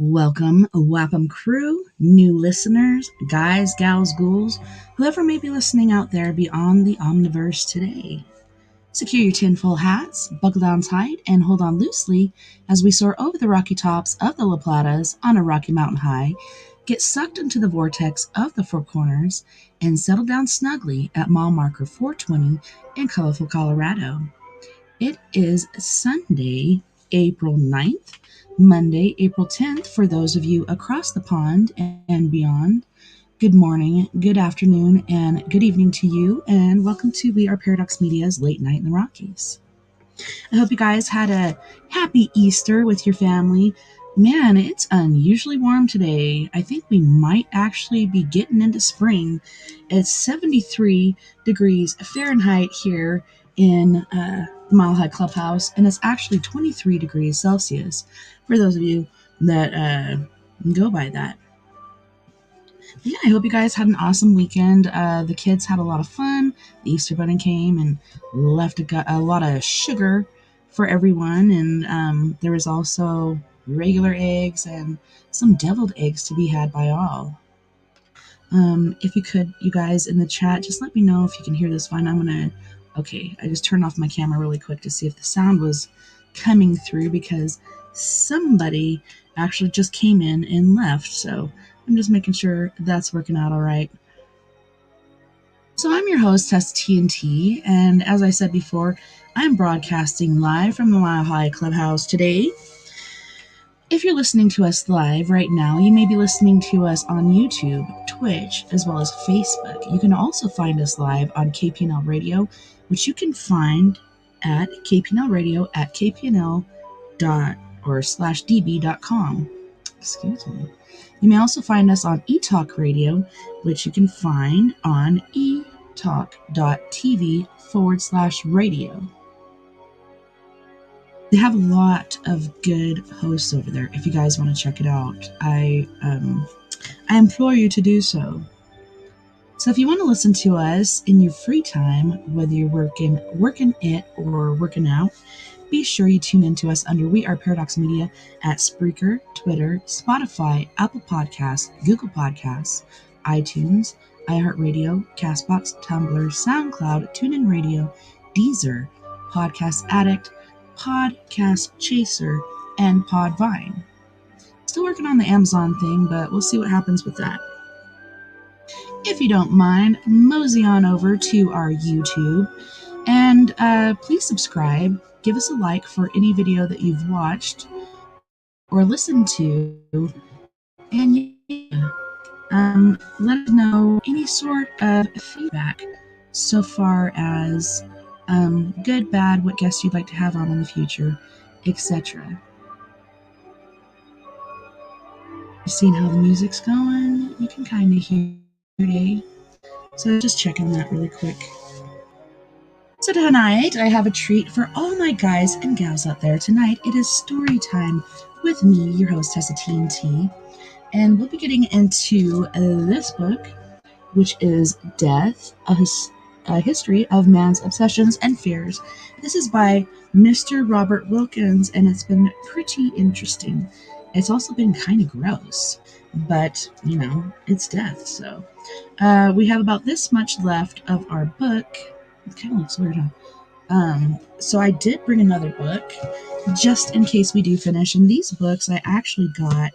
Welcome, Wapham crew, new listeners, guys, gals, ghouls, whoever may be listening out there beyond the omniverse today. Secure your tinfoil hats, buckle down tight, and hold on loosely as we soar over the rocky tops of the La Platas on a rocky mountain high, get sucked into the vortex of the Four Corners, and settle down snugly at mile marker 420 in colorful Colorado. It is Sunday, April 9th, Monday, April 10th for those of you across the pond and beyond. Good morning, good afternoon, and good evening to you, and welcome to We Are Paradox Media's Late Night in the Rockies. I hope you guys had a happy Easter with your family. Man, it's unusually warm today. I think we might actually be getting into spring. It's 73 degrees Fahrenheit here in the Mile High Clubhouse, and it's actually 23 degrees Celsius for those of you that go by that. Yeah, I hope you guys had an awesome weekend. The kids had a lot of fun. The Easter Bunny came and left a lot of sugar for everyone, and there was also regular eggs and some deviled eggs to be had by all. If you could, you guys in the chat, just let me know if you can hear this fine. Okay, I just turned off my camera really quick to see if the sound was coming through because somebody actually just came in and left, so I'm just making sure that's working out all right. So I'm your host, TessaTNT, and as I said before, I'm broadcasting live from the Mile High Clubhouse today. If you're listening to us live right now, you may be listening to us on YouTube, Twitch, as well as Facebook. You can also find us live on KPNL Radio, which you can find at KPNL Radio at kpnl.or/db.com. Excuse me. You may also find us on eTalk Radio, which you can find on etalk.tv/radio. They have a lot of good hosts over there. If you guys want to check it out, I implore you to do so. So if you want to listen to us in your free time, whether you're working it or working out, be sure you tune in to us under We Are Paradox Media at Spreaker, Twitter, Spotify, Apple Podcasts, Google Podcasts, iTunes, iHeartRadio, Castbox, Tumblr, SoundCloud, TuneIn Radio, Deezer, Podcast Addict, Podcast Chaser, and Podvine. Still working on the Amazon thing, but we'll see what happens with that. If you don't mind, mosey on over to our YouTube and please subscribe. Give us a like for any video that you've watched or listened to, and let us know any sort of feedback so far as good, bad, what guests you'd like to have on in the future, etc. Seeing how the music's going, you can kind of hear today. So just checking that really quick. So tonight, I have a treat for all my guys and gals out there. Tonight, it is story time with me, your host, TessaTNT, and we'll be getting into this book, which is Death, a History of Man's Obsessions and Fears. This is by Mr. Robert Wilkins, and it's been pretty interesting. It's also been kind of gross, but, it's death, so. We have about this much left of our book. It kind of looks weird, huh? So I did bring another book, just in case we do finish. And these books I actually got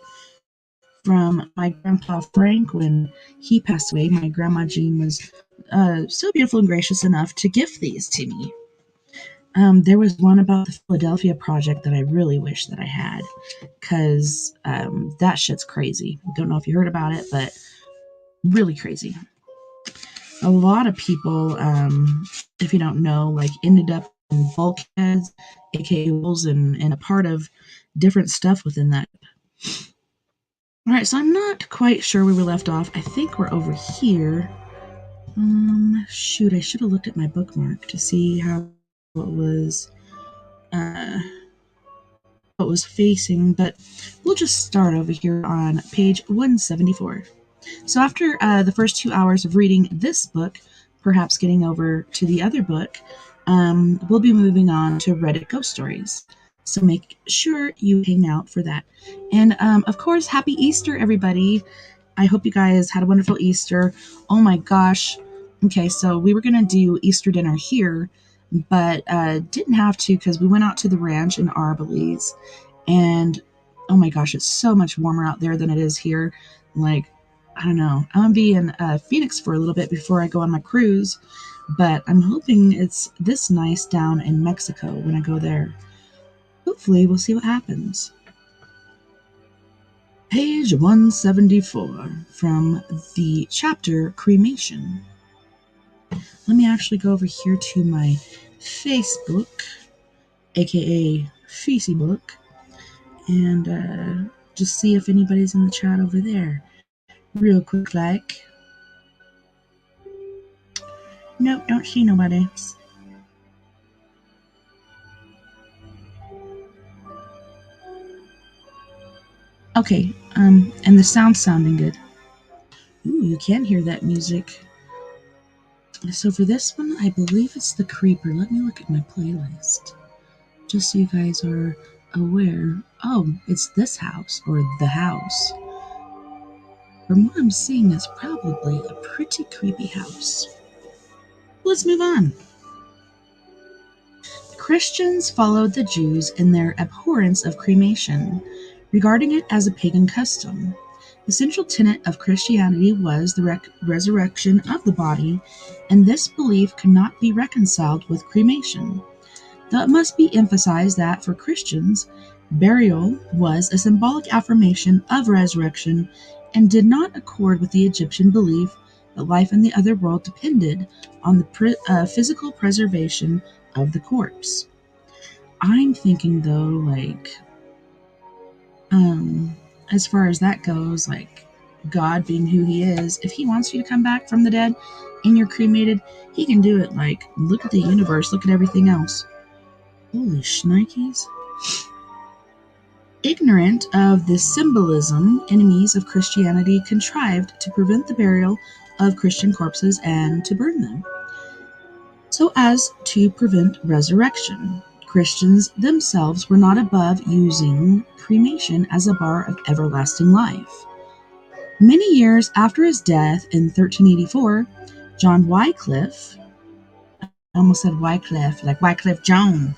from my grandpa Frank when he passed away. My grandma Jean was so beautiful and gracious enough to gift these to me. There was one about the Philadelphia Project that I really wish that I had, because that shit's crazy. Don't know if you heard about it, but really crazy. A lot of people, if you don't know, ended up in bulkheads, aka holes, and a part of different stuff within that. All right, so I'm not quite sure where we left off. I think we're over here. Shoot, I should have looked at my bookmark to see how it was facing, but we'll just start over here on page 174. So after the first 2 hours of reading this book, perhaps getting over to the other book, we'll be moving on to Reddit Ghost Stories. So make sure you hang out for that. And of course, happy Easter, everybody. I hope you guys had a wonderful Easter. Oh my gosh. Okay, so we were going to do Easter dinner here, but didn't have to because we went out to the ranch in Arbalese. And oh my gosh, it's so much warmer out there than it is here. Like, I don't know. I'm going to be in Phoenix for a little bit before I go on my cruise, but I'm hoping it's this nice down in Mexico when I go there. Hopefully, we'll see what happens. Page 174 from the chapter Cremation. Let me actually go over here to my Facebook, aka Facebook, and just see if anybody's in the chat over there. Real quick, like. Nope, don't see nobody. Okay, and the sound's sounding good. Ooh, you can hear that music. So for this one, I believe it's The Creeper. Let me look at my playlist, just so you guys are aware. Oh, it's this house, or The House. From what I'm seeing, it's probably a pretty creepy house. Let's move on. Christians followed the Jews in their abhorrence of cremation, regarding it as a pagan custom. The central tenet of Christianity was the resurrection of the body, and this belief could not be reconciled with cremation. Though it must be emphasized that for Christians, burial was a symbolic affirmation of resurrection and did not accord with the Egyptian belief that life in the other world depended on the physical preservation of the corpse. I'm thinking though, like, as far as that goes, like God being who He is, if He wants you to come back from the dead and you're cremated, He can do it. Like, look at the universe, look at everything else. Holy shnikes. Ignorant of this symbolism, enemies of Christianity contrived to prevent the burial of Christian corpses and to burn them, so as to prevent resurrection. Christians themselves were not above using cremation as a bar of everlasting life. Many years after his death in 1384, John Wycliffe, I almost said Wycliffe, like Wycliffe Joan.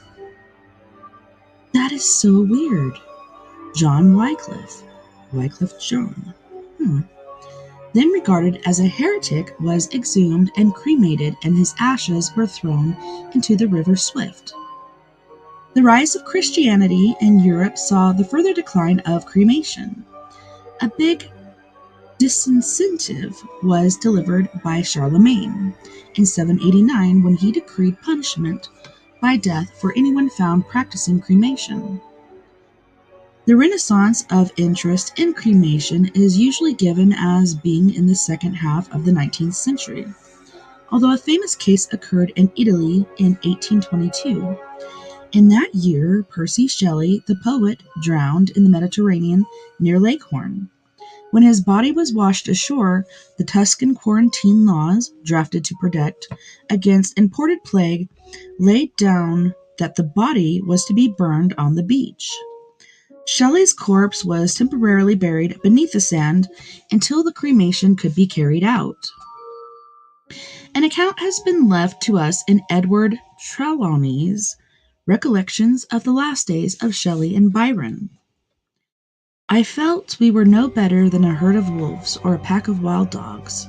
That is so weird. John Wycliffe, Wycliffe Joan. Then regarded as a heretic, was exhumed and cremated, and his ashes were thrown into the river Swift. The rise of Christianity in Europe saw the further decline of cremation. A big disincentive was delivered by Charlemagne in 789 when he decreed punishment by death for anyone found practicing cremation. The renaissance of interest in cremation is usually given as being in the second half of the 19th century, although a famous case occurred in Italy in 1822. In that year, Percy Shelley, the poet, drowned in the Mediterranean near Leghorn. When his body was washed ashore, the Tuscan quarantine laws, drafted to protect against imported plague, laid down that the body was to be burned on the beach. Shelley's corpse was temporarily buried beneath the sand until the cremation could be carried out. An account has been left to us in Edward Trelawney's Recollections of the Last Days of Shelley and Byron. I felt we were no better than a herd of wolves or a pack of wild dogs,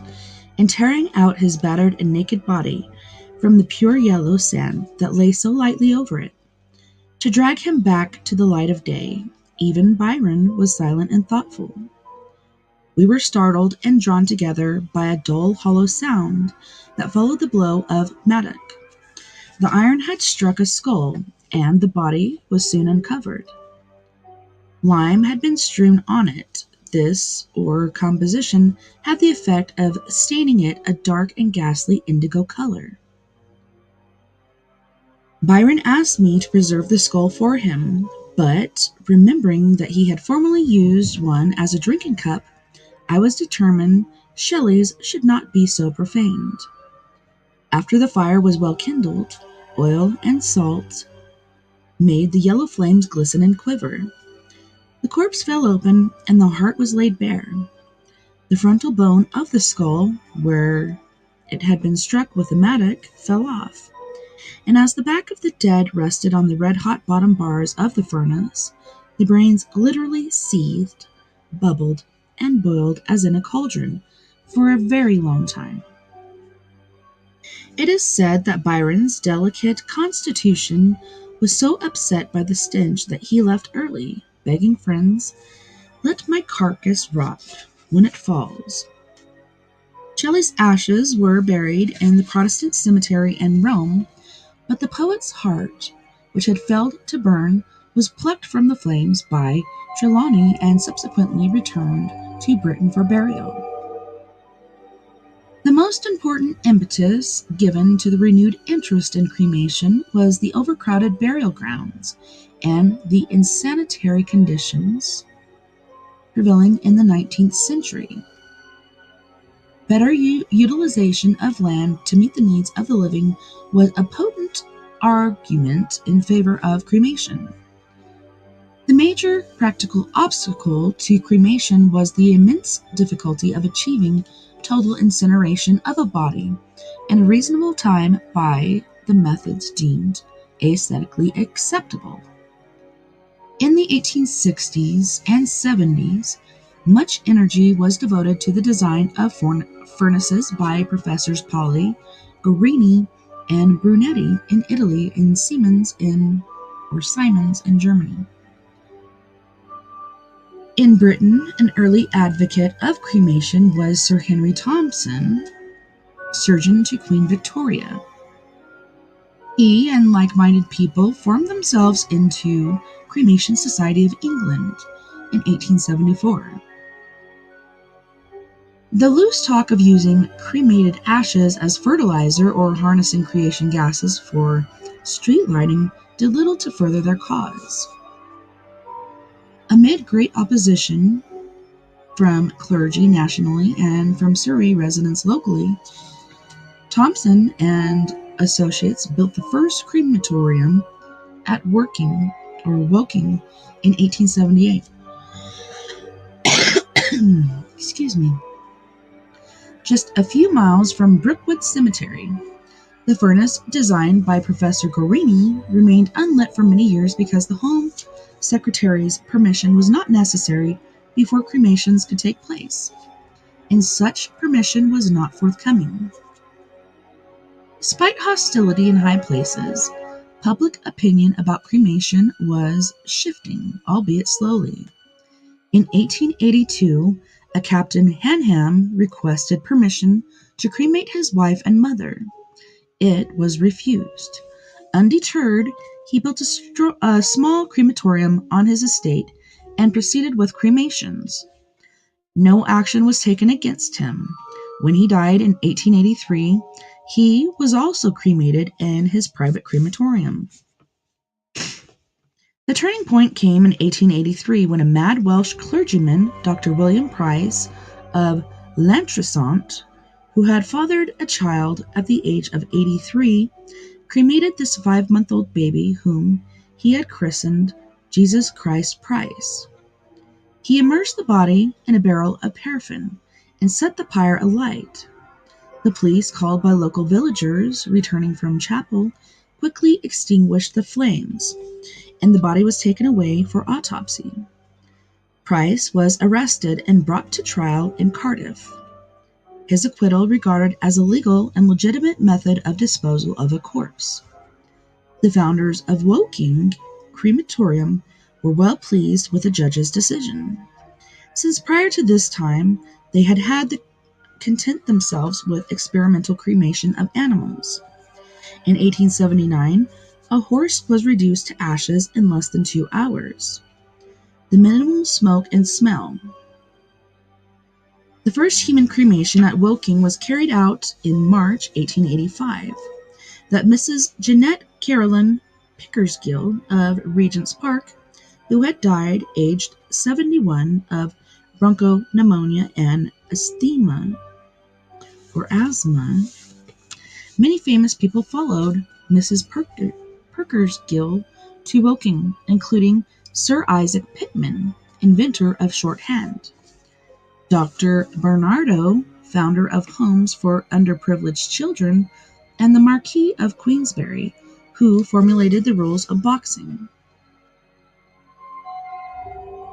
in tearing out his battered and naked body from the pure yellow sand that lay so lightly over it. To drag him back to the light of day, even Byron was silent and thoughtful. We were startled and drawn together by a dull, hollow sound that followed the blow of mattock. The iron had struck a skull, and the body was soon uncovered. Lime had been strewn on it. This, or composition, had the effect of staining it a dark and ghastly indigo color. Byron asked me to preserve the skull for him, but, remembering that he had formerly used one as a drinking cup, I was determined Shelley's should not be so profaned. After the fire was well kindled, oil and salt, made the yellow flames glisten and quiver. The corpse fell open, and the heart was laid bare. The frontal bone of the skull, where it had been struck with a mattock, fell off, and as the back of the dead rested on the red-hot bottom bars of the furnace, the brains literally seethed, bubbled, and boiled as in a cauldron for a very long time. It is said that Byron's delicate constitution was so upset by the stench that he left early, begging friends, "Let my carcass rot when it falls." Shelley's ashes were buried in the Protestant cemetery in Rome, but the poet's heart, which had failed to burn, was plucked from the flames by Trelawney and subsequently returned to Britain for burial. The most important impetus given to the renewed interest in cremation was the overcrowded burial grounds and the insanitary conditions prevailing in the 19th century. Better utilization of land to meet the needs of the living was a potent argument in favor of cremation. The major practical obstacle to cremation was the immense difficulty of achieving total incineration of a body in a reasonable time by the methods deemed aesthetically acceptable. In the 1860s and 70s, much energy was devoted to the design of furnaces by Professors Pauli, Guarini, and Brunetti in Italy and Siemens in Germany. In Britain, an early advocate of cremation was Sir Henry Thompson, surgeon to Queen Victoria. He and like-minded people formed themselves into Cremation Society of England in 1874. The loose talk of using cremated ashes as fertilizer or harnessing creation gases for street lighting did little to further their cause. Amid great opposition from clergy nationally and from Surrey residents locally, Thompson and Associates built the first crematorium at Woking in 1878. Excuse me. Just a few miles from Brookwood Cemetery. The furnace, designed by Professor Guarini, remained unlit for many years because the Home Secretary's permission was not necessary before cremations could take place, and such permission was not forthcoming. Despite hostility in high places, public opinion about cremation was shifting, albeit slowly. In 1882, a Captain Hanham requested permission to cremate his wife and mother. It was refused. Undeterred, he built a small crematorium on his estate and proceeded with cremations. No action was taken against him. When he died in 1883, he was also cremated in his private crematorium. The turning point came in 1883 when a mad Welsh clergyman, Dr. William Price of Llantrisant, who had fathered a child at the age of 83, cremated this 5-month-old baby whom he had christened Jesus Christ Price. He immersed the body in a barrel of paraffin and set the pyre alight. The police, called by local villagers returning from chapel, quickly extinguished the flames, and the body was taken away for autopsy. Price was arrested and brought to trial in Cardiff. His acquittal regarded as a legal and legitimate method of disposal of a corpse. The founders of Woking Crematorium were well pleased with the judge's decision, since prior to this time they had to content themselves with experimental cremation of animals. In 1879, a horse was reduced to ashes in less than 2 hours. The minimal smoke and smell. The first human cremation at Woking was carried out in March 1885. That Mrs. Jeanette Caroline Pickersgill of Regent's Park, who had died aged 71 of bronchopneumonia and asthma. Many famous people followed Mrs. Pickersgill to Woking, including Sir Isaac Pitman, inventor of shorthand, Dr. Bernardo, founder of homes for underprivileged children, and the Marquis of Queensberry, who formulated the rules of boxing.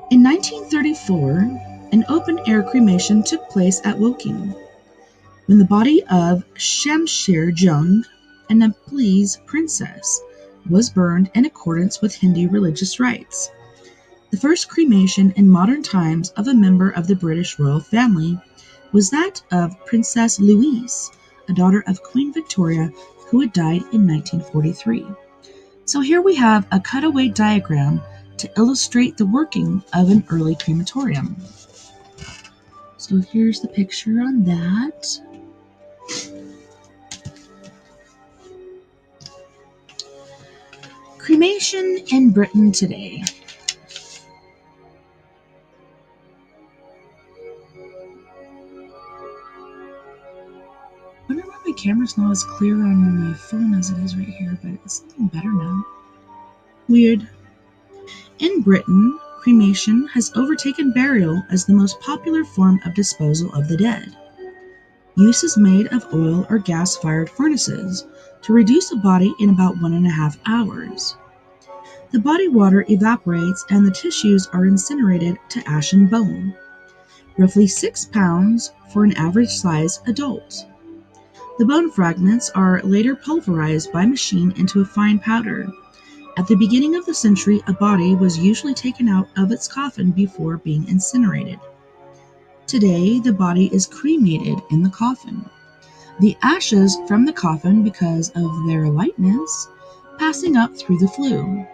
In 1934, an open-air cremation took place at Woking, when the body of Shamsher Jung, a Nepalese princess, was burned in accordance with Hindu religious rites. The first cremation in modern times of a member of the British royal family was that of Princess Louise, a daughter of Queen Victoria, who had died in 1943. So here we have a cutaway diagram to illustrate the working of an early crematorium. So here's the picture on that. Cremation in Britain today. I wonder why my camera's not as clear on my phone as it is right here, but it's looking better now. Weird. In Britain, cremation has overtaken burial as the most popular form of disposal of the dead. Use is made of oil or gas-fired furnaces to reduce a body in about 1.5 hours. The body water evaporates and the tissues are incinerated to ash and bone, roughly 6 pounds for an average-sized adult. The bone fragments are later pulverized by machine into a fine powder. At the beginning of the century, a body was usually taken out of its coffin before being incinerated. Today, the body is cremated in the coffin. The ashes from the coffin, because of their lightness, passing up through the flue.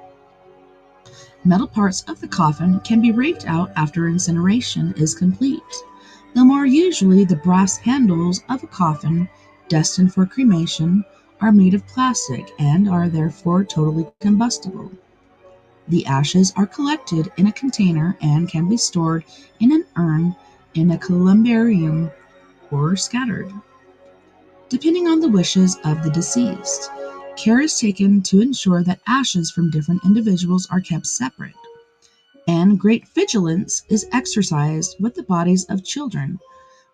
Metal parts of the coffin can be raked out after incineration is complete, though more usually the brass handles of a coffin destined for cremation are made of plastic and are therefore totally combustible. The ashes are collected in a container and can be stored in an urn in a columbarium or scattered, depending on the wishes of the deceased. Care is taken to ensure that ashes from different individuals are kept separate, and great vigilance is exercised with the bodies of children,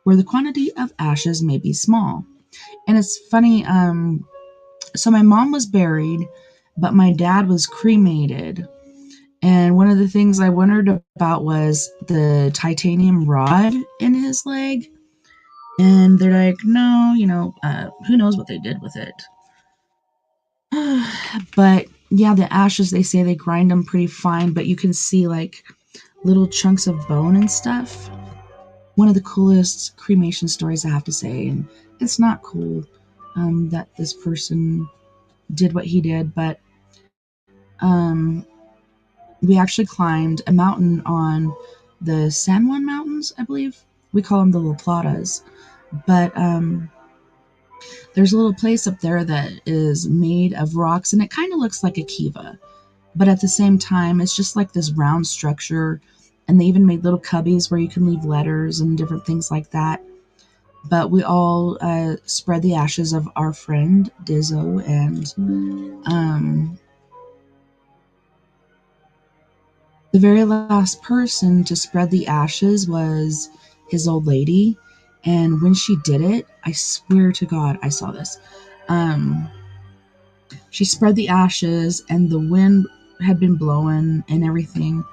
where the quantity of ashes may be small. And it's funny, so my mom was buried, but my dad was cremated. And one of the things I wondered about was the titanium rod in his leg. And they're like, no, who knows what they did with it. But yeah, the ashes, they say they grind them pretty fine, but you can see like little chunks of bone and stuff. One of the coolest cremation stories, I have to say. And it's not cool that this person did what he did, but we actually climbed a mountain on the San Juan Mountains, I believe. We call them the La Platas. But there's a little place up there that is made of rocks, and it kind of looks like a kiva. But at the same time, it's just like this round structure, and they even made little cubbies where you can leave letters and different things like that. But we all spread the ashes of our friend Dizzo, and the very last person to spread the ashes was his old lady. And when she did it, I swear to God, I saw this. She spread the ashes and the wind had been blowing and everything.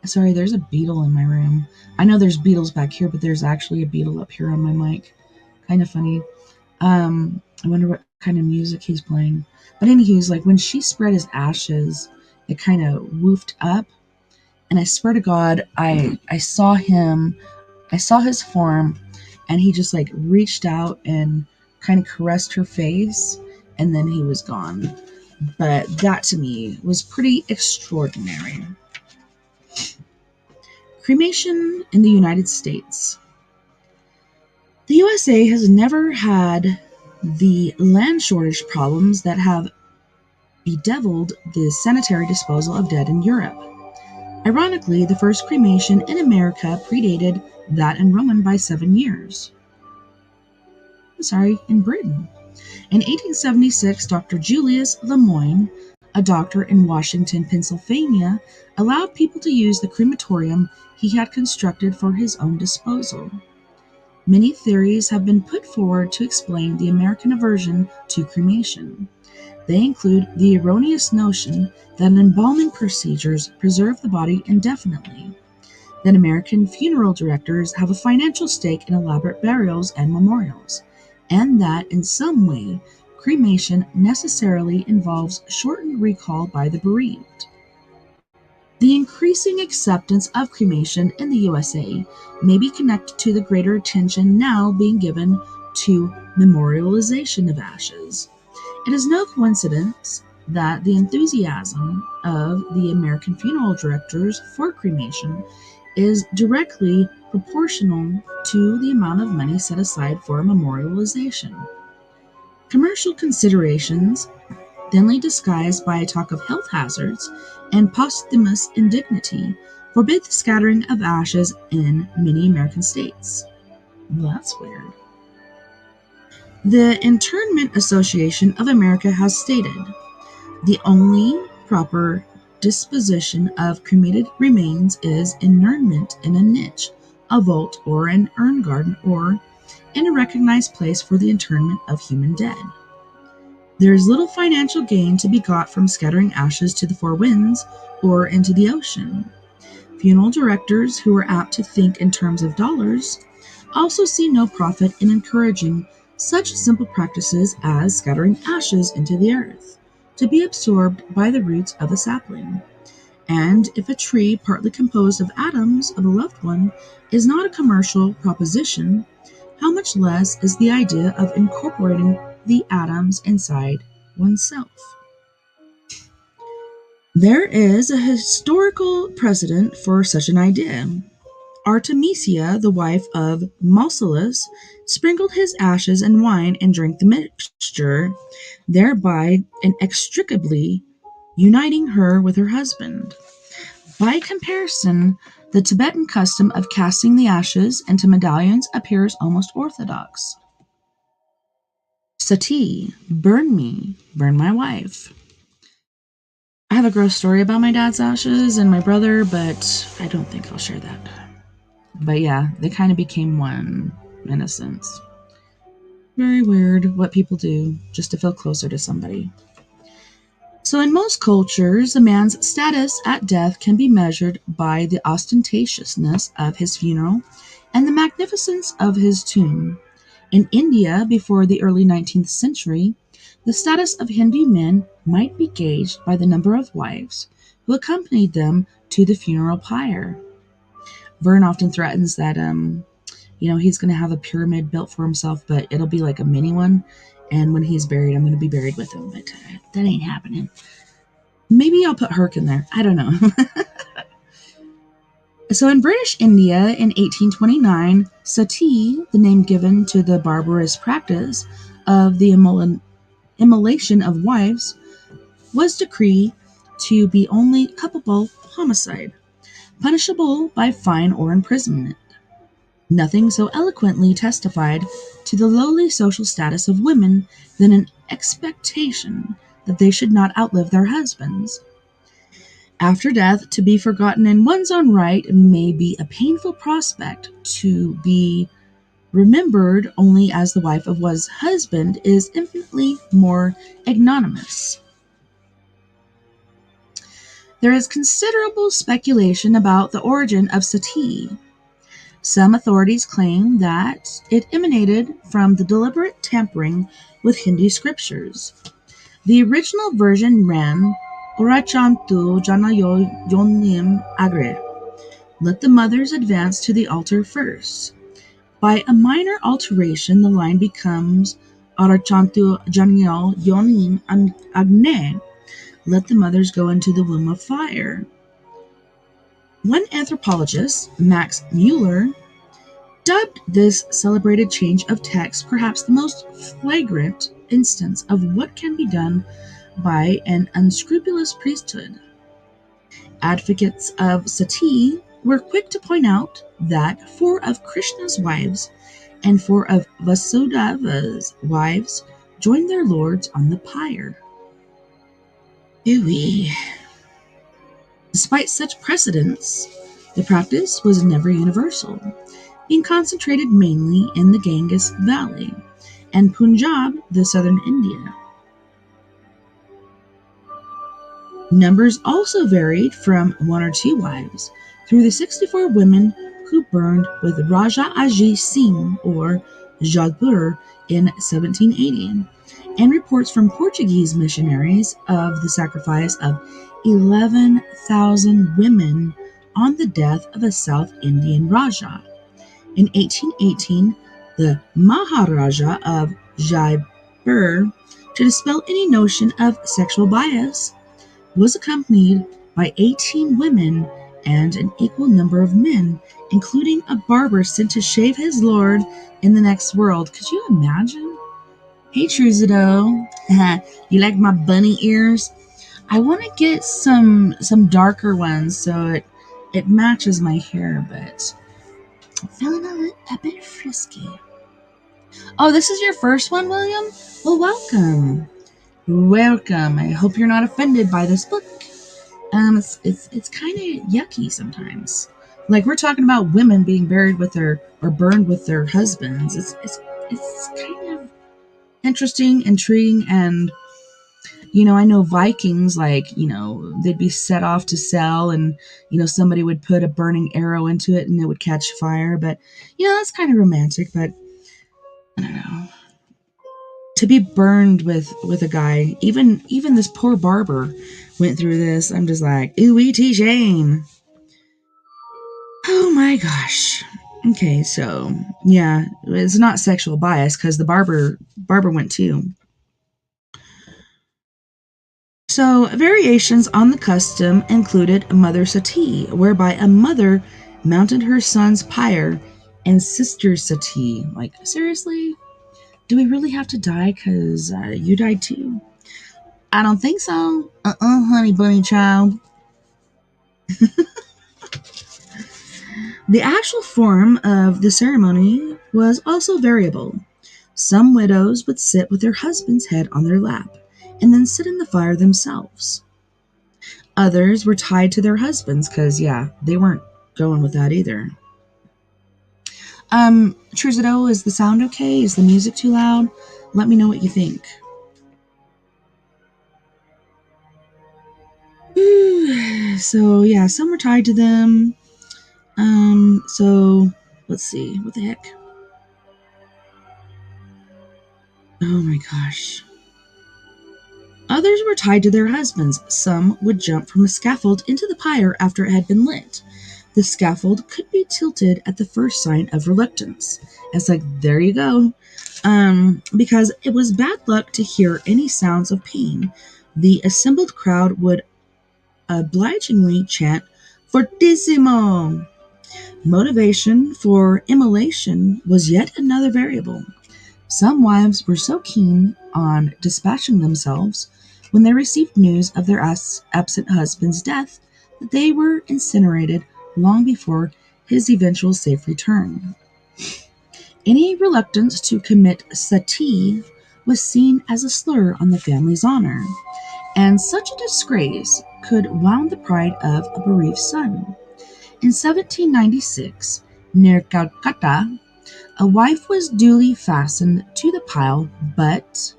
Sorry, there's a beetle in my room. I know there's beetles back here, but there's actually a beetle up here on my mic. Kind of funny. I wonder what kind of music he's playing. But anywho, like when she spread his ashes, it kind of woofed up, and I swear to God, I saw him, I saw his form, and he just like reached out and kind of caressed her face, and then he was gone. But that to me was pretty extraordinary. Cremation in the United States. The USA has never had the land shortage problems that have bedeviled the sanitary disposal of dead in Europe. Ironically, the first cremation in America predated that in Rome by 7 years. In Britain. In 1876, Dr. Julius Lemoyne a doctor in Washington, Pennsylvania, allowed people to use the crematorium he had constructed for his own disposal. Many theories have been put forward to explain the American aversion to cremation. They include the erroneous notion that embalming procedures preserve the body indefinitely, that American funeral directors have a financial stake in elaborate burials and memorials, and that, in some way, cremation necessarily involves shortened recall by the bereaved. The increasing acceptance of cremation in the USA may be connected to the greater attention now being given to memorialization of ashes. It is no coincidence that the enthusiasm of the American funeral directors for cremation is directly proportional to the amount of money set aside for memorialization. Commercial considerations, thinly disguised by a talk of health hazards and posthumous indignity, forbid the scattering of ashes in many American states. Well, that's weird. The Internment Association of America has stated, the only proper disposition of cremated remains is interment in a niche, a vault, or an urn garden, or in a recognized place for the interment of human dead. There is little financial gain to be got from scattering ashes to the four winds or into the ocean. Funeral directors, who are apt to think in terms of dollars, also see no profit in encouraging such simple practices as scattering ashes into the earth, to be absorbed by the roots of a sapling. And if a tree partly composed of atoms of a loved one is not a commercial proposition, how much less is the idea of incorporating the atoms inside oneself? There is a historical precedent for such an idea. Artemisia, the wife of Mausolus, sprinkled his ashes in wine and drank the mixture, thereby inextricably uniting her with her husband. By comparison, the Tibetan custom of casting the ashes into medallions appears almost orthodox. Sati, burn me, burn my wife. I have a gross story about my dad's ashes and my brother, but I don't think I'll share that. But yeah, they kind of became one, in a sense. Very weird what people do just to feel closer to somebody. So in most cultures, a man's status at death can be measured by the ostentatiousness of his funeral and the magnificence of his tomb. In India, before the early 19th century, the status of Hindu men might be gauged by the number of wives who accompanied them to the funeral pyre. Vern often threatens that he's going to have a pyramid built for himself, but it'll be like a mini one. And when he's buried, I'm going to be buried with him. But that ain't happening. Maybe I'll put Herc in there. I don't know. So in British India in 1829, sati, the name given to the barbarous practice of the immolation of wives, was decreed to be only culpable homicide, punishable by fine or imprisonment. Nothing so eloquently testified to the lowly social status of women than an expectation that they should not outlive their husbands. After death, to be forgotten in one's own right may be a painful prospect. To be remembered only as the wife of one's husband is infinitely more ignominious. There is considerable speculation about the origin of sati. Some authorities claim that it emanated from the deliberate tampering with Hindu scriptures. The original version ran, Orachantu Janayo Yonim Agre. Let the mothers advance to the altar first. By a minor alteration, the line becomes Arachantu Janayo Yonim Agne. Let the mothers go into the womb of fire. One anthropologist, Max Mueller, dubbed this celebrated change of text perhaps the most flagrant instance of what can be done by an unscrupulous priesthood. Advocates of sati were quick to point out that 4 of Krishna's wives and 4 of Vasudhava's wives joined their lords on the pyre. Ooh. Despite such precedents, the practice was never universal, being concentrated mainly in the Ganges Valley and Punjab, the southern India. Numbers also varied from one or two wives through the 64 women who burned with Raja Ajit Singh or Jodhpur in 1780, and reports from Portuguese missionaries of the sacrifice of 11,000 women on the death of a South Indian Raja. In 1818, the Maharaja of Jaipur, to dispel any notion of sexual bias, was accompanied by 18 women and an equal number of men, including a barber sent to shave his lord in the next world. Could you imagine? Hey, Truzido. You like my bunny ears? I want to get some darker ones so it matches my hair, but I'm feeling a bit frisky. Oh, this is your first one, William? Well, welcome. Welcome. I hope you're not offended by this book. It's kind of yucky sometimes. Like we're talking about women being buried with their or burned with their husbands. It's kind of interesting, intriguing, and I know Vikings, like they'd be set off to sell, and somebody would put a burning arrow into it and it would catch fire. But that's kind of romantic. But I don't know, to be burned with a guy, even this poor barber went through this. I'm just like, ooh, E.T. shame. Oh my gosh. Okay, so yeah, it's not sexual bias because the barber went too. So variations on the custom included Mother Sati, whereby a mother mounted her son's pyre, and Sister Sati. Like seriously, do we really have to die because you died too? I don't think so. Honey bunny child. The actual form of the ceremony was also variable. Some widows would sit with their husband's head on their lap and then sit in the fire themselves. Others were tied to their husbands because, yeah, they weren't going with that either. Truzido, is the sound okay? Is the music too loud? Let me know what you think. So, yeah, some were tied to them. So, let's see. What the heck? Oh my gosh. Others were tied to their husbands. Some would jump from a scaffold into the pyre after it had been lit. The scaffold could be tilted at the first sign of reluctance. It's like, there you go. Because it was bad luck to hear any sounds of pain. The assembled crowd would obligingly chant, Fortissimo! Motivation for immolation was yet another variable. Some wives were so keen on dispatching themselves when they received news of their absent husband's death that they were incinerated long before his eventual safe return. Any reluctance to commit sati was seen as a slur on the family's honor, and such a disgrace could wound the pride of a bereaved son. In 1796, near Calcutta, a wife was duly fastened to the pile, but,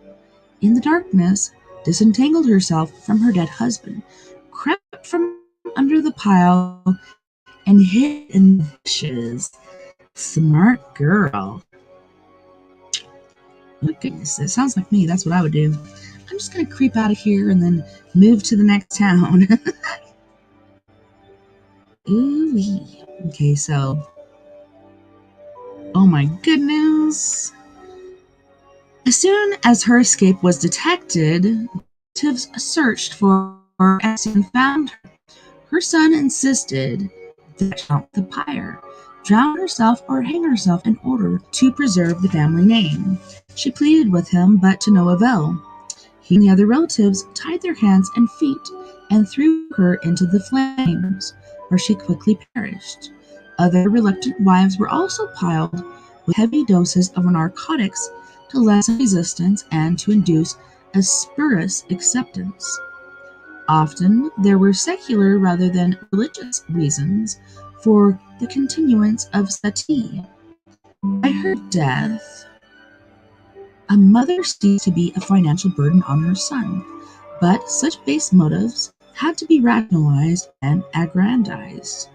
in the darkness, disentangled herself from her dead husband, crept from under the pile, and hid in the bushes. Smart girl. Oh, goodness, it sounds like me. That's what I would do. I'm just going to creep out of here and then move to the next town. Ooh-wee. Okay, so, oh my goodness. As soon as her escape was detected, detectives searched for her and soon found her. Her son insisted that she jump the pyre, drown herself, or hang herself in order to preserve the family name. She pleaded with him, but to no avail. He and the other relatives tied their hands and feet and threw her into the flames, where she quickly perished. Other reluctant wives were also piled with heavy doses of narcotics to lessen resistance and to induce a spurious acceptance. Often, there were secular rather than religious reasons for the continuance of sati. By her death, a mother ceased to be a financial burden on her son, but such base motives had to be rationalized and aggrandized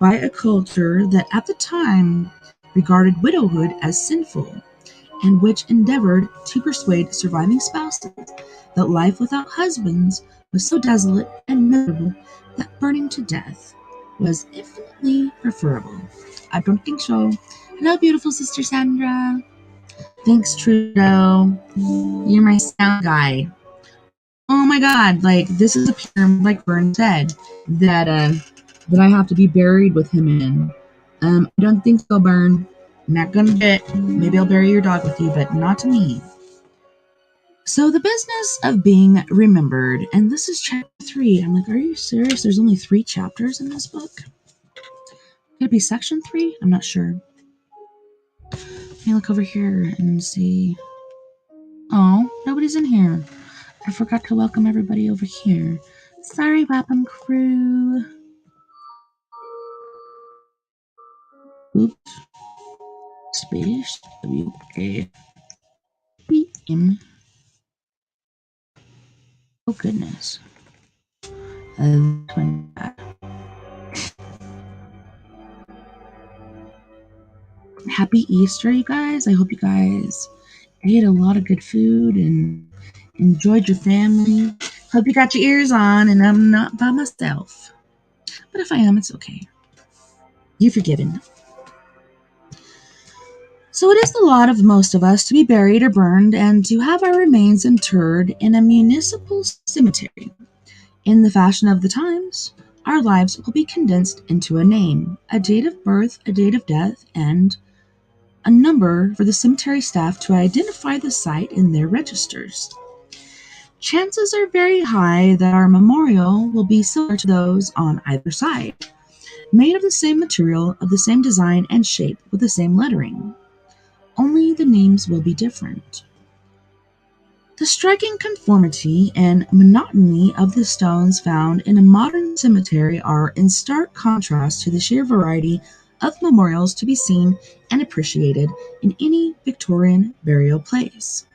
by a culture that at the time regarded widowhood as sinful and which endeavored to persuade surviving spouses that life without husbands was so desolate and miserable that burning to death was infinitely preferable. I don't think so. Hello, beautiful sister Sandra. Thanks, Trudeau. You're my sound guy. Oh my god, like this is a pyramid, like Vern said, that I have to be buried with him in. I don't think so, Bern. Not gonna do it. Maybe I'll bury your dog with you, but not to me. So the business of being remembered, and this is chapter 3. I'm like, are you serious? There's only 3 chapters in this book? Could it be section 3? I'm not sure. Let me look over here and see. Oh, nobody's in here. I forgot to welcome everybody over here. Sorry, Wapham crew. Oops. Space WAPM. Oh goodness. Happy Easter, you guys. I hope you guys ate a lot of good food and enjoyed your family. Hope you got your ears on and I'm not by myself. But if I am, it's okay. You're forgiven. So it is the lot of most of us to be buried or burned and to have our remains interred in a municipal cemetery. In the fashion of the times, our lives will be condensed into a name, a date of birth, a date of death, and a number for the cemetery staff to identify the site in their registers. Chances are very high that our memorial will be similar to those on either side, made of the same material, of the same design and shape, with the same lettering. Only the names will be different. The striking conformity and monotony of the stones found in a modern cemetery are in stark contrast to the sheer variety of memorials to be seen and appreciated in any Victorian burial place.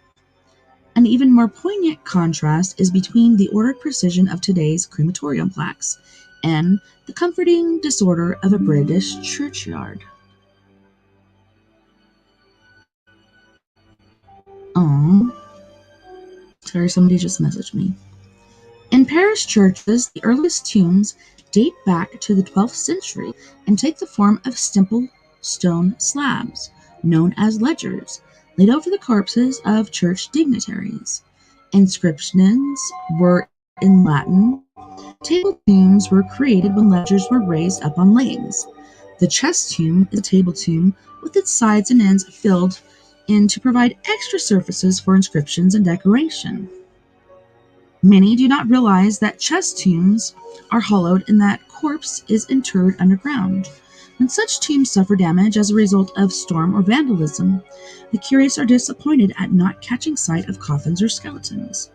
An even more poignant contrast is between the ordered precision of today's crematorium plaques and the comforting disorder of a British churchyard. Oh, sorry, somebody just messaged me. In parish churches, the earliest tombs date back to the 12th century and take the form of simple stone slabs, known as ledgers, laid over the corpses of church dignitaries. Inscriptions were in Latin. Table tombs were created when ledgers were raised up on legs. The chest tomb is a table tomb with its sides and ends filled in to provide extra surfaces for inscriptions and decoration. Many do not realize that chest tombs are hollowed and that corpse is interred underground. When such tombs suffer damage as a result of storm or vandalism, the curious are disappointed at not catching sight of coffins or skeletons.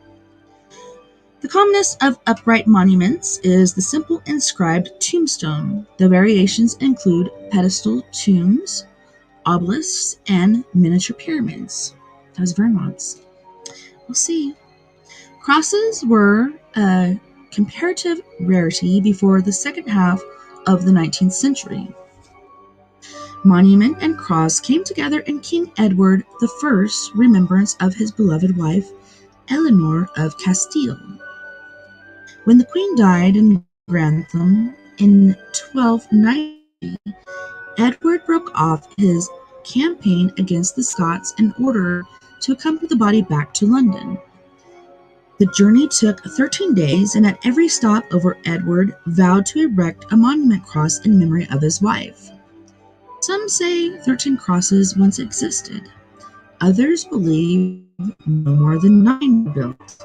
The commonest of upright monuments is the simple inscribed tombstone. The variations include pedestal tombs, obelisks, and miniature pyramids. That's Vermont's. We'll see. Crosses were a comparative rarity before the second half of the 19th century. Monument and cross came together in King Edward I's remembrance of his beloved wife, Eleanor of Castile. When the Queen died in Grantham in 1290, Edward broke off his campaign against the Scots in order to accompany the body back to London. The journey took 13 days, and at every stop over, Edward vowed to erect a monument cross in memory of his wife. Some say 13 crosses once existed. Others believe no more than 9 were built.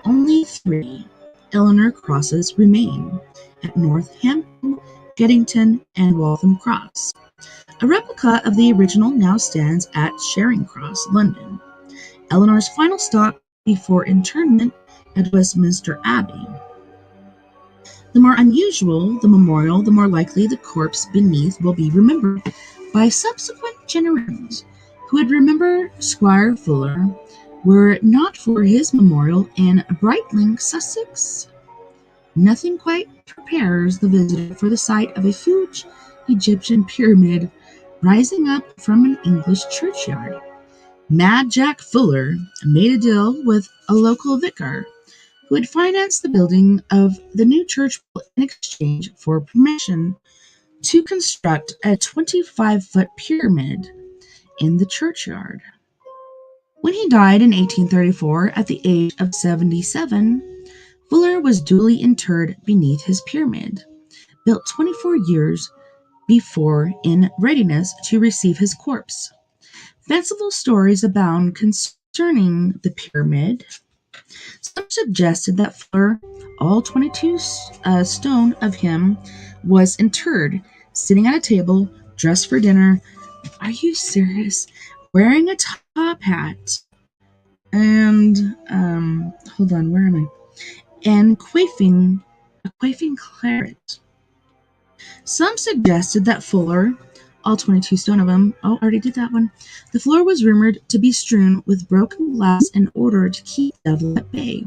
Only 3 Eleanor crosses remain at Northampton, Geddington, and Waltham Cross. A replica of the original now stands at Charing Cross, London. Eleanor's final stop before internment at Westminster Abbey. The more unusual the memorial, the more likely the corpse beneath will be remembered by subsequent generations, who would remember Squire Fuller were it not for his memorial in Brightling, Sussex. Nothing quite prepares the visitor for the sight of a huge Egyptian pyramid rising up from an English churchyard. Mad Jack Fuller made a deal with a local vicar who had financed the building of the new church in exchange for permission to construct a 25-foot pyramid in the churchyard. When he died in 1834 at the age of 77, Fuller was duly interred beneath his pyramid, built 24 years before in readiness to receive his corpse. Fanciful stories abound concerning the pyramid. Some suggested that Fuller, all 22 stone of him, was interred, sitting at a table, dressed for dinner. Are you serious? Wearing a top hat and hold on, where am I? And quaffing claret. Some suggested that Fuller, all 22 stone of him, oh, I already did that one. The floor was rumored to be strewn with broken glass in order to keep the devil at bay.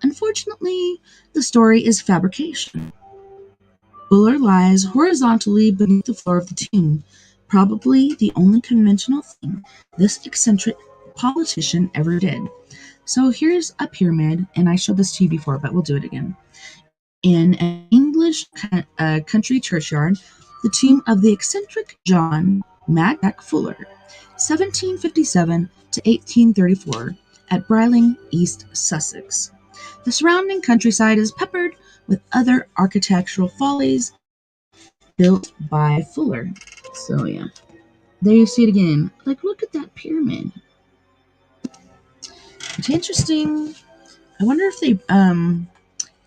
Unfortunately, the story is fabrication. Fuller lies horizontally beneath the floor of the tomb, probably the only conventional thing this eccentric politician ever did. So here's a pyramid, and I showed this to you before, but we'll do it again. In an English country churchyard, the tomb of the eccentric John Mad Jack Fuller, 1757 to 1834, at Brightling, East Sussex. The surrounding countryside is peppered with other architectural follies built by Fuller. So yeah, there you see it again. Like, look at that pyramid. It's interesting. I wonder if they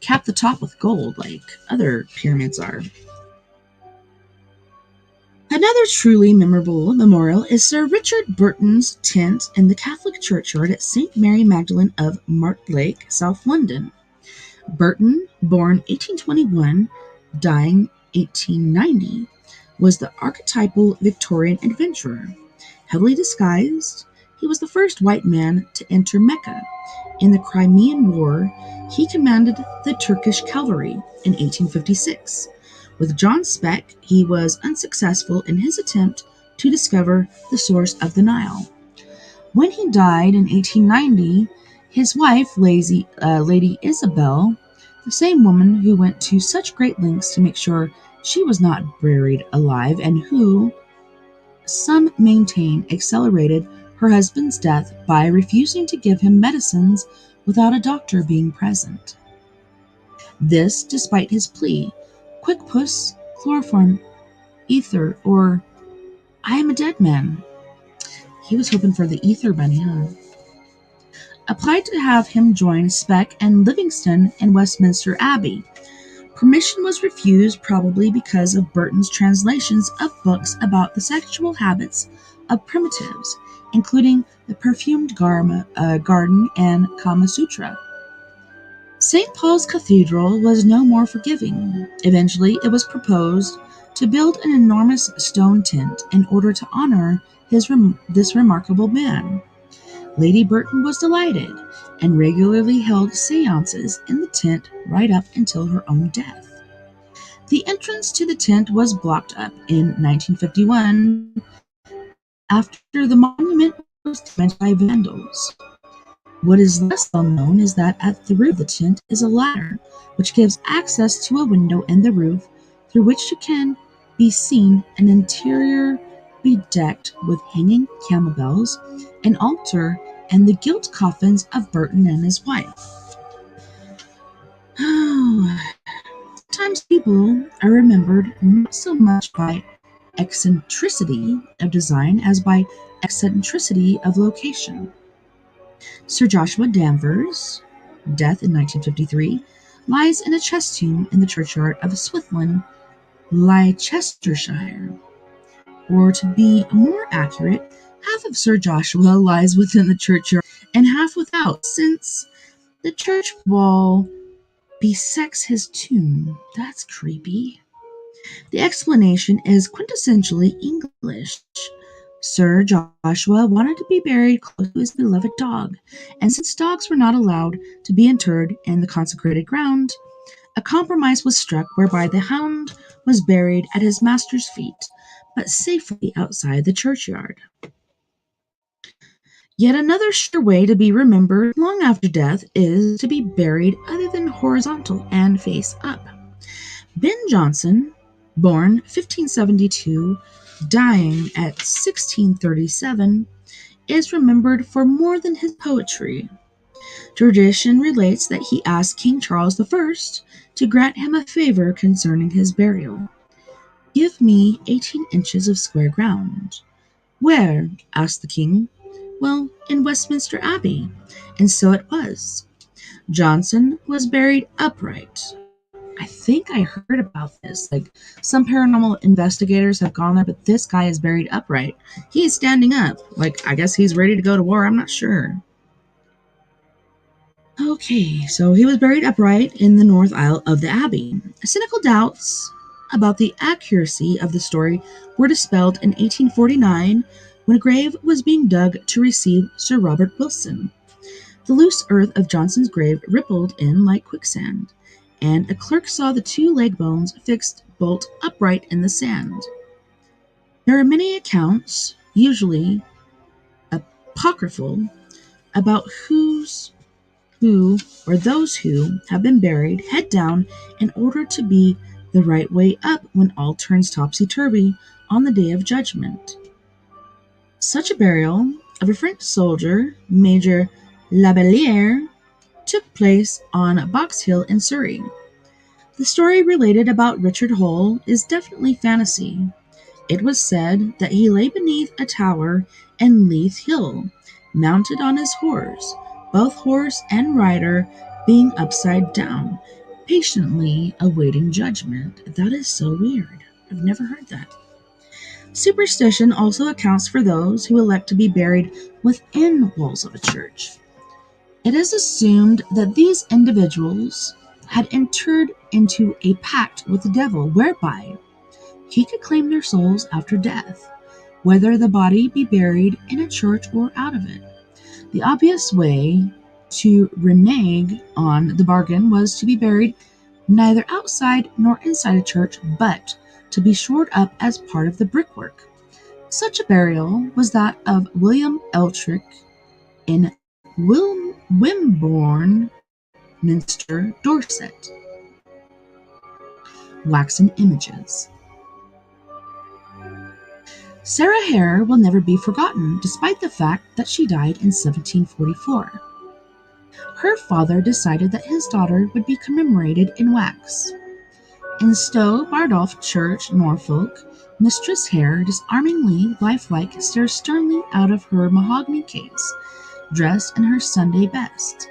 cap the top with gold like other pyramids are. Another truly memorable memorial is Sir Richard Burton's tent in the Catholic churchyard at St. Mary Magdalene of Mortlake, South London. Burton, born 1821, dying 1890, was the archetypal Victorian adventurer. Heavily disguised, he was the first white man to enter Mecca. In the Crimean War, he commanded the Turkish cavalry in 1856. With John Speke, he was unsuccessful in his attempt to discover the source of the Nile. When he died in 1890, his wife, Lady Isabel, the same woman who went to such great lengths to make sure she was not buried alive and who, some maintain, accelerated her husband's death by refusing to give him medicines without a doctor being present. This despite his plea, quick puss, chloroform, ether, or I am a dead man. He was hoping for the ether bunny, huh? Applied to have him join Speke and Livingston in Westminster Abbey. Permission was refused, probably because of Burton's translations of books about the sexual habits of primitives, including The Perfumed Garden and Kama Sutra. St. Paul's Cathedral was no more forgiving. Eventually, it was proposed to build an enormous stone tent in order to honor this remarkable man. Lady Burton was delighted and regularly held seances in the tent right up until her own death. The entrance to the tent was blocked up in 1951 after the monument was damaged by vandals. What is less well known is that at the roof of the tent is a ladder, which gives access to a window in the roof through which can be seen an interior bedecked with hanging camel bells, an altar, and the gilt coffins of Burton and his wife. Sometimes people are remembered not so much by eccentricity of design as by eccentricity of location. Sir Joshua Danvers, death in 1953, lies in a chest tomb in the churchyard of Swithlin, Leicestershire. Or to be more accurate, half of Sir Joshua lies within the churchyard and half without, since the church wall bisects his tomb. That's creepy. The explanation is quintessentially English. Sir Joshua wanted to be buried close to his beloved dog, and since dogs were not allowed to be interred in the consecrated ground, a compromise was struck whereby the hound was buried at his master's feet, but safely outside the churchyard. Yet another sure way to be remembered long after death is to be buried other than horizontal and face up. Ben Jonson, born 1572, dying at 1637, is remembered for more than his poetry. Tradition relates that he asked King Charles I to grant him a favor concerning his burial. "Give me 18 inches of square ground." "Where?" asked the king. "Well, in Westminster Abbey." And so it was. Johnson was buried upright. I think I heard about this. Like, some paranormal investigators have gone there, but this guy is buried upright. He is standing up. Like, I guess he's ready to go to war. I'm not sure. Okay, so he was buried upright in the north aisle of the abbey. Cynical doubts about the accuracy of the story were dispelled in 1849 when a grave was being dug to receive Sir Robert Wilson. The loose earth of Johnson's grave rippled in like quicksand, and a clerk saw the two leg bones fixed bolt upright in the sand. There are many accounts, usually apocryphal, about who or those who have been buried head down in order to be the right way up when all turns topsy-turvy on the day of judgment. Such a burial of a French soldier, Major Labelliere, took place on Box Hill in Surrey. The story related about Richard Hole is definitely fantasy. It was said that he lay beneath a tower in Leith Hill, mounted on his horse, both horse and rider being upside down, patiently awaiting judgment. That is so weird. I've never heard that. Superstition also accounts for those who elect to be buried within walls of a church. It is assumed that these individuals had entered into a pact with the devil whereby he could claim their souls after death, whether the body be buried in a church or out of it. The obvious way to renege on the bargain was to be buried neither outside nor inside a church, but to be shored up as part of the brickwork. Such a burial was that of William Eltrick in Wimborne Minster, Dorset. Waxen images. Sarah Hare will never be forgotten, despite the fact that she died in 1744. Her father decided that his daughter would be commemorated in wax. In Stow Bardolph Church, Norfolk, Mistress Hare, disarmingly lifelike, stares sternly out of her mahogany case, dressed in her Sunday best.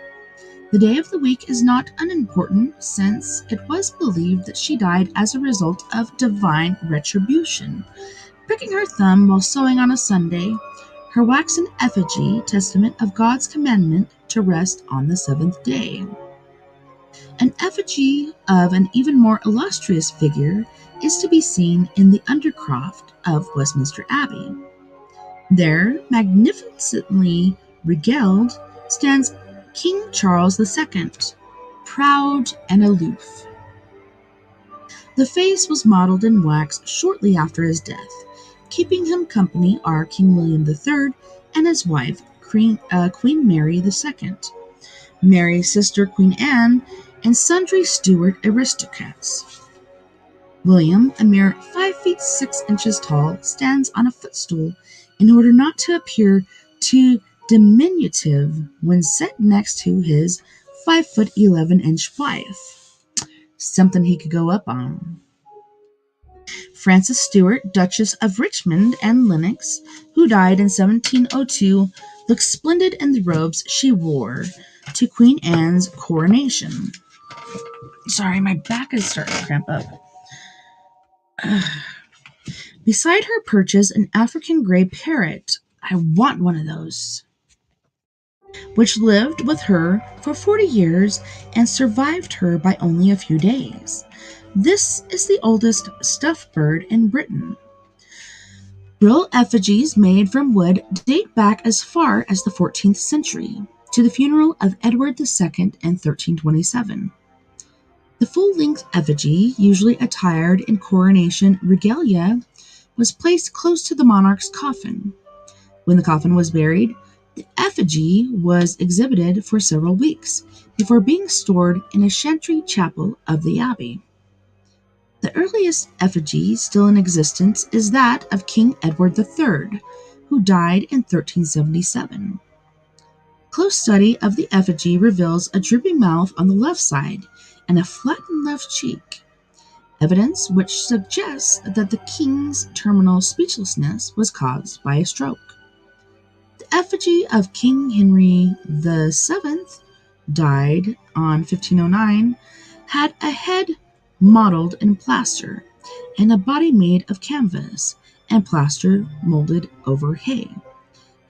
The day of the week is not unimportant, since it was believed that she died as a result of divine retribution. Pricking her thumb while sewing on a Sunday, her waxen effigy, testament of God's commandment to rest on the seventh day. An effigy of an even more illustrious figure is to be seen in the undercroft of Westminster Abbey. There, magnificently regaled, stands King Charles II, proud and aloof. The face was modeled in wax shortly after his death. Keeping him company are King William III and his wife, Queen Mary II, Mary's sister Queen Anne, and sundry Stuart aristocrats. William, a mere 5 feet 6 inches tall, stands on a footstool in order not to appear too diminutive when set next to his 5 foot 11 inch wife. Something he could go up on. Frances Stuart, Duchess of Richmond and Lennox, who died in 1702, looked splendid in the robes she wore to Queen Anne's coronation. Sorry, my back is starting to cramp up. Beside her perches an African gray parrot. I want one of those. which lived with her for 40 years and survived her by only a few days. This is the oldest stuffed bird in Britain. Real effigies made from wood date back as far as the 14th century, to the funeral of Edward II in 1327. The full-length effigy, usually attired in coronation regalia, was placed close to the monarch's coffin. When the coffin was buried, the effigy was exhibited for several weeks before being stored in a chantry chapel of the abbey. The earliest effigy still in existence is that of King Edward III, who died in 1377. Close study of the effigy reveals a drooping mouth on the left side and a flattened left cheek, evidence which suggests that the king's terminal speechlessness was caused by a stroke. The effigy of King Henry VII, died on 1509, had a head modeled in plaster and a body made of canvas and plaster molded over hay.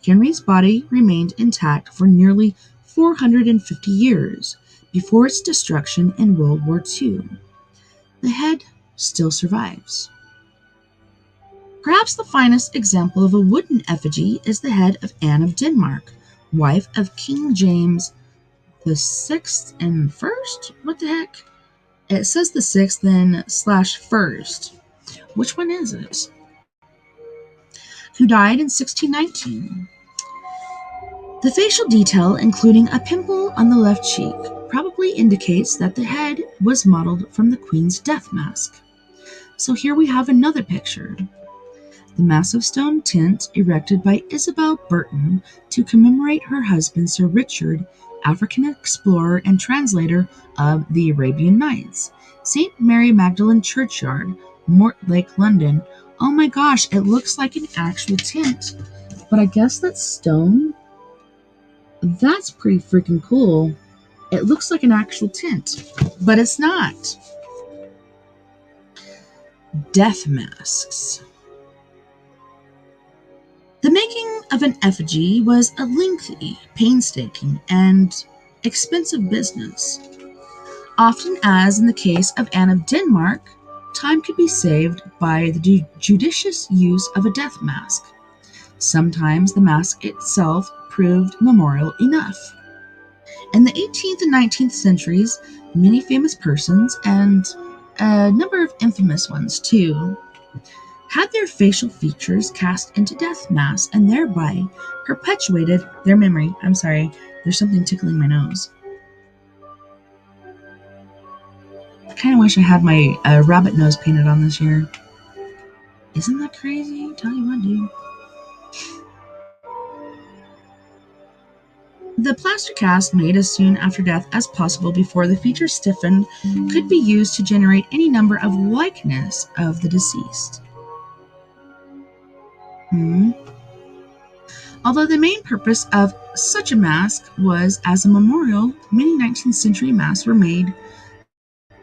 Henry's body remained intact for nearly 450 years before its destruction in World War II. The head still survives. Perhaps the finest example of a wooden effigy is the head of Anne of Denmark, wife of King James the Sixth and First? What the heck? It says the sixth then slash first. Which one is it? Who died in 1619. The facial detail, including a pimple on the left cheek, probably indicates that the head was modeled from the Queen's death mask. So here we have another picture. The massive stone tent erected by Isabel Burton to commemorate her husband Sir Richard, African explorer and translator of the Arabian Nights. St. Mary Magdalene Churchyard, Mortlake, London. Oh my gosh, it looks like an actual tent. But I guess that's stone. That's pretty freaking cool. It looks like an actual tent, but it's not. Death masks. The making of an effigy was a lengthy, painstaking, and expensive business. Often, as in the case of Anne of Denmark, time could be saved by the judicious use of a death mask. Sometimes the mask itself proved memorial enough. In the 18th and 19th centuries, many famous persons, and a number of infamous ones too, had their facial features cast into death masks and thereby perpetuated their memory. I'm sorry, there's something tickling my nose. I kind of wish I had my rabbit nose painted on this year. Isn't that crazy? Tell you what, dude. The plaster cast made as soon after death as possible before the features stiffened could be used to generate any number of likeness of the deceased. Although the main purpose of such a mask was as a memorial, many 19th century masks were made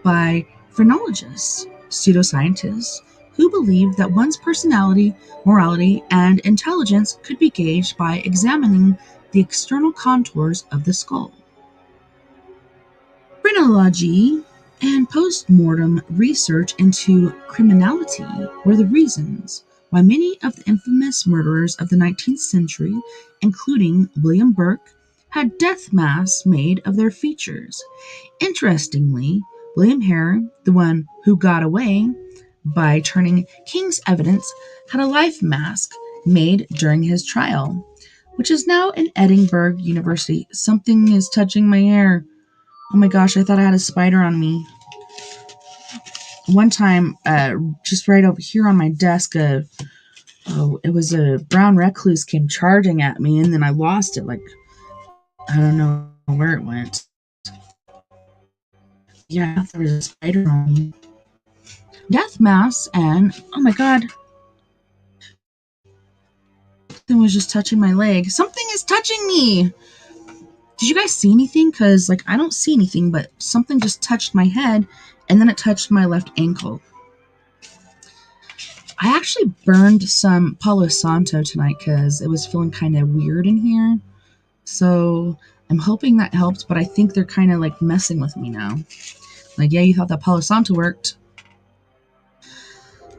by phrenologists, pseudoscientists, who believed that one's personality, morality, and intelligence could be gauged by examining the external contours of the skull. Phrenology and post-mortem research into criminality were the reasons why many of the infamous murderers of the 19th century, including William Burke, had death masks made of their features. Interestingly, William Hare, the one who got away by turning king's evidence, had a life mask made during his trial, which is now in Edinburgh University. Something is touching my hair. Oh my gosh, I thought I had a spider on me. One time, just right over here on my desk, it was a brown recluse came charging at me, and then I lost it. Like, I don't know where it went. Yeah, there was a spider on me. Death masks, and oh my god, something was just touching my leg. Something is touching me! Did you guys see anything? Because, like, I don't see anything, but something just touched my head, and then it touched my left ankle. I actually burned some Palo Santo tonight because it was feeling kind of weird in here. So I'm hoping that helps, but I think they're kind of like messing with me now. Like, yeah, you thought that Palo Santo worked.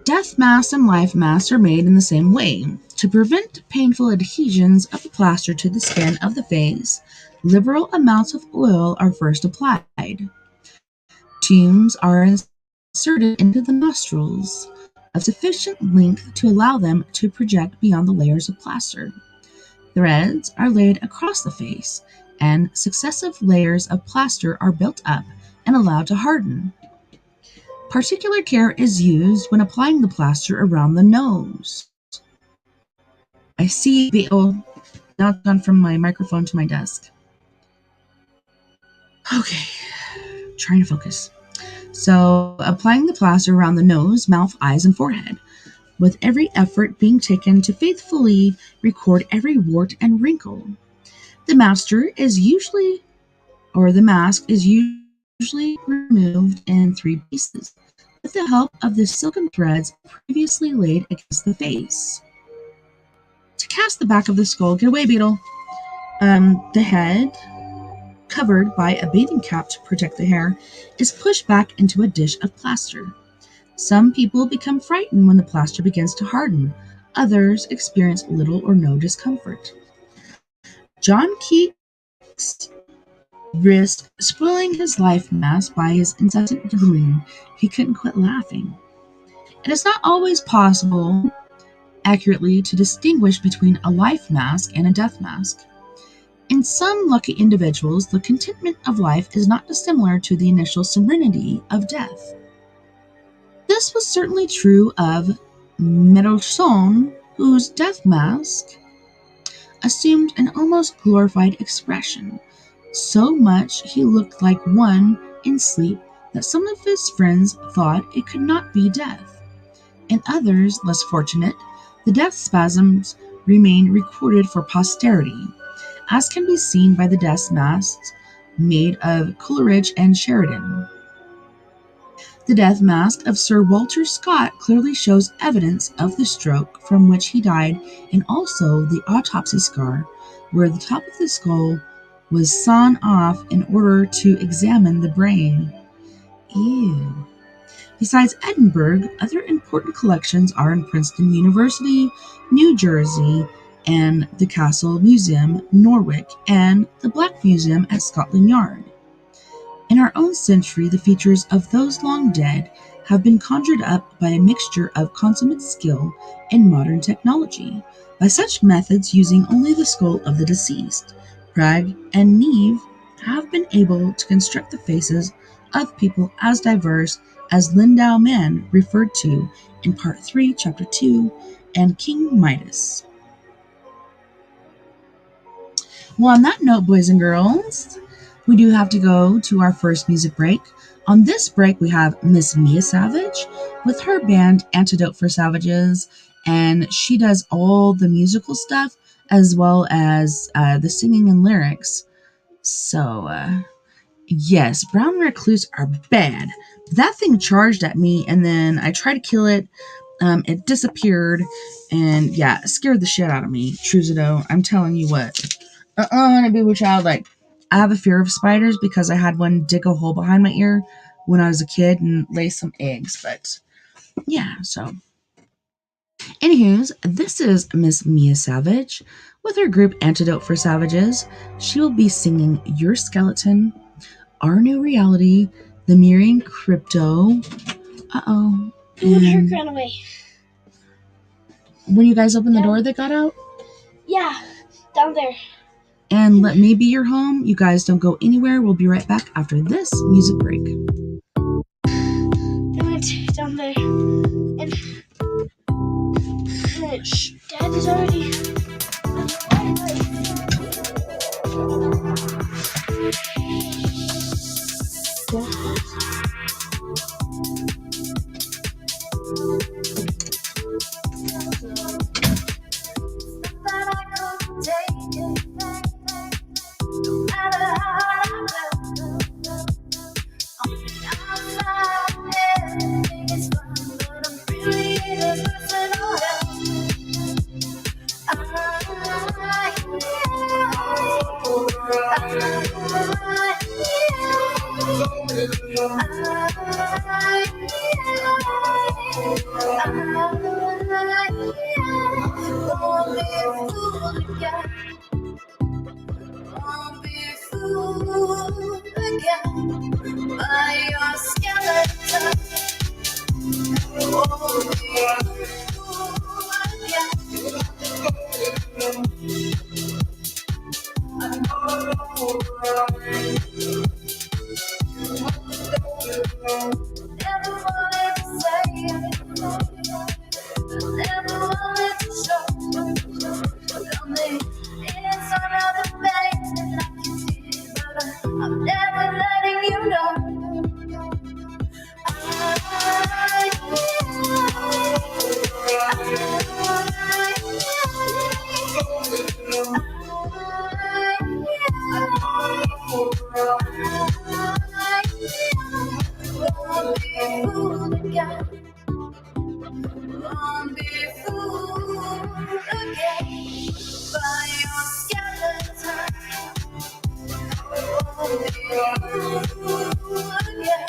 Death masks and life masks are made in the same way. To prevent painful adhesions of the plaster to the skin of the face, liberal amounts of oil are first applied. Tubes are inserted into the nostrils of sufficient length to allow them to project beyond the layers of plaster. Threads are laid across the face, and successive layers of plaster are built up and allowed to harden. Particular care is used when applying the plaster around the nose. I see now it's gone from my microphone to my desk. Okay, trying to focus. So, applying the plaster around the nose, mouth, eyes, and forehead, with every effort being taken to faithfully record every wart and wrinkle. The mask is usually removed in 3 pieces, with the help of the silken threads previously laid against the face. To cast the back of the skull, get away, beetle. The head, covered by a bathing cap to protect the hair, is pushed back into a dish of plaster. Some people become frightened when the plaster begins to harden. Others experience little or no discomfort. John Keats risked spoiling his life mask by his incessant giggling. He couldn't quit laughing. It is not always possible accurately to distinguish between a life mask and a death mask. In some lucky individuals, the contentment of life is not dissimilar to the initial serenity of death. This was certainly true of Mendelssohn, whose death mask assumed an almost glorified expression. So much he looked like one in sleep that some of his friends thought it could not be death. In others, less fortunate, the death spasms remain recorded for posterity, as can be seen by the death masks made of Coleridge and Sheridan. The death mask of Sir Walter Scott clearly shows evidence of the stroke from which he died, and also the autopsy scar, where the top of the skull was sawn off in order to examine the brain. Ew. Besides Edinburgh, other important collections are in Princeton University, New Jersey, and the Castle Museum, Norwich, and the Black Museum at Scotland Yard. In our own century, the features of those long dead have been conjured up by a mixture of consummate skill and modern technology. By such methods, using only the skull of the deceased, Bragg and Neve have been able to construct the faces of people as diverse as Lindau Man referred to in Part 3, Chapter 2, and King Midas. Well, on that note, boys and girls, we do have to go to our first music break. On this break, we have Miss Mia Savage with her band Antidote for Savages, and she does all the musical stuff as well as the singing and lyrics. So, yes, brown recluse are bad. That thing charged at me, and then I tried to kill it. It disappeared, and yeah, it scared the shit out of me. Truzido, I'm telling you what. Honeybee child, like, I have a fear of spiders because I had one dig a hole behind my ear when I was a kid and lay some eggs, but yeah, so. Anywho's, this is Miss Mia Savage with her group Antidote for Savages. She will be singing Your Skeleton, Our New Reality, The Mirroring Crypto. Uh-oh. And ran away. When you guys opened the door, they got out? Yeah, down there. And Let Me Be Your Home. You guys don't go anywhere. We'll be right back after this music break. I went down there. And Dad is already... Won't be fooled again by your skeleton. Won't be fooled again. I'm alright. Never wanted to say it. Never wanted to show. Tell me it's another pain like you did, but I'm never letting you know. Won't be fooled again by your skeleton. Won't be fooled again.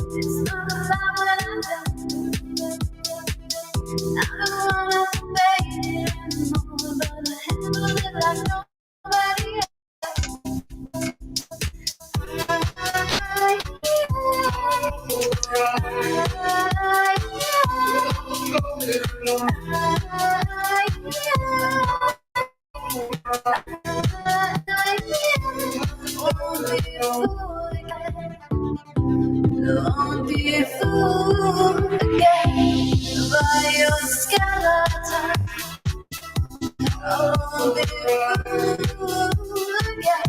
It's not about what I've done. I don't wanna debate it anymore, but I handle it like nobody else. Don't be fooled again by your skeleton. Don't be fooled again.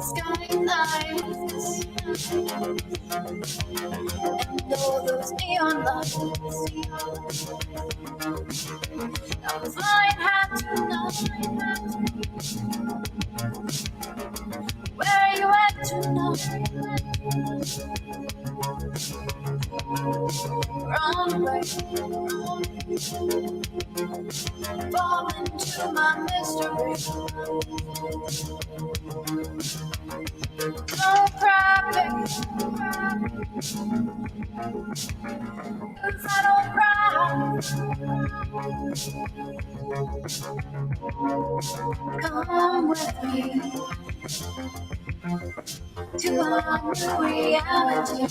Skylines and all those neon lights. I'm flying high tonight. Where are you at tonight? Wrong way. Fall into my mystery. Don't cry, baby. 'Cause I don't cry. Come with me to a new reality.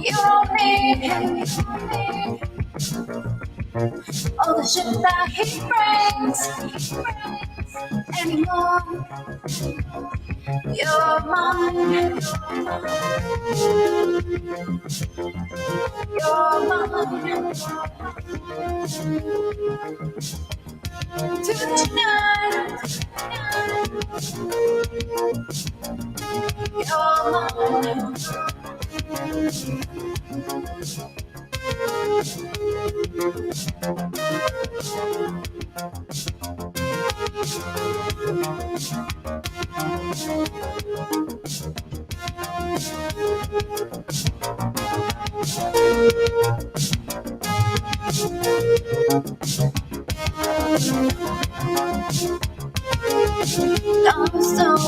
You don't need him. All the shit that he brings. anymore. You're mine. You're mine. Tonight, you're mine. Lost souls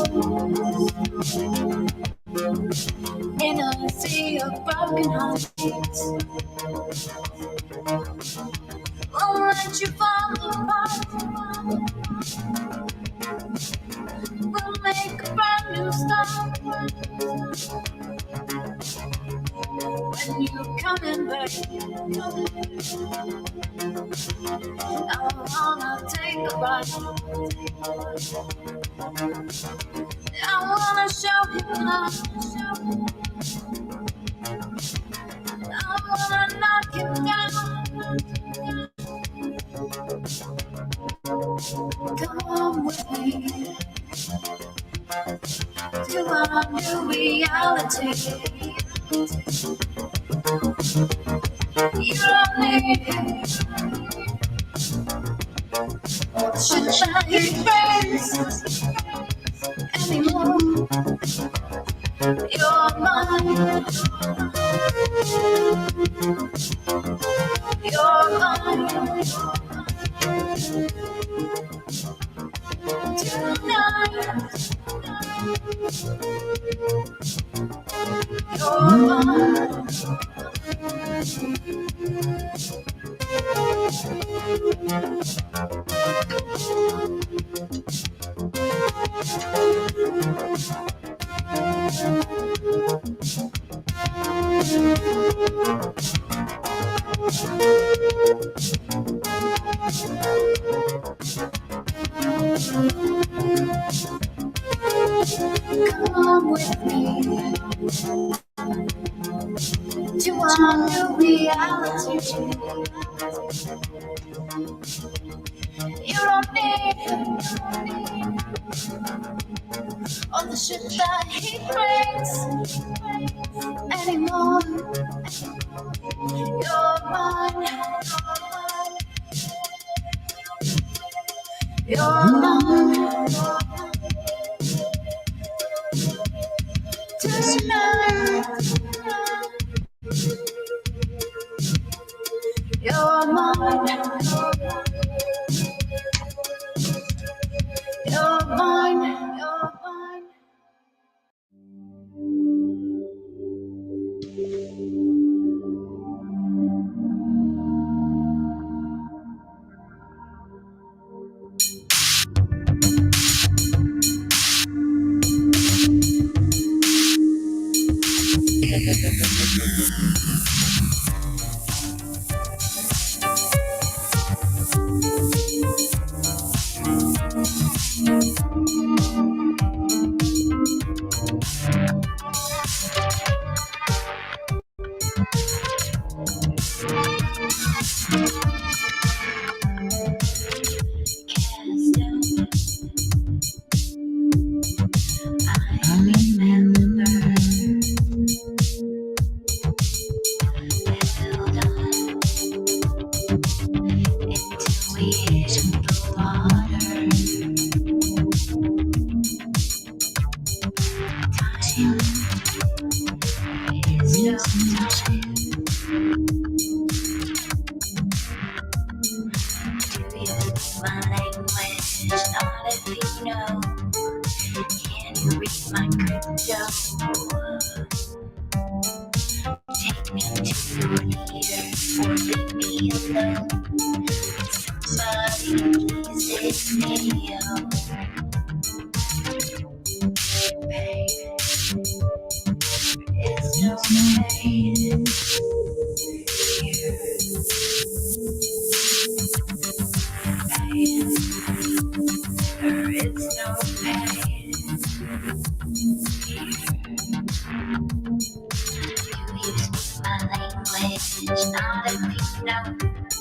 in a sea of broken hearts. Won't let you fall apart. We'll make a brand new start when you coming back. I wanna take a ride. I wanna show you love. I wanna knock you down. Come with me to our new reality. You don't need shiny friends anymore. You're mine. You're mine. Tonight, you're mine. Come with me to our new reality. You don't need all the shit that he brings anymore. You're mine. You're mine. Tonight, you're mine. You're mine. You're mine.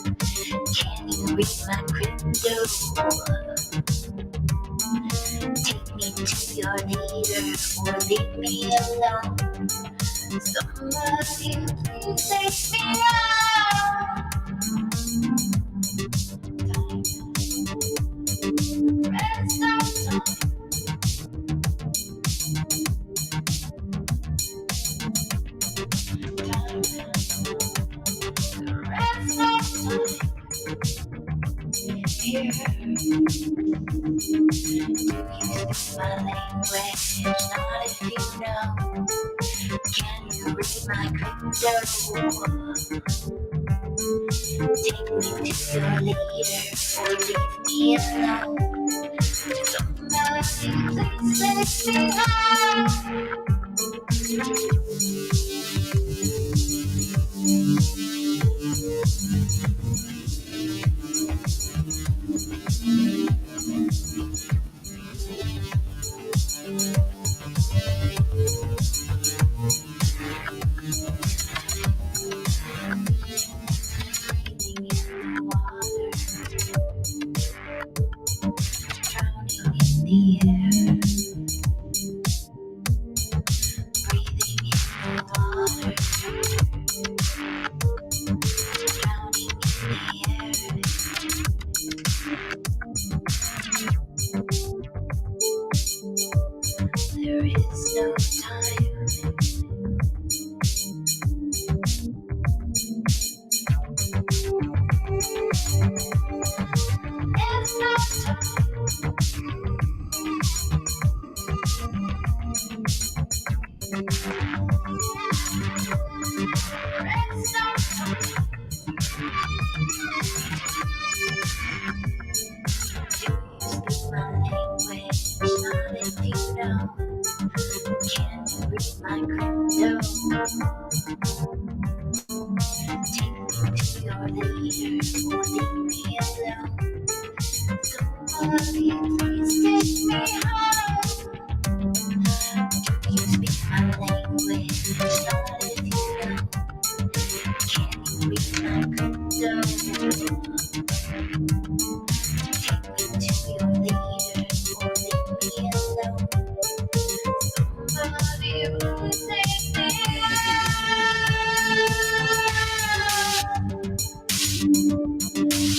Can you read my crypto? Take me to your leader or leave me alone. Somebody please take me out. Rest of time. Rest of time. Here. My language, not if you know. Can you read my crypto? Take me to your leader or leave me alone. Somebody please take me out. Breathing in the water, drowning in the air. Breathing in the water, drowning in the air. There is no time. There's no time. There's no time. Do you speak my language? Not if you know. Can you read my crypto? Take me to your leader or leave me alone. Somebody please take me home. Do you speak my language? Not if you know. Can you read my crypto? Take me to your leader or leave me alone. Somebody please take me out.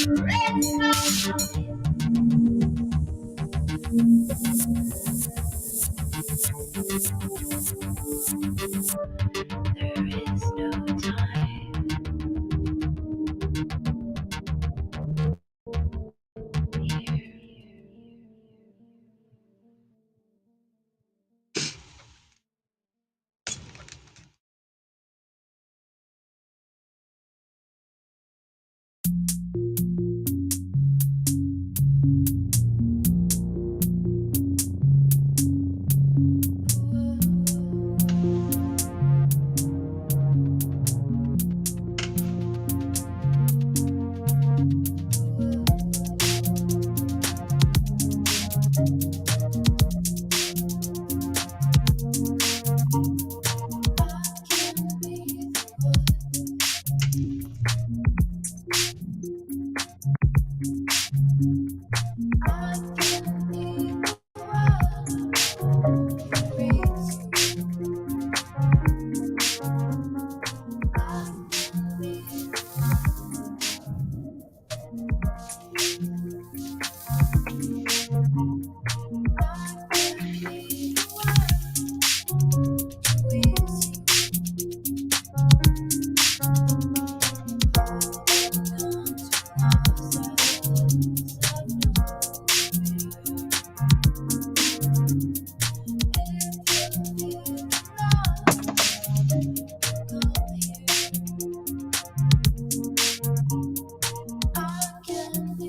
Rest of time. There is no time here.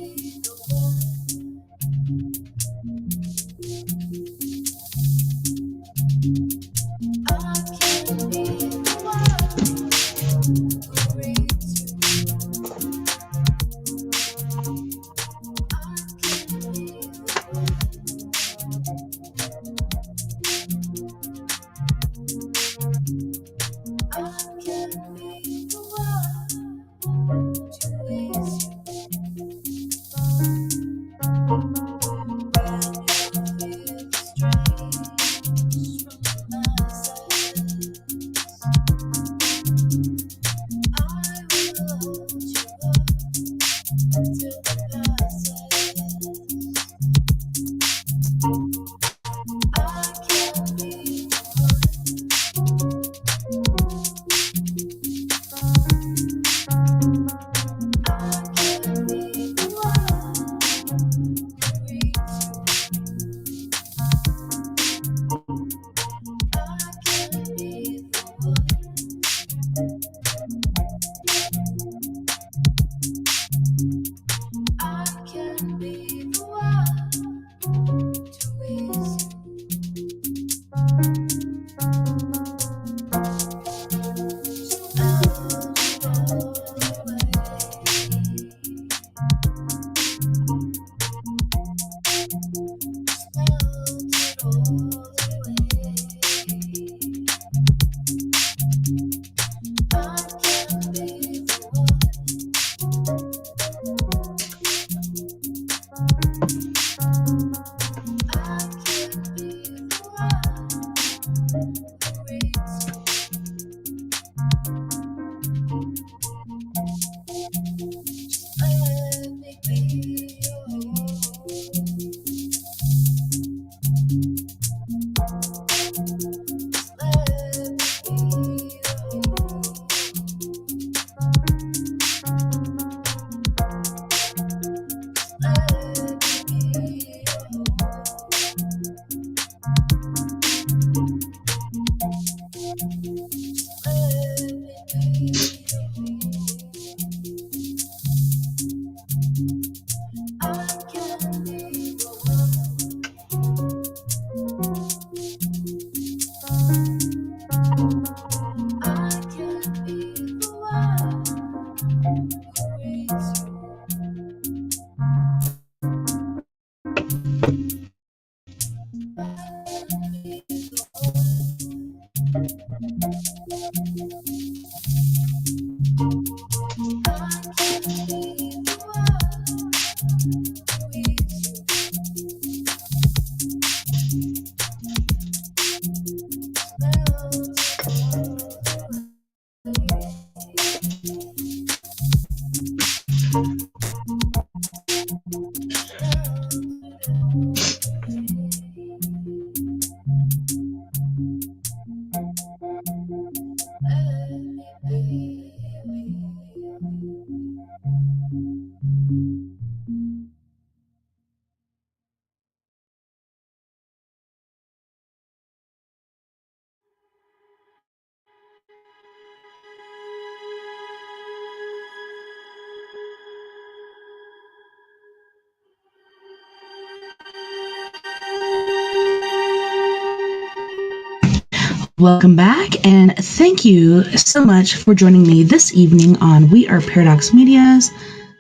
Welcome back, and thank you so much for joining me this evening on We Are Paradox Media's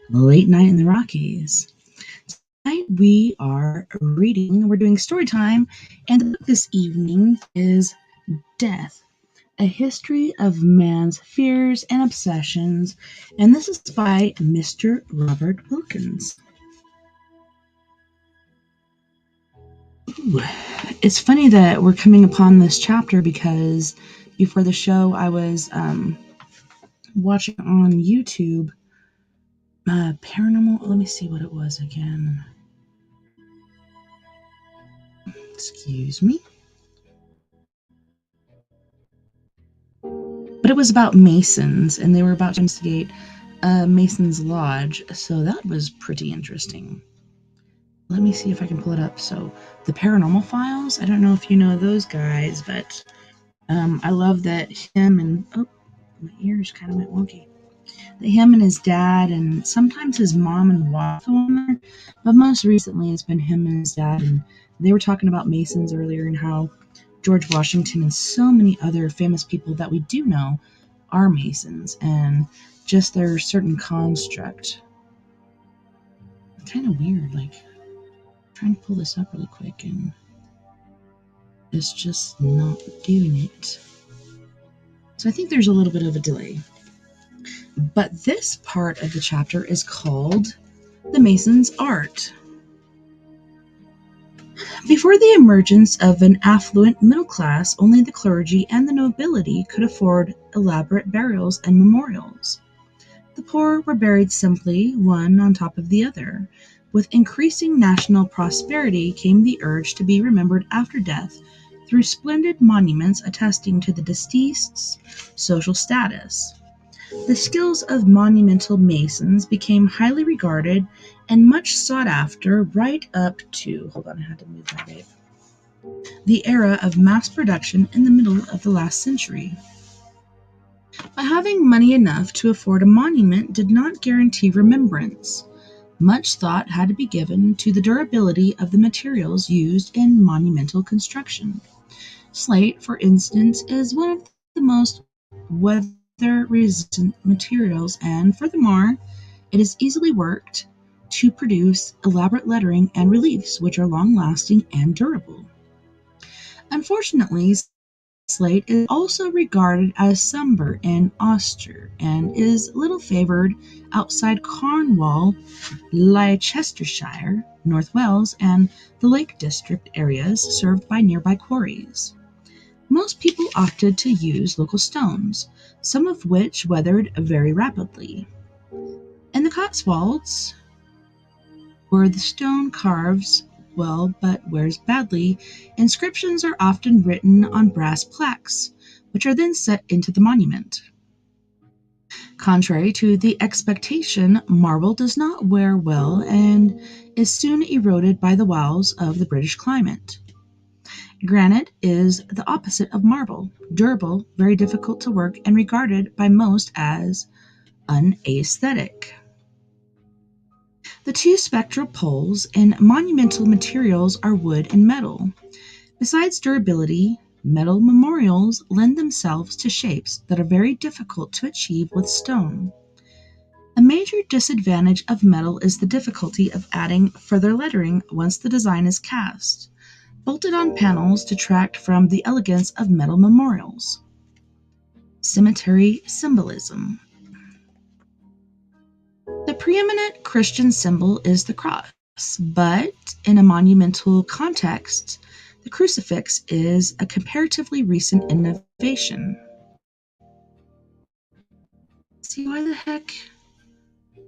Late Night in the Rockies. Tonight we are reading, we're doing story time, and the book this evening is Death, A History of Man's Fears and Obsessions, and this is by Mr. Robert Wilkins. Ooh. It's funny that we're coming upon this chapter because before the show I was watching on YouTube paranormal, let me see what it was again. Excuse me. But it was about Masons, and they were about to investigate Mason's Lodge, so that was pretty interesting. Let me see if I can pull it up. So, the Paranormal Files, I don't know if you know those guys, but I love that him and, oh, my ears kind of went wonky. That him and his dad, and sometimes his mom and wife go on there, but most recently it's been him and his dad, and they were talking about Masons earlier and how George Washington and so many other famous people that we do know are Masons, and just their certain construct. Kind of weird, like, I'm trying to pull this up really quick, and it's just not doing it. So I think there's a little bit of a delay. But this part of the chapter is called The Mason's Art. Before the emergence of an affluent middle class, only the clergy and the nobility could afford elaborate burials and memorials. The poor were buried simply, one on top of the other. With increasing national prosperity came the urge to be remembered after death through splendid monuments attesting to the deceased's social status. The skills of monumental masons became highly regarded and much sought after right up to, hold on, I had to move my vape, the era of mass production in the middle of the last century. But having money enough to afford a monument did not guarantee remembrance. Much thought had to be given to the durability of the materials used in monumental construction. Slate, for instance, is one of the most weather-resistant materials, and furthermore, it is easily worked to produce elaborate lettering and reliefs which are long-lasting and durable. Unfortunately, slate is also regarded as somber and austere and is little favored outside Cornwall, Leicestershire, North Wales, and the Lake District areas served by nearby quarries. Most people opted to use local stones, some of which weathered very rapidly. In the Cotswolds, where the stone carves well but wears badly, inscriptions are often written on brass plaques, which are then set into the monument. Contrary to the expectation, marble does not wear well and is soon eroded by the wiles of the British climate. Granite is the opposite of marble, durable, very difficult to work, and regarded by most as unaesthetic. The two spectral poles in monumental materials are wood and metal. Besides durability, metal memorials lend themselves to shapes that are very difficult to achieve with stone. A major disadvantage of metal is the difficulty of adding further lettering once the design is cast. Bolted-on panels detract from the elegance of metal memorials. Cemetery symbolism. The preeminent Christian symbol is the cross, but in a monumental context, the crucifix is a comparatively recent innovation. See, why the heck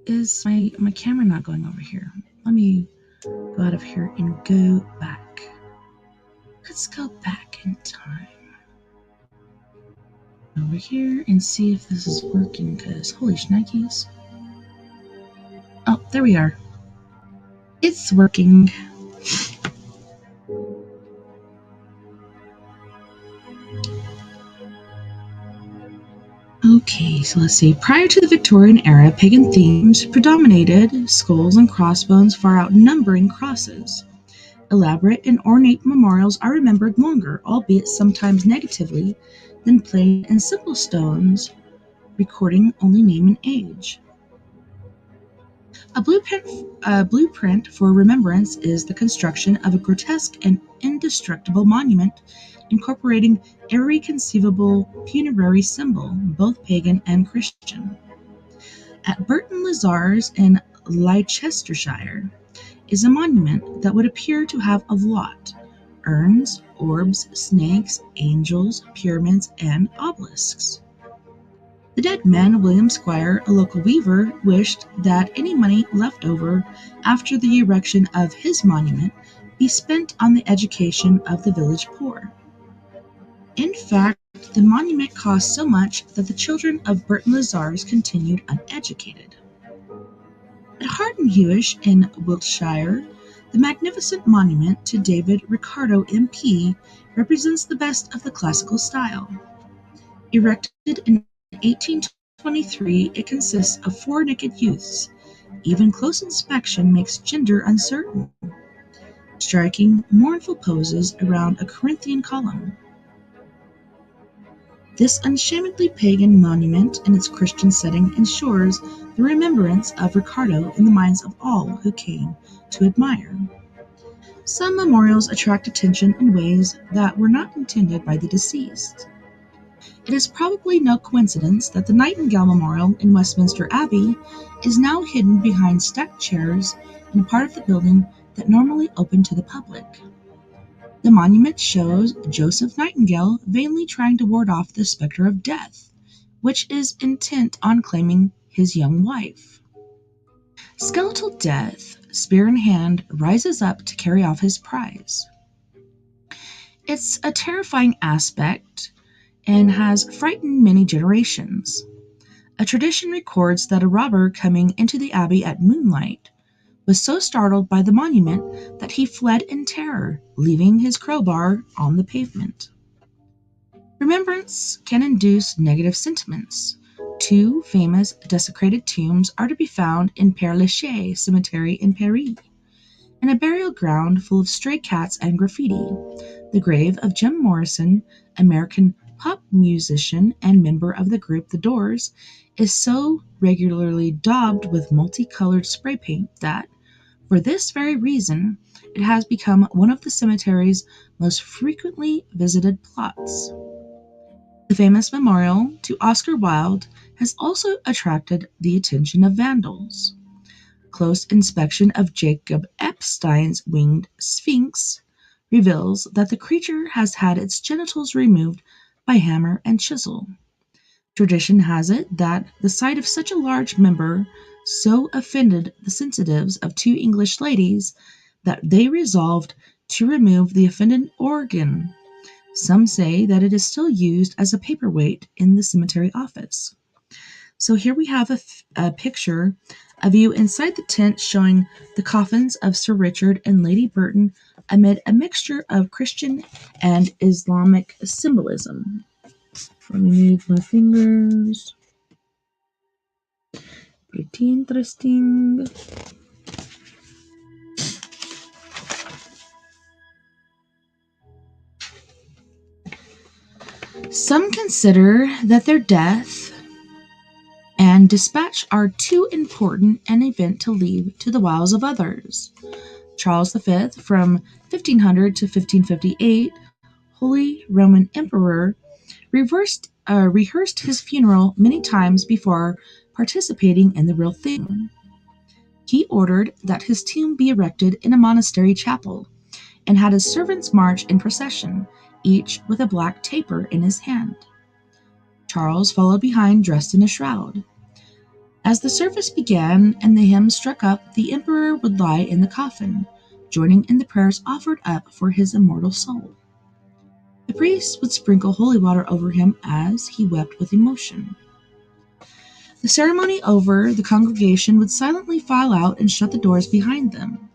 is my camera not going over here? Let me go out of here and go back. Let's go back in time. Over here and see if this is working, because holy shnikes. Oh, there we are. It's working. Okay, so let's see. Prior to the Victorian era, pagan themes predominated, skulls and crossbones far outnumbering crosses. Elaborate and ornate memorials are remembered longer, albeit sometimes negatively, than plain and simple stones recording only name and age. A blueprint for remembrance is the construction of a grotesque and indestructible monument incorporating every conceivable funerary symbol, both pagan and Christian. At Burton Lazars in Leicestershire is a monument that would appear to have a lot: urns, orbs, snakes, angels, pyramids, and obelisks. The dead man, William Squire, a local weaver, wished that any money left over after the erection of his monument be spent on the education of the village poor. In fact, the monument cost so much that the children of Burton Lazars continued uneducated. At Hardenhewish in Wiltshire, the magnificent monument to David Ricardo MP represents the best of the classical style. Erected in 1823, it consists of four naked youths. Even close inspection makes gender uncertain, striking mournful poses around a Corinthian column. This unshamedly pagan monument in its Christian setting ensures the remembrance of Ricardo in the minds of all who came to admire. Some memorials attract attention in ways that were not intended by the deceased. It is probably no coincidence that the Nightingale Memorial in Westminster Abbey is now hidden behind stacked chairs in a part of the building that normally opened to the public. The monument shows Joseph Nightingale vainly trying to ward off the spectre of death, which is intent on claiming his young wife. Skeletal Death, spear in hand, rises up to carry off his prize. It's a terrifying aspect and has frightened many generations. A tradition records that a robber coming into the abbey at moonlight was so startled by the monument that he fled in terror, leaving his crowbar on the pavement. Remembrance can induce negative sentiments. Two famous desecrated tombs are to be found in Père Lachaise Cemetery in Paris, and a burial ground full of stray cats and graffiti. The grave of Jim Morrison, American pop musician and member of the group The Doors, is so regularly daubed with multicolored spray paint that, for this very reason, it has become one of the cemetery's most frequently visited plots. The famous memorial to Oscar Wilde has also attracted the attention of vandals. Close inspection of Jacob Epstein's winged sphinx reveals that the creature has had its genitals removed by hammer and chisel. Tradition has it that the sight of such a large member so offended the sensitives of two English ladies that they resolved to remove the offended organ. Some say that it is still used as a paperweight in the cemetery office. So here we have a picture of you inside the tent showing the coffins of Sir Richard and Lady Burton amid a mixture of Christian and Islamic symbolism. Let me move my fingers. Pretty interesting. Some consider that their death and dispatch are too important an event to leave to the wiles of others. Charles V, from 1500 to 1558, Holy Roman Emperor, rehearsed his funeral many times before participating in the real thing. He ordered that his tomb be erected in a monastery chapel and had his servants march in procession, each with a black taper in his hand. Charles followed behind dressed in a shroud. As the service began and the hymn struck up, the emperor would lie in the coffin, joining in the prayers offered up for his immortal soul. The priest would sprinkle holy water over him as he wept with emotion. The ceremony over, the congregation would silently file out and shut the doors behind them.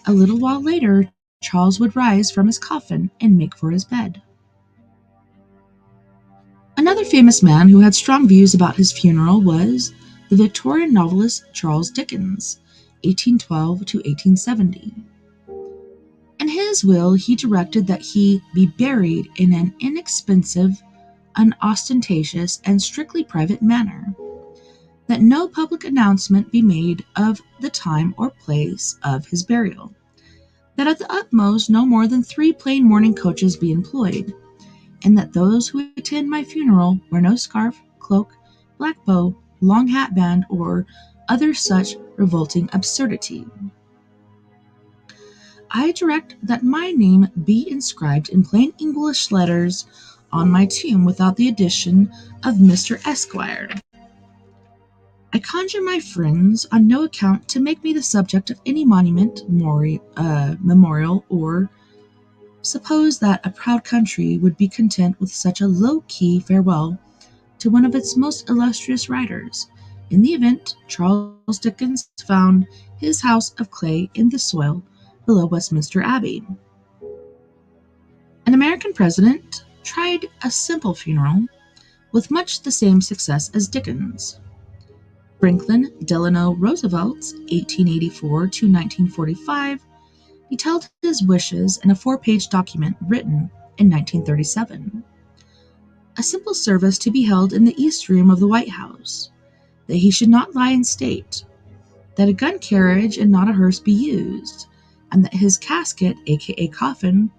A little while later, Charles would rise from his coffin and make for his bed. Another famous man who had strong views about his funeral was the Victorian novelist Charles Dickens, 1812 to 1870. In his will, he directed that he be buried in an inexpensive, unostentatious, and strictly private manner, that no public announcement be made of the time or place of his burial, that at the utmost no more than 3 plain mourning coaches be employed, and that those who attend my funeral wear no scarf, cloak, black bow, long hatband, or other such revolting absurdity. I direct that my name be inscribed in plain English letters on my tomb without the addition of Mr. Esquire. I conjure my friends on no account to make me the subject of any monument, memorial, or suppose that a proud country would be content with such a low-key farewell to one of its most illustrious writers, in the event Charles Dickens found his house of clay in the soil below Westminster Abbey. An American president tried a simple funeral with much the same success as Dickens. Franklin Delano Roosevelt, 1884 to 1945, detailed his wishes in a 4-page document written in 1937. A simple service to be held in the East Room of the White House, that he should not lie in state, that a gun carriage and not a hearse be used, and that his casket, aka coffin,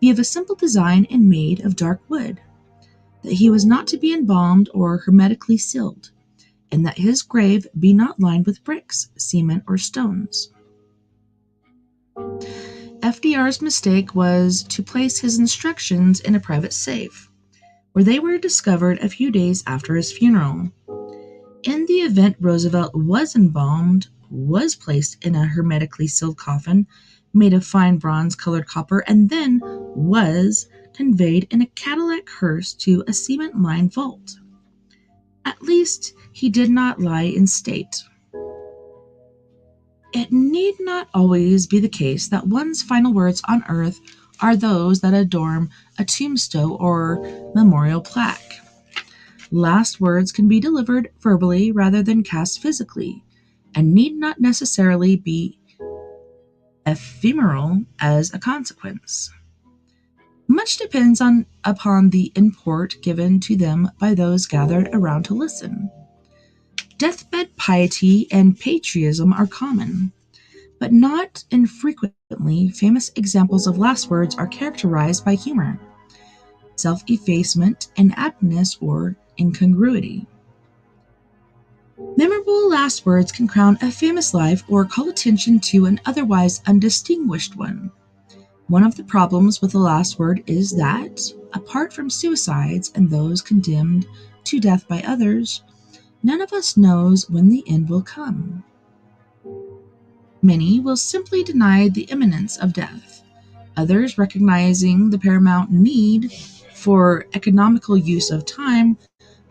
be of a simple design and made of dark wood, that he was not to be embalmed or hermetically sealed, and that his grave be not lined with bricks, cement, or stones. FDR's mistake was to place his instructions in a private safe, where they were discovered a few days after his funeral. In the event Roosevelt was embalmed, was placed in a hermetically sealed coffin made of fine bronze-colored copper, and then was conveyed in a Cadillac hearse to a cement-lined vault. At least he did not lie in state. It need not always be the case that one's final words on earth are those that adorn a tombstone or memorial plaque. Last words can be delivered verbally rather than cast physically, and need not necessarily be ephemeral as a consequence. Much depends upon the import given to them by those gathered around to listen. Deathbed piety and patriotism are common, but not infrequently famous examples of last words are characterized by humor, self-effacement, inaptness, or incongruity. Memorable last words can crown a famous life or call attention to an otherwise undistinguished one. One of the problems with the last word is that, apart from suicides and those condemned to death by others, none of us knows when the end will come. Many will simply deny the imminence of death. Others, recognizing the paramount need for economical use of time,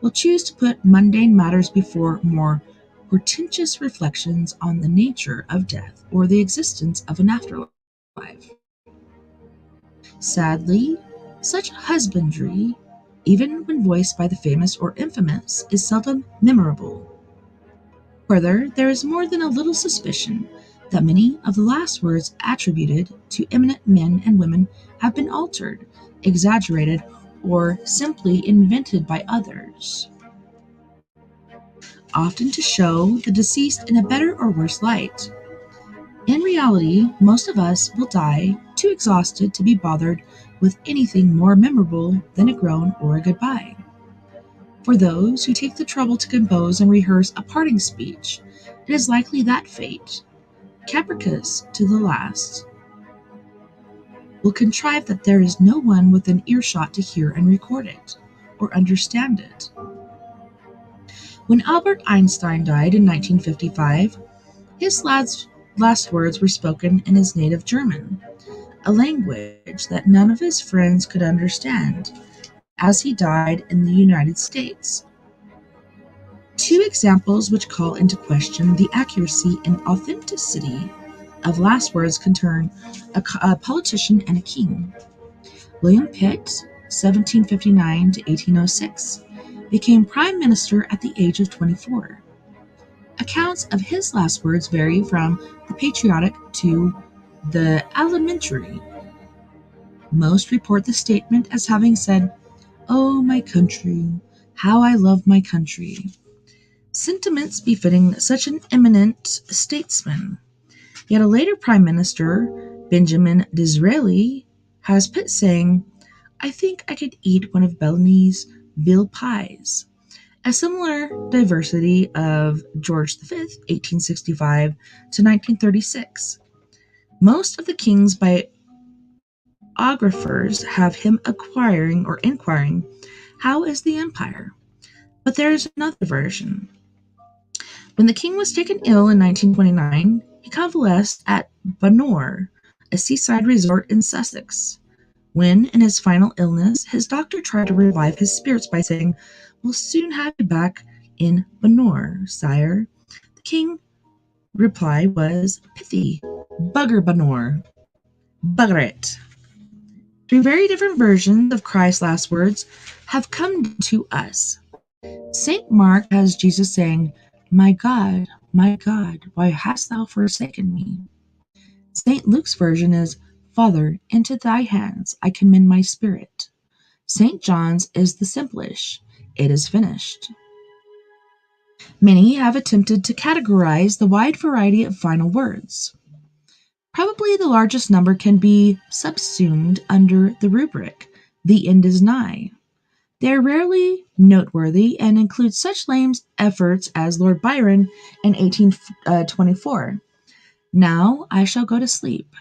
will choose to put mundane matters before more portentous reflections on the nature of death or the existence of an afterlife. Sadly, such husbandry, even when voiced by the famous or infamous, is seldom memorable. Further, there is more than a little suspicion that many of the last words attributed to eminent men and women have been altered, exaggerated, or simply invented by others, often to show the deceased in a better or worse light. In reality, most of us will die too exhausted to be bothered with anything more memorable than a groan or a goodbye. For those who take the trouble to compose and rehearse a parting speech, it is likely that fate, capricious to the last, will contrive that there is no one within earshot to hear and record it, or understand it. When Albert Einstein died in 1955, his last words were spoken in his native German, a language that none of his friends could understand, as he died in the United States. Two examples which call into question the accuracy and authenticity of last words concern a politician and a king. William Pitt, 1759 to 1806, became prime minister at the age of 24. Accounts of his last words vary from the patriotic to the alimentary. Most report the statement as having said, "Oh, my country, how I love my country," sentiments befitting such an eminent statesman. Yet a later prime minister, Benjamin Disraeli, has Pitt saying, "I think I could eat one of Bellamy's veal pies." A similar diversity of George V, 1865 to 1936. Most of the king's biographers have him inquiring, "How is the empire?" But there is another version. When the king was taken ill in 1929, he convalesced at Bunor, a seaside resort in Sussex. When, in his final illness, his doctor tried to revive his spirits by saying, "We'll soon have you back in Bunor, sire," the king's reply was pithy, "Bugger Bunor, bugger it." Three very different versions of Christ's last words have come to us. St. Mark has Jesus saying, my God, why hast thou forsaken me?" St. Luke's version is, "Father, into thy hands I commend my spirit." St. John's is the simplest, "It is finished." Many have attempted to categorize the wide variety of final words. Probably the largest number can be subsumed under the rubric, "The end is nigh." They are rarely noteworthy and include such lame efforts as Lord Byron in 1824. "Now I shall go to sleep."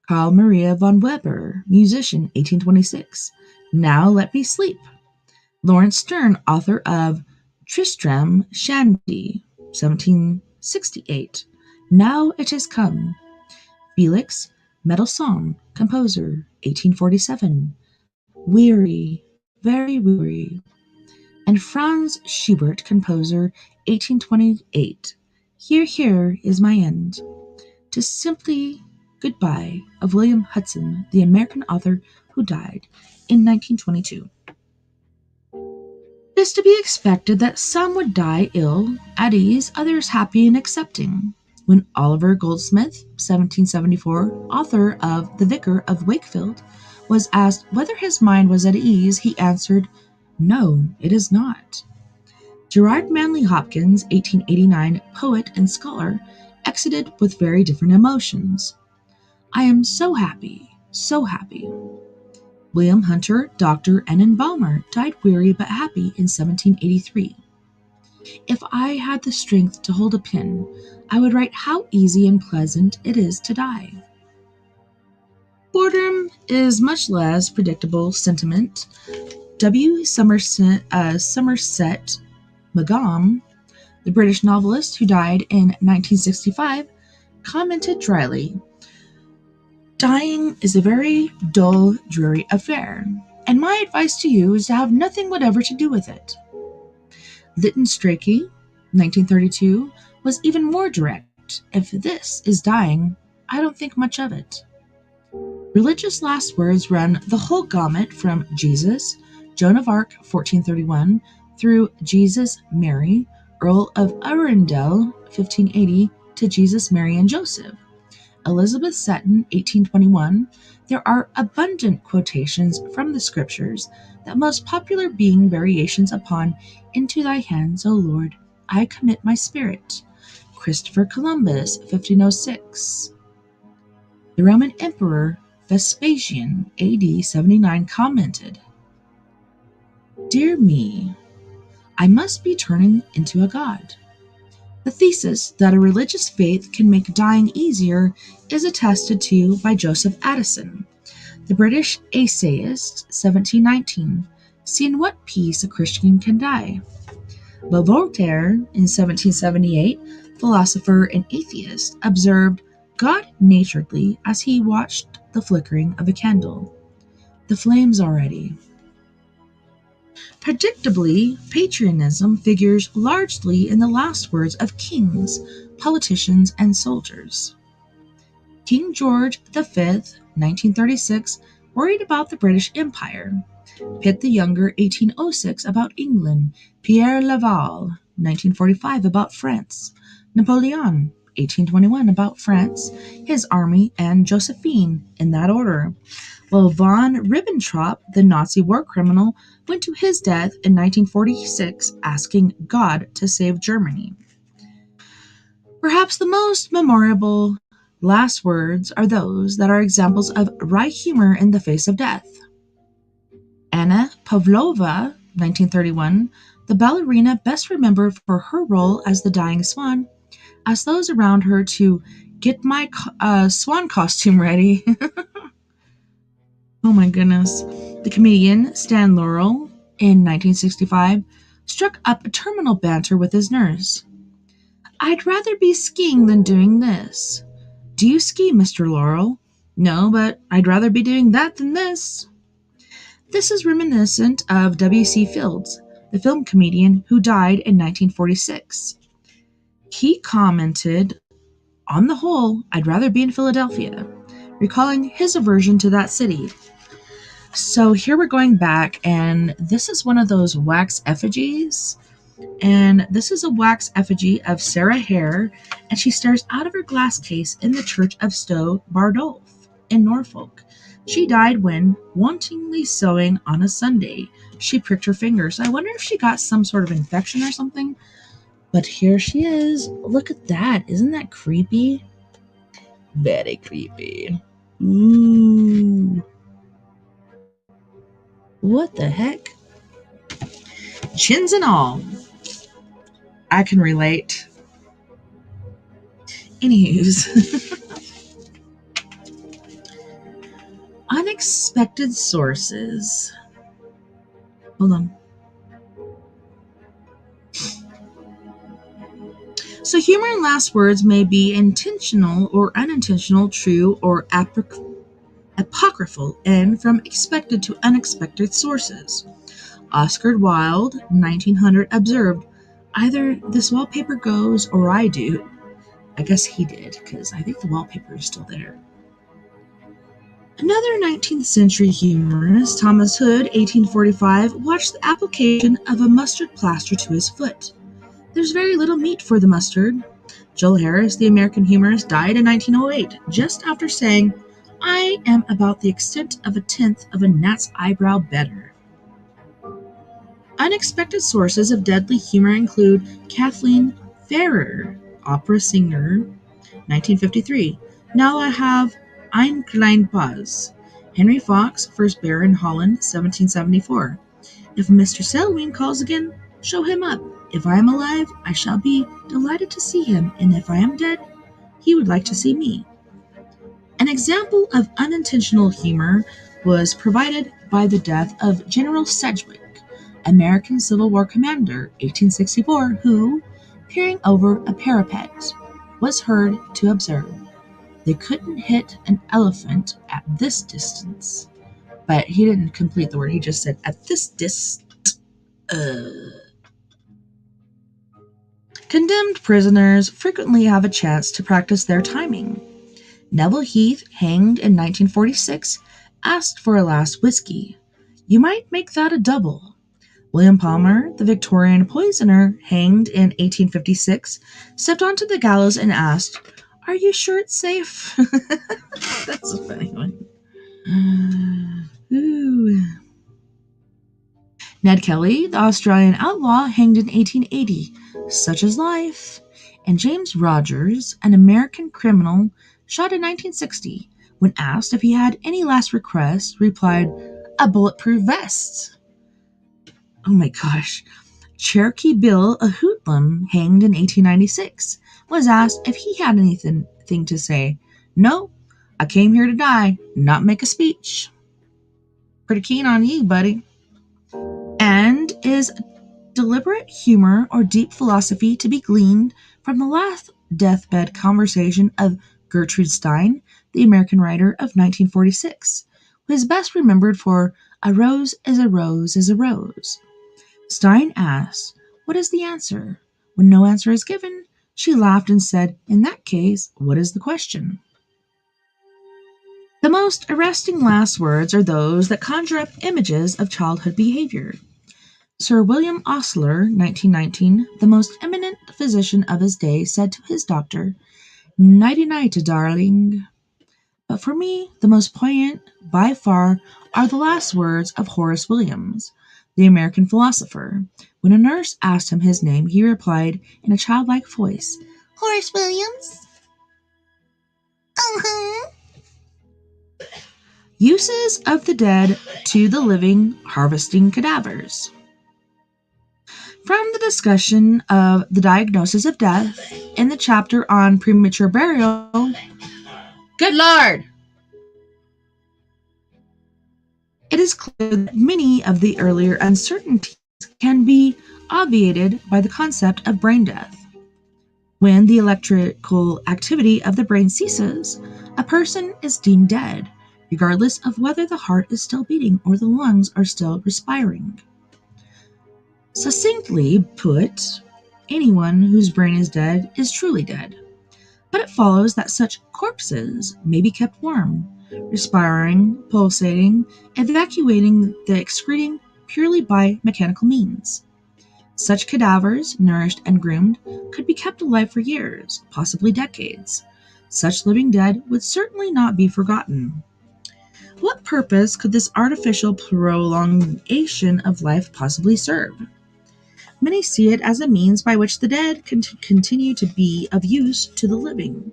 Carl Maria von Weber, musician, 1826. "Now let me sleep." Lawrence Stern, author of Tristram Shandy, 1768. Now it has come. Felix Mendelssohn, composer, 1847. Weary, very weary. And Franz Schubert, composer, 1828. Here, here is my end. 'Tis simply goodbye of William Hudson, the American author who died in 1922. It is to be expected that some would die ill, at ease, others happy and accepting. When Oliver Goldsmith, 1774, author of The Vicar of Wakefield, was asked whether his mind was at ease, he answered, "No, it is not." Gerard Manley Hopkins, 1889, poet and scholar, exited with very different emotions. "I am so happy, so happy." William Hunter, doctor and embalmer, died weary but happy in 1783. "If I had the strength to hold a pen, I would write how easy and pleasant it is to die." Boredom is much less predictable sentiment. Somerset Maugham, the British novelist who died in 1965, commented dryly, "Dying is a very dull, dreary affair, and my advice to you is to have nothing whatever to do with it." Lytton Strachey, 1932, was even more direct. "If this is dying, I don't think much of it." Religious last words run the whole gamut from Jesus, Joan of Arc, 1431, through Jesus, Mary, Earl of Arundel, 1580, to Jesus, Mary, and Joseph. Elizabeth Seton, 1821. There are abundant quotations from the scriptures, that most popular being variations upon "Into thy hands, O Lord, I commit my spirit." Christopher Columbus, 1506. The Roman Emperor Vespasian, AD 79, commented, "Dear me, I must be turning into a god." The thesis that a religious faith can make dying easier is attested to by Joseph Addison, the British essayist, 1719. "See in what peace a Christian can die." But Voltaire, in 1778, philosopher and atheist, observed God-naturedly as he watched the flickering of a candle. "The flames already." Predictably, patriotism figures largely in the last words of kings, politicians, and soldiers. King George V, 1936, worried about the British Empire. Pitt the Younger, 1806, about England. Pierre Laval, 1945, about France. Napoleon, 1821, about France, his army, and Josephine, in that order. While von Ribbentrop, the Nazi war criminal, went to his death in 1946 asking God to save Germany. Perhaps the most memorable last words are those that are examples of wry humor in the face of death. Anna Pavlova, 1931, the ballerina best remembered for her role as the dying swan, asked those around her to get my swan costume ready. Oh my goodness. The comedian Stan Laurel, in 1965, struck up a terminal banter with his nurse. "I'd rather be skiing than doing this." "Do you ski, Mr. Laurel?" "No, but I'd rather be doing that than this." This is reminiscent of W.C. Fields, the film comedian who died in 1946. He commented, "On the whole, I'd rather be in Philadelphia," recalling his aversion to that city. So here we're going back, and this is one of those wax effigies. And this is a wax effigy of Sarah Hare, and she stares out of her glass case in the church of Stowe Bardolph in Norfolk. She died when, wantonly sewing on a Sunday, she pricked her finger. So I wonder if she got some sort of infection or something. But here she is. Look at that. Isn't that creepy? Very creepy. Ooh. What the heck? Chins and all. I can relate. Anywho's. Unexpected sources. Hold on. So humor in last words may be intentional or unintentional, true or apocryphal, and from expected to unexpected sources. Oscar Wilde, 1900, observed, "Either this wallpaper goes or I do." I guess he did, because I think the wallpaper is still there. Another 19th century humorist, Thomas Hood, 1845, watched the application of a mustard plaster to his foot. "There's very little meat for the mustard." Joel Harris, the American humorist, died in 1908, just after saying, "I am about the extent of a tenth of a gnat's eyebrow better." Unexpected sources of deadly humor include Kathleen Ferrer, opera singer, 1953. "Now I have ein klein Paz." Henry Fox, 1st Baron Holland, 1774. "If Mr. Selwyn calls again, show him up. If I am alive, I shall be delighted to see him, and if I am dead, he would like to see me." An example of unintentional humor was provided by the death of General Sedgwick, American Civil War commander, 1864, who, peering over a parapet, was heard to observe, "They couldn't hit an elephant at this distance." But he didn't complete the word, he just said, "at this distance." Condemned prisoners frequently have a chance to practice their timing. Neville Heath, hanged in 1946, asked for a last whiskey. "You might make that a double." William Palmer, the Victorian poisoner, hanged in 1856, stepped onto the gallows and asked, "Are you sure it's safe?" That's a funny one. Ooh. Ned Kelly, the Australian outlaw, hanged in 1880. Such is life. And James Rogers, an American criminal, shot in 1960. When asked if he had any last request, replied, "A bulletproof vest." Oh my gosh. Cherokee Bill, a hoodlum, hanged in 1896, was asked if he had anything to say. "No, I came here to die, not make a speech." Pretty keen on you, buddy. And is deliberate humor or deep philosophy to be gleaned from the last deathbed conversation of Gertrude Stein, the American writer of 1946, who is best remembered for "A rose is a rose is a rose." Stein asked, "What is the answer?" When no answer is given, she laughed and said, "In that case, what is the question?" The most arresting last words are those that conjure up images of childhood behavior. Sir William Osler, 1919, the most eminent physician of his day, said to his doctor, "Nighty-night, darling." But for me, the most poignant, by far, are the last words of Horace Williams, the American philosopher. When a nurse asked him his name, he replied in a childlike voice, "Horace Williams." Uh-huh. Uses of the dead to the living, harvesting cadavers. From the discussion of the diagnosis of death in the chapter on premature burial, good Lord! It is clear that many of the earlier uncertainties can be obviated by the concept of brain death. When the electrical activity of the brain ceases, a person is deemed dead, regardless of whether the heart is still beating or the lungs are still respiring. Succinctly put, anyone whose brain is dead is truly dead. But it follows that such corpses may be kept warm, respiring, pulsating, evacuating the excreting purely by mechanical means. Such cadavers, nourished and groomed, could be kept alive for years, possibly decades. Such living dead would certainly not be forgotten. What purpose could this artificial prolongation of life possibly serve? Many see it as a means by which the dead can continue to be of use to the living.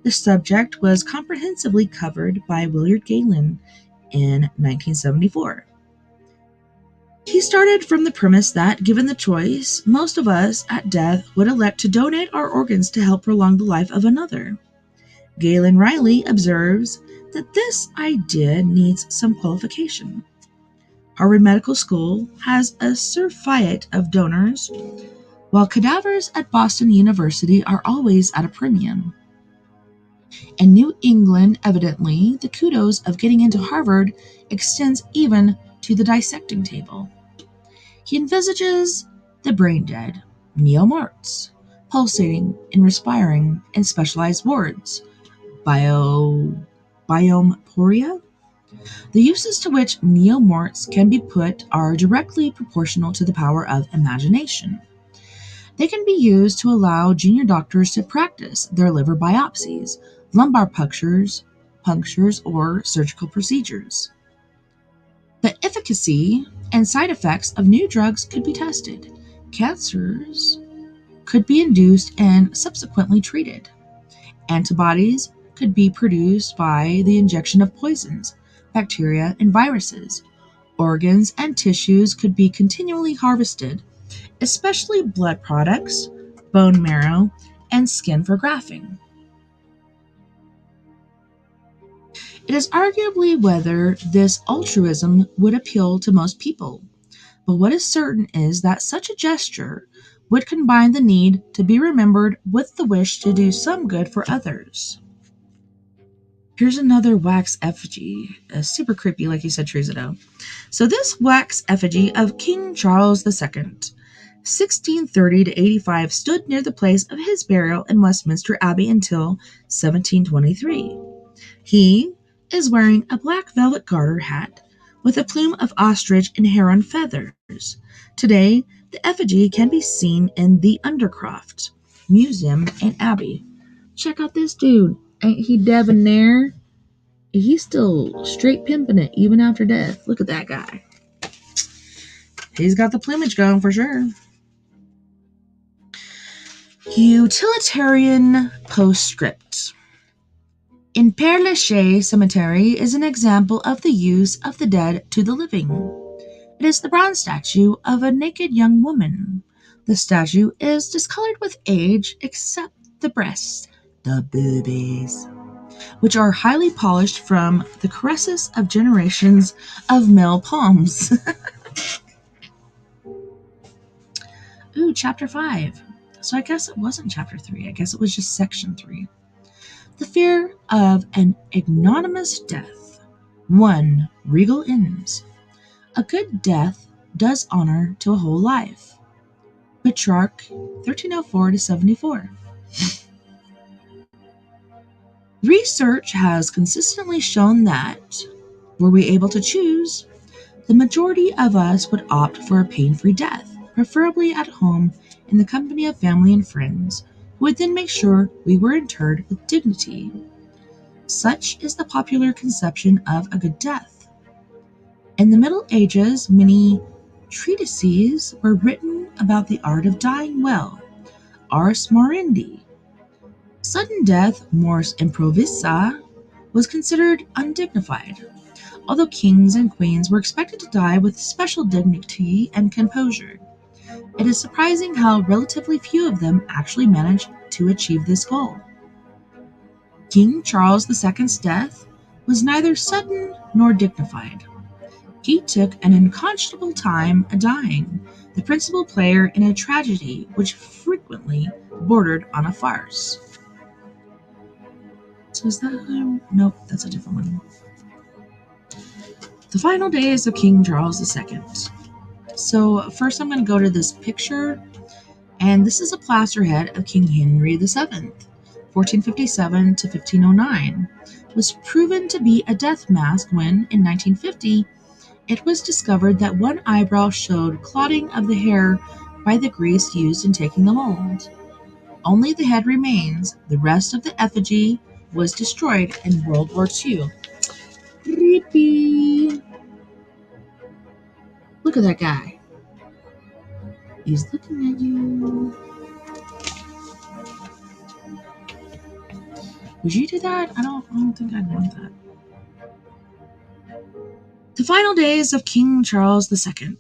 The subject was comprehensively covered by Willard Galen in 1974. He started from the premise that, given the choice, most of us at death would elect to donate our organs to help prolong the life of another. Galen Riley observes that this idea needs some qualification. Harvard Medical School has a surfeit of donors while cadavers at Boston University are always at a premium. In New England, evidently, the kudos of getting into Harvard extends even to the dissecting table. He envisages the brain dead, neomorts, pulsating and respiring in specialized wards, biomeporia. The uses to which neomorts can be put are directly proportional to the power of imagination. They can be used to allow junior doctors to practice their liver biopsies, lumbar punctures, or surgical procedures. The efficacy and side effects of new drugs could be tested. Cancers could be induced and subsequently treated. Antibodies could be produced by the injection of poisons, bacteria, and viruses. Organs and tissues could be continually harvested, especially blood products, bone marrow, and skin for grafting. It is arguably whether this altruism would appeal to most people, but what is certain is that such a gesture would combine the need to be remembered with the wish to do some good for others. Here's another wax effigy, super creepy, like you said, Truzido. So this wax effigy of King Charles II, 1630 to 85, stood near the place of his burial in Westminster Abbey until 1723. He is wearing a black velvet garter hat with a plume of ostrich and heron feathers. Today, the effigy can be seen in the Undercroft Museum in Abbey. Check out this dude. Ain't he debonair? He's still straight pimping it even after death. Look at that guy. He's got the plumage going for sure. Utilitarian postscript. In Père Lachaise Cemetery is an example of the use of the dead to the living. It is the bronze statue of a naked young woman. The statue is discolored with age except the breasts, the boobies, which are highly polished from the caresses of generations of male palms. Ooh, chapter 5. So I guess it wasn't chapter 3. I guess it was just section 3. The fear of an ignominious death. 1. Regal inns. A good death does honor to a whole life. Petrarch, 1304 to 74. Research has consistently shown that, were we able to choose, the majority of us would opt for a pain-free death, preferably at home in the company of family and friends, who would then make sure we were interred with dignity. Such is the popular conception of a good death. In the Middle Ages, many treatises were written about the art of dying well, ars moriendi. Sudden death, mors improvisa, was considered undignified, although kings and queens were expected to die with special dignity and composure. It is surprising how relatively few of them actually managed to achieve this goal. King Charles II's death was neither sudden nor dignified. He took an unconscionable time dying, the principal player in a tragedy which frequently bordered on a farce. So is that nope, that's a different one. The final days of King Charles II. So first I'm going to go to this picture, and this is a plaster head of King Henry VII, 1457 to 1509. It was proven to be a death mask when, in 1950, it was discovered that one eyebrow showed clotting of the hair by the grease used in taking the mold. Only the head remains. The rest of the effigy was destroyed in World War II. Creepy. Look at that guy. He's looking at you. Would you do that? I don't think I'd want that. The final days of King Charles II.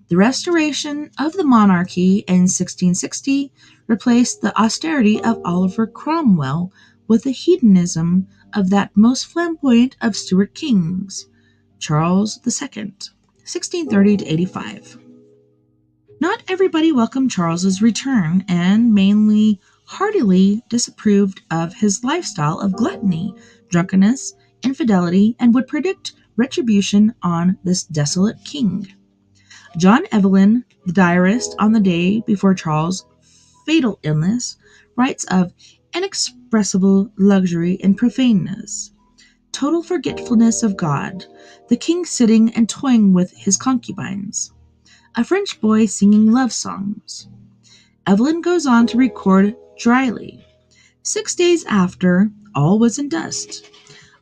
The restoration of the monarchy in 1660 replaced the austerity of Oliver Cromwell with the hedonism of that most flamboyant of Stuart kings, Charles II, 1630 to 85. Not everybody welcomed Charles's return and mainly heartily disapproved of his lifestyle of gluttony, drunkenness, infidelity, and would predict retribution on this desolate king. John Evelyn, the diarist, on the day before Charles' fatal illness, writes of inexpressible luxury and profaneness, total forgetfulness of God, the king sitting and toying with his concubines, a French boy singing love songs. Evelyn goes on to record dryly, 6 days after, all was in dust.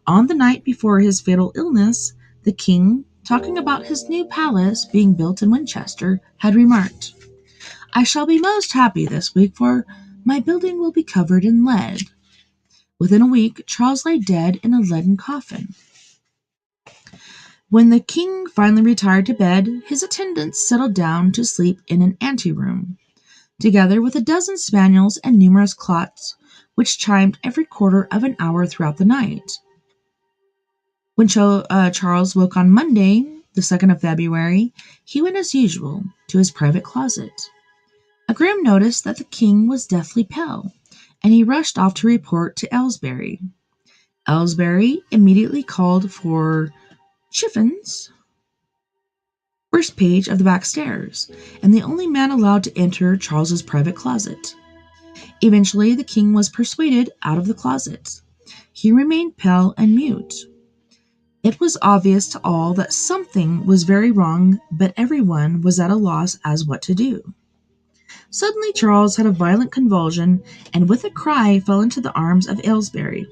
On the night before his fatal illness, the king, talking about his new palace being built in Winchester, had remarked, I shall be most happy this week, for my building will be covered in lead. Within a week, Charles lay dead in a leaden coffin. When the king finally retired to bed, his attendants settled down to sleep in an anteroom, together with a dozen spaniels and numerous clocks, which chimed every quarter of an hour throughout the night. When Charles woke on Monday, the 2nd of February, he went as usual to his private closet. A groom noticed that the king was deathly pale, and he rushed off to report to Aylesbury. Aylesbury immediately called for Chiffin's first page of the back stairs, and the only man allowed to enter Charles's private closet. Eventually, the king was persuaded out of the closet. He remained pale and mute. It was obvious to all that something was very wrong, but everyone was at a loss as what to do. Suddenly Charles had a violent convulsion, and with a cry fell into the arms of Aylesbury.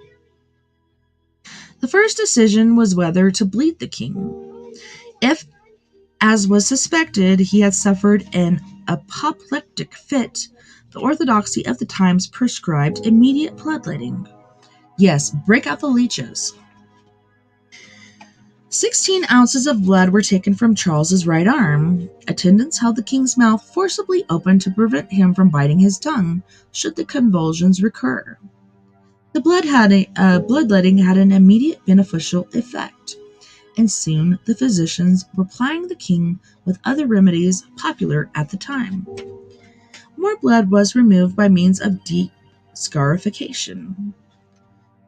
The first decision was whether to bleed the king. If, as was suspected, he had suffered an apoplectic fit, the orthodoxy of the times prescribed immediate bloodletting. Yes, break out the leeches. 16 ounces of blood were taken from Charles's right arm. Attendants held the king's mouth forcibly open to prevent him from biting his tongue should the convulsions recur. The bloodletting had an immediate beneficial effect, and soon the physicians were plying the king with other remedies popular at the time. More blood was removed by means of deep scarification.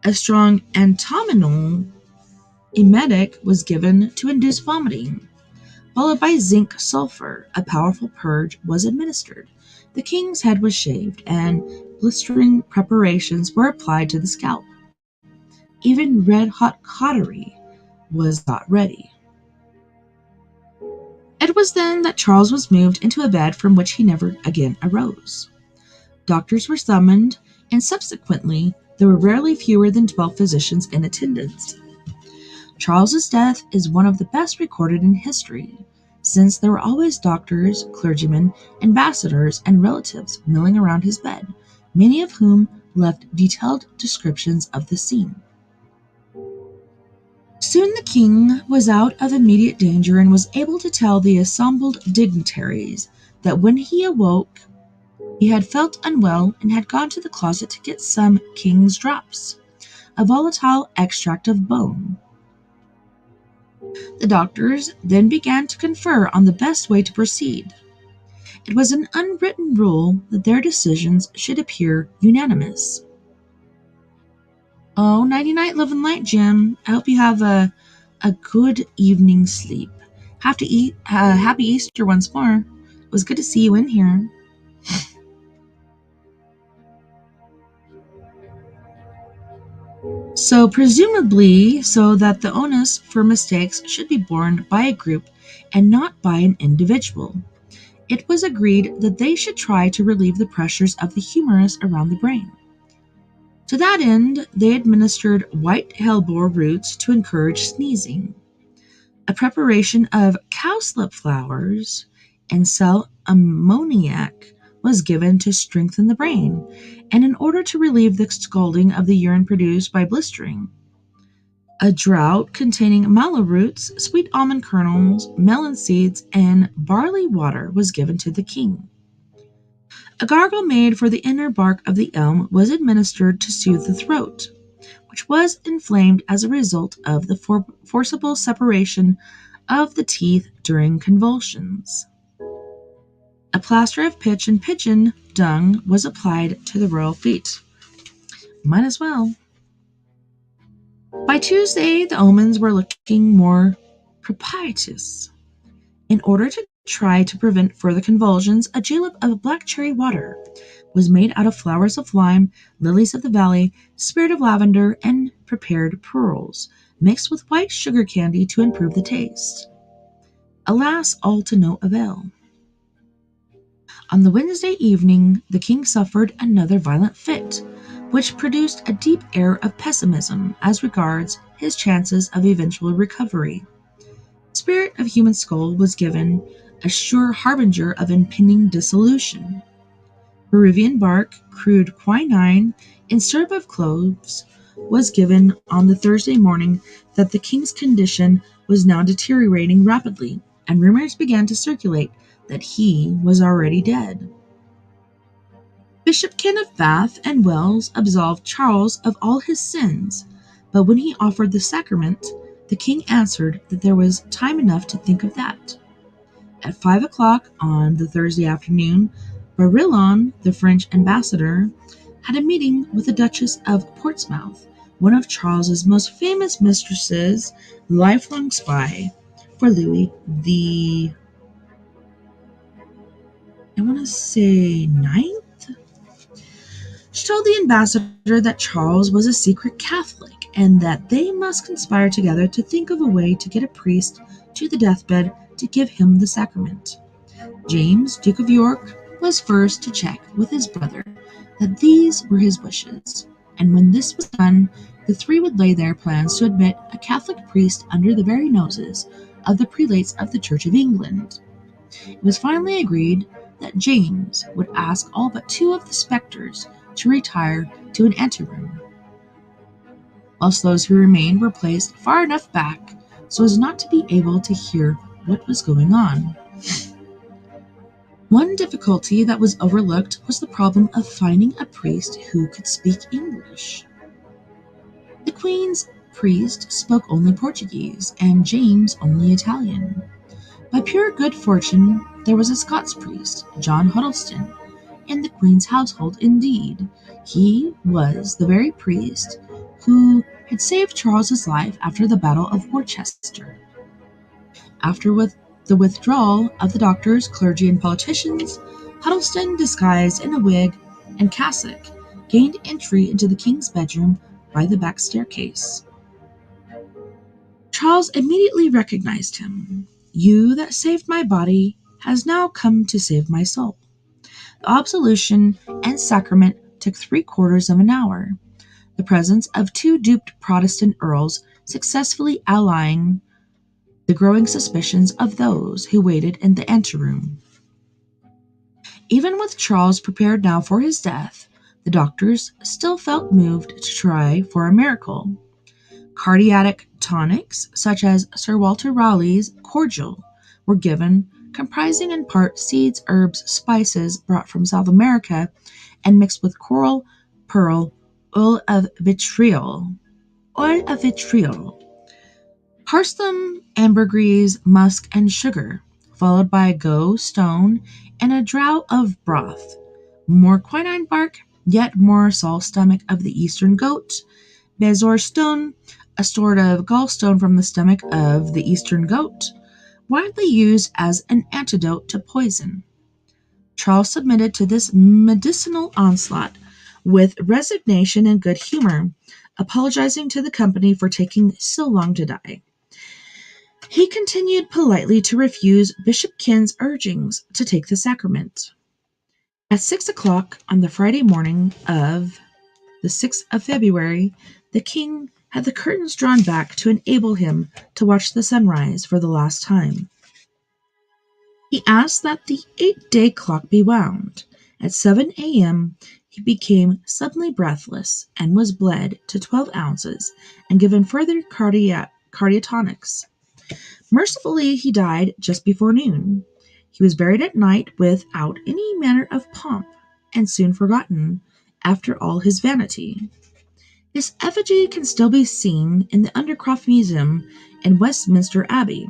A strong antimonal emetic was given to induce vomiting, followed by zinc sulfur. A powerful purge was administered. The king's head was shaved, and blistering preparations were applied to the scalp. Even red-hot cautery was got ready. It was then that Charles was moved into a bed from which he never again arose. Doctors were summoned, and subsequently there were rarely fewer than 12 physicians in attendance. Charles's death is one of the best recorded in history, since there were always doctors, clergymen, ambassadors, and relatives milling around his bed, many of whom left detailed descriptions of the scene. Soon the king was out of immediate danger and was able to tell the assembled dignitaries that when he awoke, he had felt unwell and had gone to the closet to get some king's drops, a volatile extract of bone. The doctors then began to confer on the best way to proceed. It was an unwritten rule that their decisions should appear unanimous. Oh, nighty night, love and light, Jim. I hope you have a good evening's sleep. Happy Easter once more. It was good to see you in here. So presumably, so that the onus for mistakes should be borne by a group and not by an individual, it was agreed that they should try to relieve the pressures of the humerus around the brain. To that end, they administered white hellebore roots to encourage sneezing. A preparation of cowslip flowers and sal ammoniac was given to strengthen the brain, and in order to relieve the scalding of the urine produced by blistering. A draught containing mallow roots, sweet almond kernels, melon seeds, and barley water was given to the king. A gargle made for the inner bark of the elm was administered to soothe the throat, which was inflamed as a result of the forcible separation of the teeth during convulsions. A plaster of pitch and pigeon dung was applied to the royal feet. Might as well. By Tuesday, the omens were looking more propitious. In order to try to prevent further convulsions, a julep of black cherry water was made out of flowers of lime, lilies of the valley, spirit of lavender, and prepared pearls, mixed with white sugar candy to improve the taste. Alas, all to no avail. On the Wednesday evening, the king suffered another violent fit, which produced a deep air of pessimism as regards his chances of eventual recovery. Spirit of human skull was given, a sure harbinger of impending dissolution. Peruvian bark, crude quinine, and syrup of cloves was given on the Thursday morning that the king's condition was now deteriorating rapidly, and rumors began to circulate that he was already dead. Bishop Ken of Bath and Wells absolved Charles of all his sins, but when he offered the sacrament, the king answered that there was time enough to think of that. At 5 o'clock on the Thursday afternoon, Barillon, the French ambassador, had a meeting with the Duchess of Portsmouth, one of Charles's most famous mistresses, lifelong spy for Louis the, I want to say, ninth. She told the ambassador that Charles was a secret Catholic and that they must conspire together to think of a way to get a priest to the deathbed to give him the sacrament. James, Duke of York, was first to check with his brother that these were his wishes, and when this was done, the three would lay their plans to admit a Catholic priest under the very noses of the prelates of the Church of England. It was finally agreed that James would ask all but two of the spectres to retire to an anteroom, whilst those who remained were placed far enough back so as not to be able to hear what was going on. One difficulty that was overlooked was the problem of finding a priest who could speak English. The Queen's priest spoke only Portuguese, and James only Italian. By pure good fortune, there was a Scots priest, John Huddleston, in the Queen's household. Indeed, he was the very priest who had saved Charles's life after the Battle of Worcester. After the withdrawal of the doctors, clergy, and politicians, Huddleston, disguised in a wig and cassock, gained entry into the king's bedroom by the back staircase. Charles immediately recognized him. "You that saved my body has now come to save my soul." The absolution and sacrament took 3/4 of an hour, the presence of two duped Protestant earls successfully allaying the growing suspicions of those who waited in the anteroom. Even with Charles prepared now for his death, the doctors still felt moved to try for a miracle. Cardiac tonics, such as Sir Walter Raleigh's cordial, were given, comprising in part seeds, herbs, spices brought from South America, and mixed with coral, pearl, oil of vitriol, Parsthum, ambergris, musk, and sugar, followed by go, stone, and a draught of broth. More quinine bark, yet more salt stomach of the eastern goat, bezoar stone, a sort of gallstone from the stomach of the eastern goat, widely used as an antidote to poison. Charles submitted to this medicinal onslaught with resignation and good humor, apologizing to the company for taking so long to die. He continued politely to refuse Bishop Ken's urgings to take the sacrament. At 6 o'clock on the Friday morning of the 6th of February, the king had the curtains drawn back to enable him to watch the sunrise for the last time. He asked that the 8-day clock be wound. At 7 a.m., he became suddenly breathless and was bled to 12 ounces and given further cardiotonics. Mercifully, he died just before noon. He was buried at night without any manner of pomp, and soon forgotten, after all his vanity. His effigy can still be seen in the Undercroft Museum in Westminster Abbey.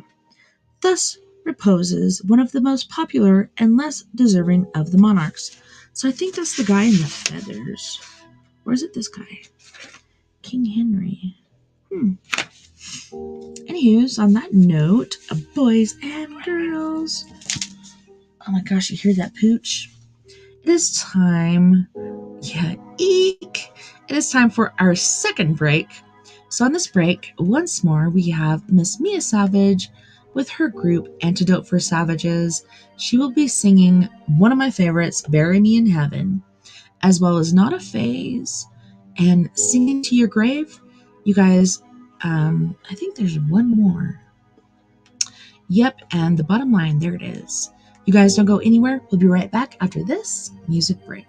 Thus reposes one of the most popular and less deserving of the monarchs. So I think that's the guy in the feathers. Or is it this guy? King Henry. Anywho's, on that note, boys and girls. Oh my gosh, you hear that pooch? It is time. Yeah, eek! It is time for our second break. So on this break, once more, we have Miss Mia Savage with her group Antidote for Savages. She will be singing one of my favorites, Bury Me in Heaven, as well as Not a Phase and Singing to Your Grave. You guys, I think there's one more. Yep, and the bottom line, there it is. You guys don't go anywhere. We'll be right back after this music break.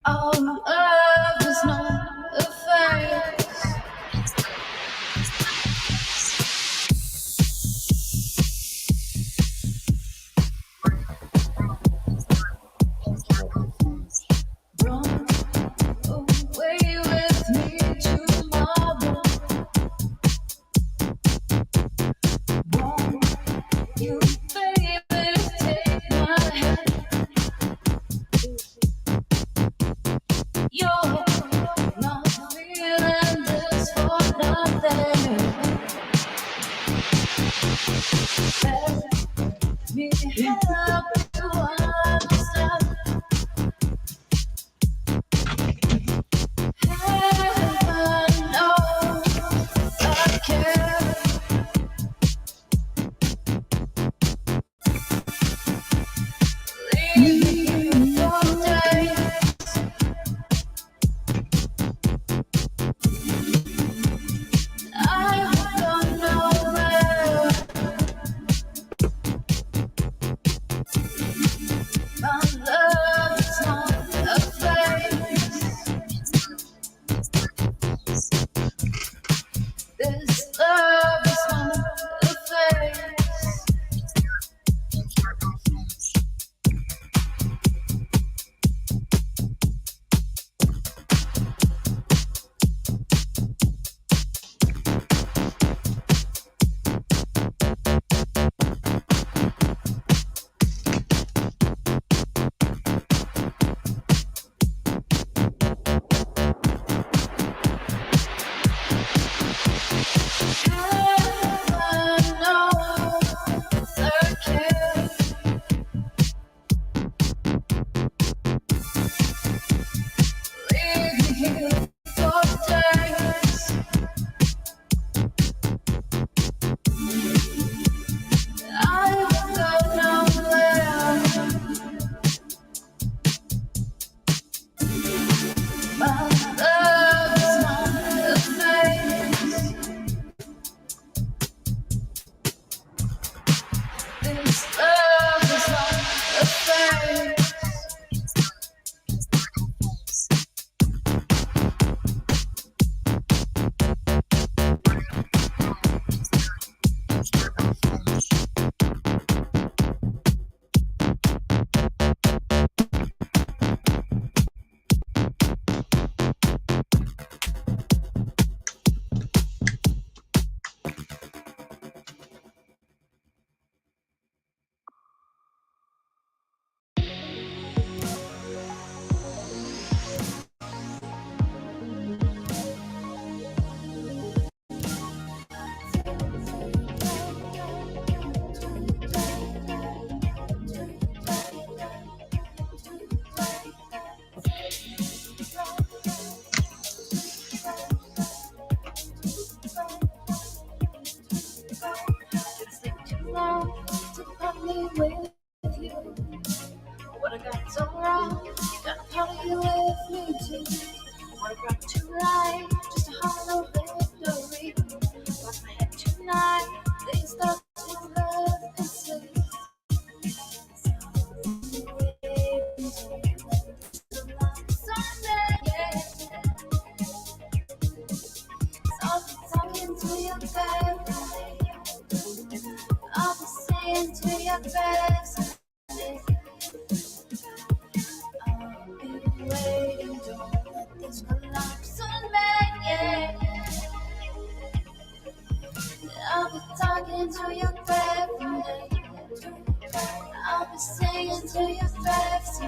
Our love is not a phase. Run away with me tomorrow. Won't you, baby, take my hand? You're not feeling this for nothing. Let me help you understand. Heaven knows I care. Leave me for days. I don't know where my love is not a phase. This love is not a phase. Heaven knows I care. Leave me here for days. I don't know where my love is not a phase. This love is not a phase. It's been too long to find me with you. What I got so wrong, you gotta party with me too. What I brought to life, just a hollow victory. Lost my head tonight, they start to love and sleep. Sunday, yeah. I'll be talking to your family. I'll be saying to your face, I'll be waiting, don't let this collapse on me, yeah. I'll be talking to your family. I'll be saying to your face,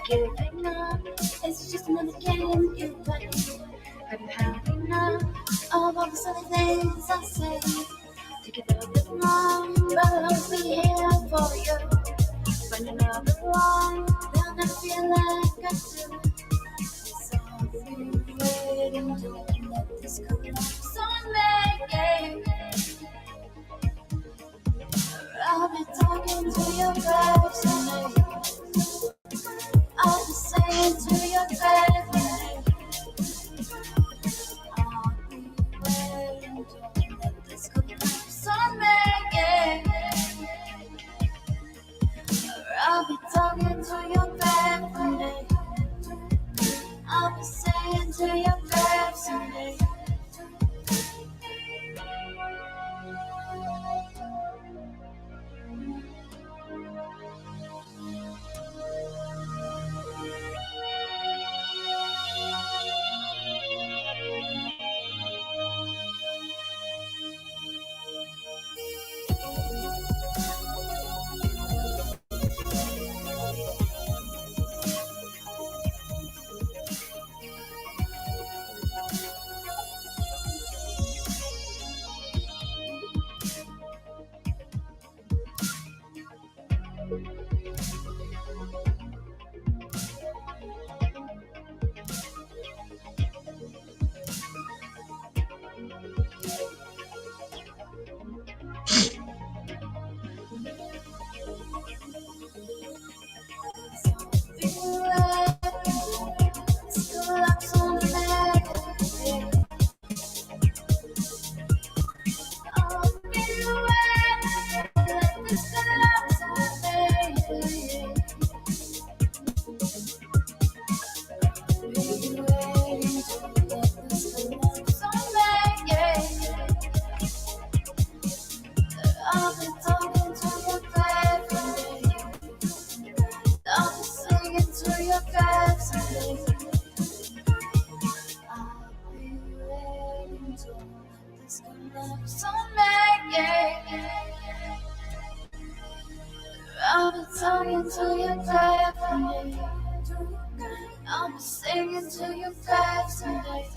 giving up, it's just another game you play. Have you had enough of all the silly things I say? Take it a bit long, but I'll always be here for you. Find another one, they'll never feel like I do. So I'll be waiting Don't let this collapse on me. I'll be talking to your face tonight. I'll be saying to your face I'll be waiting. Don't let this collapse on me. I'll be talking to your face tonight. I'll be saying to your face tonight. I'll be talking to your face. I'll be singing to your face tonight.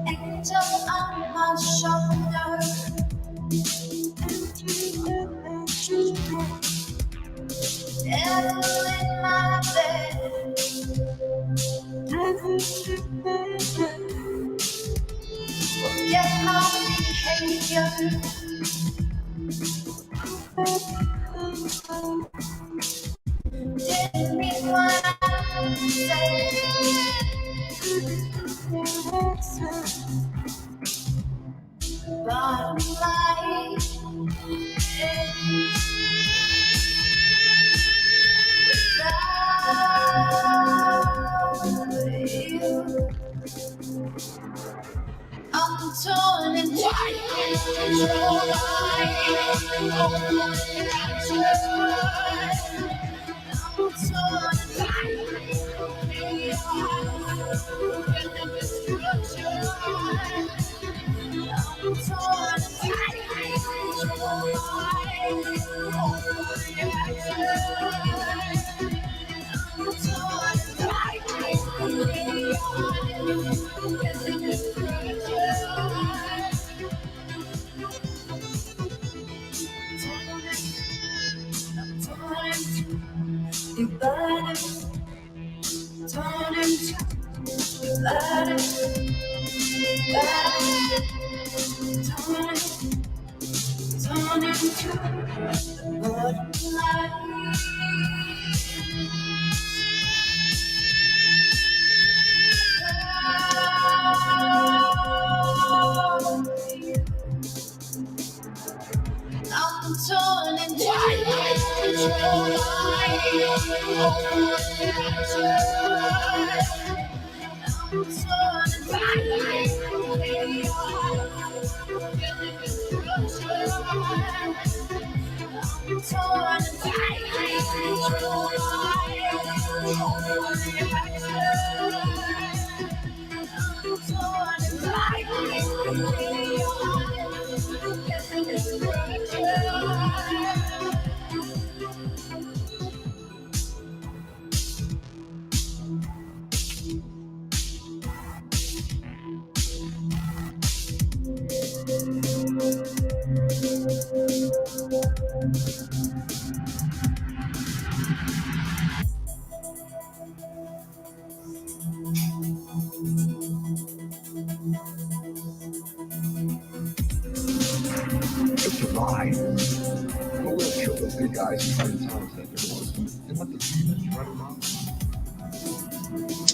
Angel on my shoulder. Devil in my bed. Forget my behavior. Didn't mean what I said. Bottom line is without you, I'm torn and It's a lie. But we'll kill those good guys and try to tell us that they're Muslims and let the demons run amok.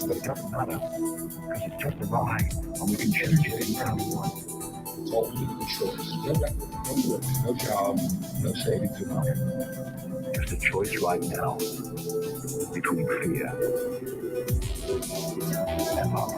But it doesn't matter, because it's just a lie, and we can change it anytime we want. It's all political choice. No record, no work, no job, no savings in life. Just a choice right now between fear and love.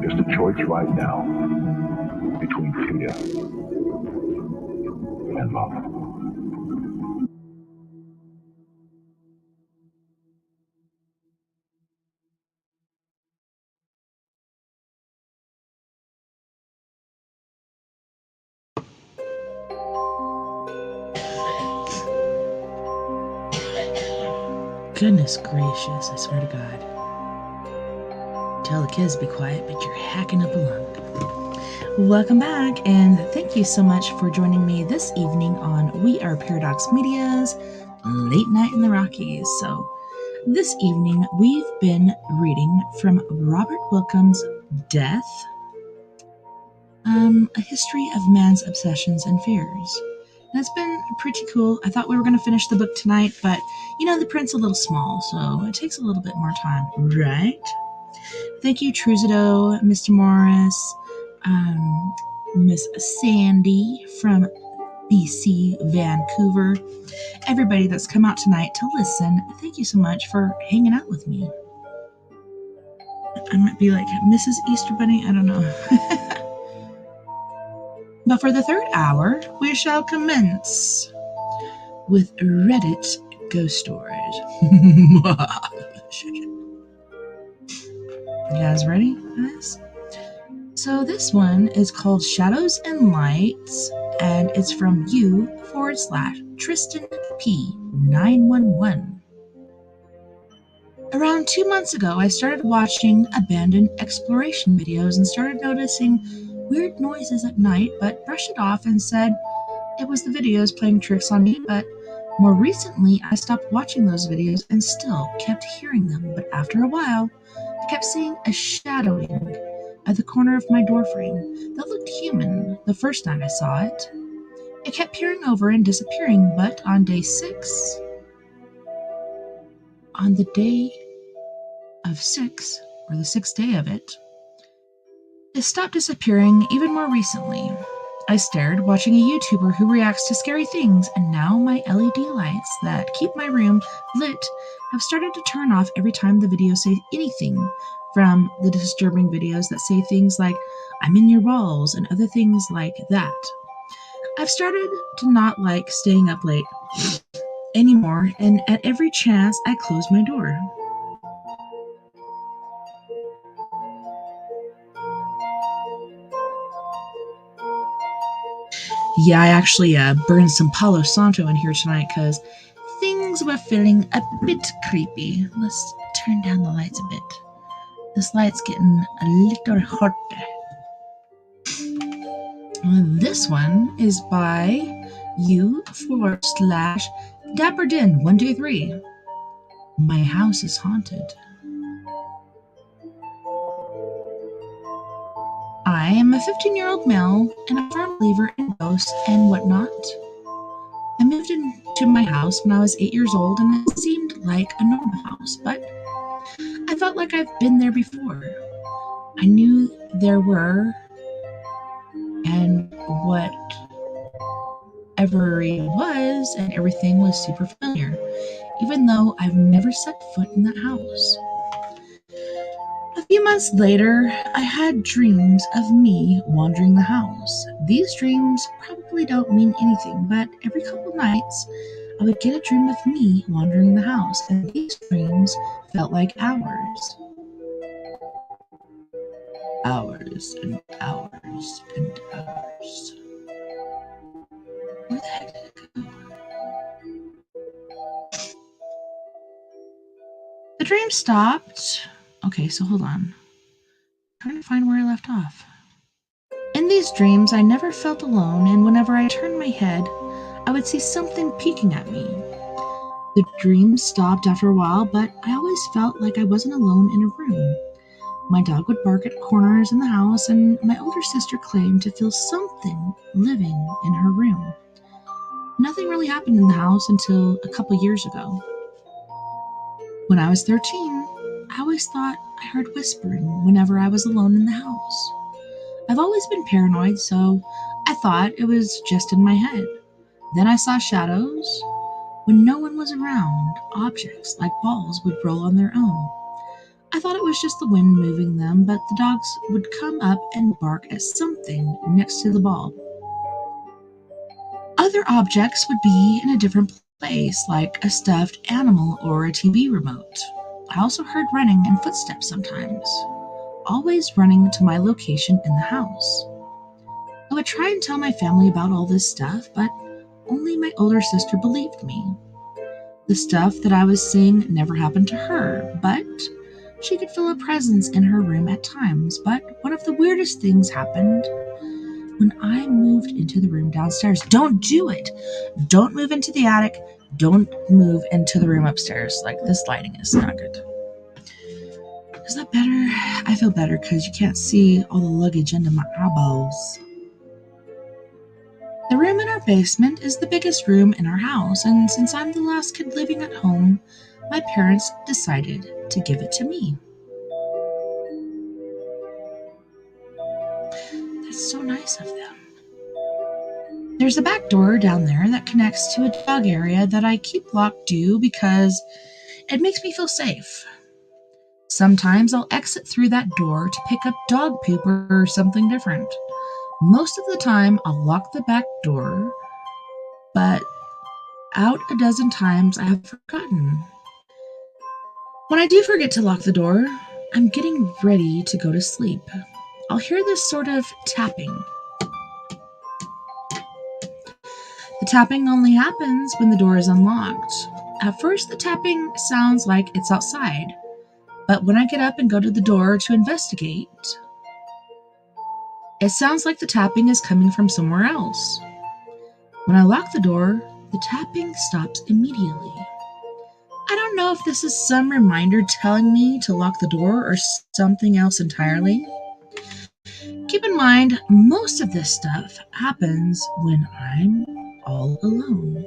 Just a choice right now between fear and love. Goodness gracious, I swear to God. Tell the kids to be quiet, but you're hacking up a lung. Welcome back, and thank you so much for joining me this evening on We Are Paradox Media's Late Night in the Rockies. So, this evening we've been reading from Robert Wilkins' Death, A History of Man's Obsessions and Fears. That's been pretty cool. I thought we were going to finish the book tonight, but the print's a little small, so it takes a little bit more time, right? Thank you, Truzido, Mr. Morris, Miss Sandy from BC, Vancouver, everybody that's come out tonight to listen. Thank you so much for hanging out with me. I might be like Mrs. Easter Bunny, I don't know. But for the third hour, we shall commence with Reddit Ghost Stories. You guys ready for this? So this one is called Shadows and Lights, and it's from you/Tristan P911. Around 2 months ago, I started watching abandoned exploration videos and started noticing weird noises at night, but brushed it off and said it was the videos playing tricks on me. But more recently, I stopped watching those videos and still kept hearing them. But after a while, I kept seeing a shadowing at the corner of my doorframe that looked human the first night I saw it. It kept peering over and disappearing, but on day 6, on the day of 6, or the 6th day of it, it stopped disappearing even more recently. I stared, watching a YouTuber who reacts to scary things, and now my LED lights that keep my room lit have started to turn off every time the videos say anything from the disturbing videos that say things like, "I'm in your walls," and other things like that. I've started to not like staying up late anymore, and at every chance, I close my door. Yeah, I actually burned some Palo Santo in here tonight because things were feeling a bit creepy. Let's turn down the lights a bit. This light's getting a little hot. This one is by u/Dapperdin123. My house is haunted. I am a 15-year-old male and a firm believer in ghosts and whatnot. I moved into my house when I was 8 years old, and it seemed like a normal house, but I felt like I've been there before. I knew there were, and whatever it was, and everything was super familiar, even though I've never set foot in that house. A few months later, I had dreams of me wandering the house. These dreams probably don't mean anything, but every couple nights, I would get a dream of me wandering the house, and these dreams felt like hours. Hours and hours and hours. Where the heck did it go? The dream stopped. Okay, so hold on. I'm trying to find where I left off. In these dreams, I never felt alone, and whenever I turned my head, I would see something peeking at me. The dream stopped after a while, but I always felt like I wasn't alone in a room. My dog would bark at corners in the house, and my older sister claimed to feel something living in her room. Nothing really happened in the house until a couple years ago. When I was 13, I always thought I heard whispering whenever I was alone in the house. I've always been paranoid, so I thought it was just in my head. Then I saw shadows. When no one was around, objects like balls would roll on their own. I thought it was just the wind moving them, but the dogs would come up and bark at something next to the ball. Other objects would be in a different place, like a stuffed animal or a TV remote. I also heard running and footsteps sometimes, always running to my location in the house. I would try and tell my family about all this stuff, but only my older sister believed me. The stuff that I was seeing never happened to her, but she could feel a presence in her room at times. But one of the weirdest things happened when I moved into the room downstairs. Don't do it. Don't move into the attic. Don't move into the room upstairs. Like, this lighting is not good. Is that better? I feel better because you can't see all the luggage under my eyeballs. The room in our basement is the biggest room in our house, and since I'm the last kid living at home, my parents decided to give it to me. That's so nice of them. There's a back door down there that connects to a dog area that I keep locked due because it makes me feel safe. Sometimes I'll exit through that door to pick up dog poop or something different. Most of the time, I'll lock the back door, but out a dozen times I have forgotten. When I do forget to lock the door, I'm getting ready to go to sleep. I'll hear this sort of tapping. The tapping only happens when the door is unlocked. At first, the tapping sounds like it's outside, but when I get up and go to the door to investigate, It sounds like the tapping is coming from somewhere else. When I lock the door, the tapping stops immediately. I don't know if this is some reminder telling me to lock the door or something else entirely. Keep in mind, most of this stuff happens when I'm all alone.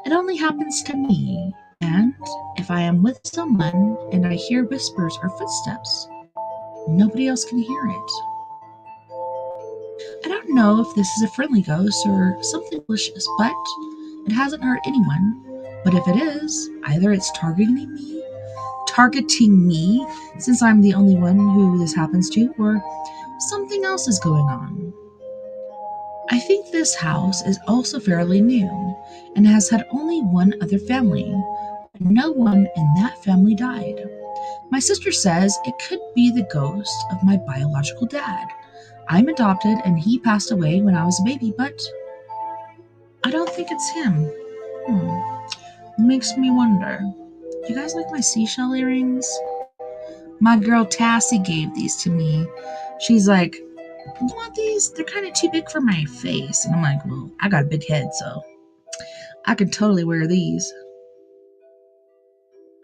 It only happens to me, and if I am with someone and I hear whispers or footsteps, nobody else can hear it. I don't know if this is a friendly ghost or something malicious, but it hasn't hurt anyone. But if it is, either it's targeting me since I'm the only one who this happens to, or something else is going on. I think this house is also fairly new and has had only one other family. No one in that family died. My sister says it could be the ghost of my biological dad. I'm adopted and he passed away when I was a baby, but I don't think it's him. Makes me wonder. Do you guys like my seashell earrings? My girl Tassie gave these to me. She's like, you want these? They're kind of too big for my face. And I'm like, well, I got a big head, so I could totally wear these.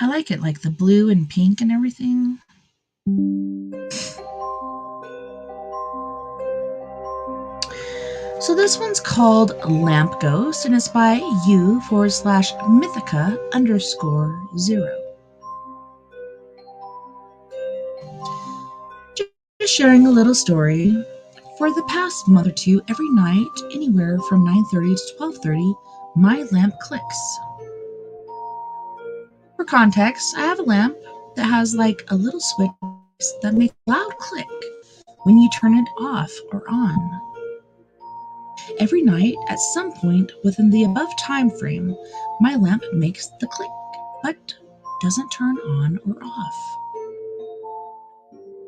I like it, like the blue and pink and everything. So this one's called Lamp Ghost, and it's by u/Mythica_0. Just sharing a little story. For the past month or two, every night, anywhere from 9:30 to 12:30, my lamp clicks. For context, I have a lamp that has like a little switch that makes a loud click when you turn it off or on. Every night, at some point within the above time frame, my lamp makes the click, but doesn't turn on or off.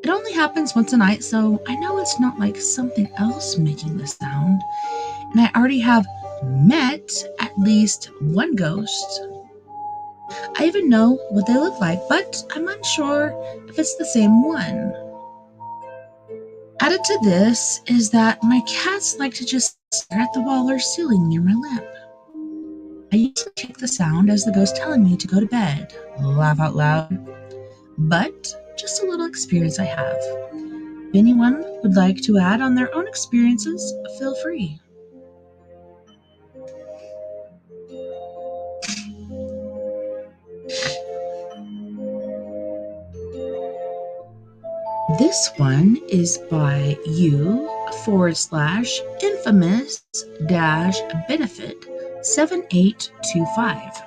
It only happens once a night, so I know it's not like something else making the sound, and I already have met at least one ghost. I even know what they look like, but I'm unsure if it's the same one. Added to this is that my cats like to just stare at the wall or ceiling near my lamp. I usually take the sound as the ghost telling me to go to bed, laugh out loud, but just a little experience I have. If anyone would like to add on their own experiences, feel free. This one is by u/infamous-benefit7825.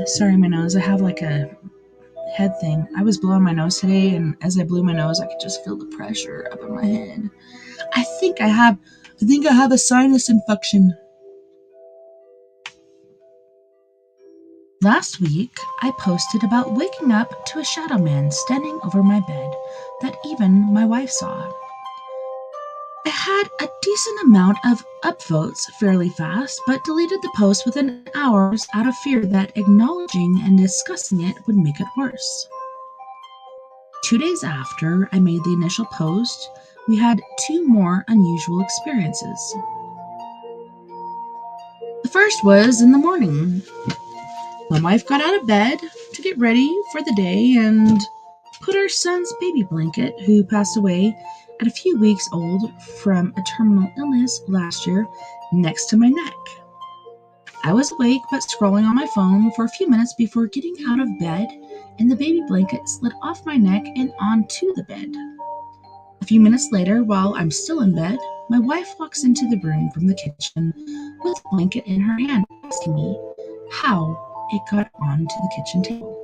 Sorry, my nose. I have like a head thing. I was blowing my nose today, and as I blew my nose, I could just feel the pressure up in my head. I think I have a sinus infection. Last week, I posted about waking up to a shadow man standing over my bed that even my wife saw. I had a decent amount of upvotes fairly fast, but deleted the post within hours out of fear that acknowledging and discussing it would make it worse. 2 days after I made the initial post, we had two more unusual experiences. The first was in the morning. My wife got out of bed to get ready for the day and put our son's baby blanket, who passed away at a few weeks old from a terminal illness last year, next to my neck. I was awake but scrolling on my phone for a few minutes before getting out of bed, and the baby blanket slid off my neck and onto the bed. A few minutes later, while I'm still in bed, my wife walks into the room from the kitchen with a blanket in her hand, asking me how it got onto the kitchen table.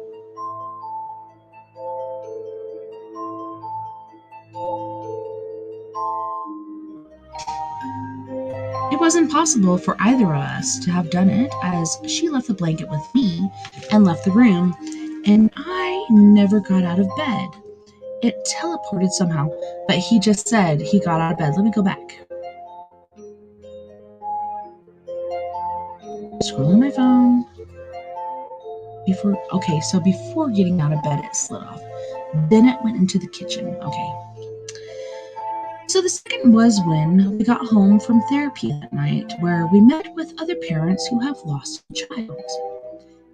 It wasn't possible for either of us to have done it, as she left the blanket with me and left the room, and I never got out of bed. It teleported somehow, but he just said he got out of bed. Let me go back. Scrolling my phone. Before getting out of bed, it slid off. Then it went into the kitchen. Okay. So the second was when we got home from therapy that night, where we met with other parents who have lost a child.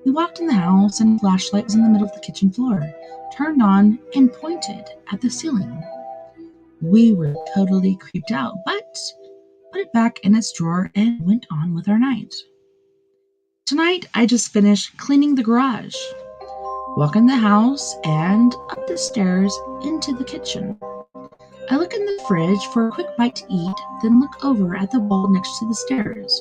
We walked in the house and a flashlight was in the middle of the kitchen floor, turned on and pointed at the ceiling. We were totally creeped out, but put it back in its drawer and went on with our night. Tonight, I just finished cleaning the garage, walk in the house and up the stairs into the kitchen. I look in the fridge for a quick bite to eat, then look over at the wall next to the stairs,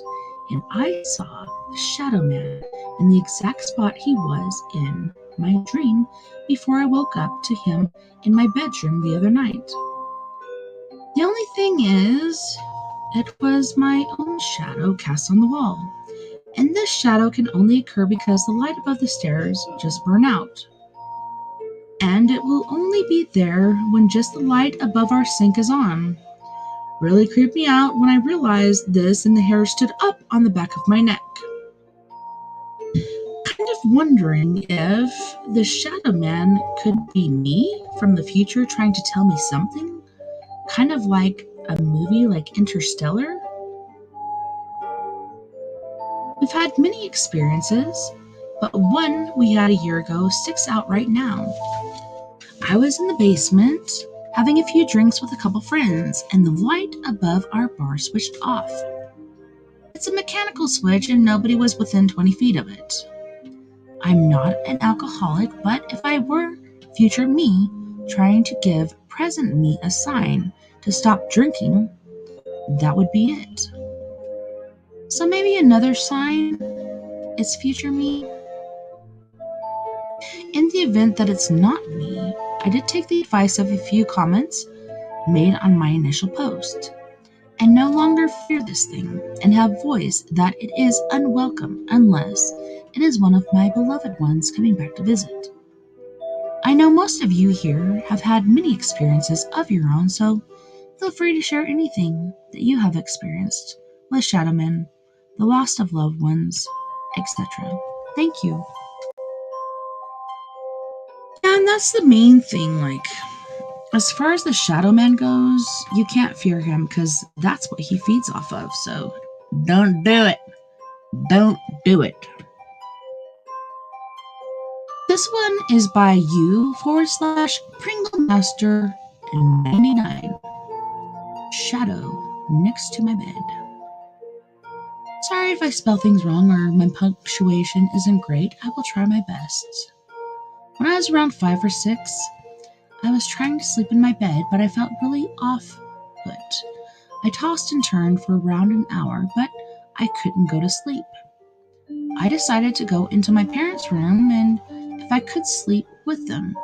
and I saw the Shadow Man in the exact spot he was in my dream before I woke up to him in my bedroom the other night. The only thing is, it was my own shadow cast on the wall, and this shadow can only occur because the light above the stairs just burned out. And it will only be there when just the light above our sink is on. Really creeped me out when I realized this and the hair stood up on the back of my neck. Kind of wondering if the Shadow Man could be me from the future trying to tell me something, kind of like a movie like Interstellar. We've had many experiences, but one we had a year ago sticks out right now. I was in the basement having a few drinks with a couple friends, and the light above our bar switched off. It's a mechanical switch, and nobody was within 20 feet of it. I'm not an alcoholic, but if I were future me trying to give present me a sign to stop drinking, that would be it. So maybe another sign is future me. In the event that it's not me, I did take the advice of a few comments made on my initial post, and no longer fear this thing and have voiced that it is unwelcome unless it is one of my beloved ones coming back to visit. I know most of you here have had many experiences of your own, so feel free to share anything that you have experienced with Shadowmen, the loss of loved ones, etc. Thank you. And that's the main thing, like, as far as the Shadow Man goes, you can't fear him because that's what he feeds off of, so don't do it. Don't do it. This one is by you/Pringle Master 99. Shadow next to my bed. Sorry if I spell things wrong or my punctuation isn't great. I will try my best. When I was around 5 or 6, I was trying to sleep in my bed, but I felt really off put. I tossed and turned for around an hour, but I couldn't go to sleep. I decided to go into my parents' room and if I could sleep with them.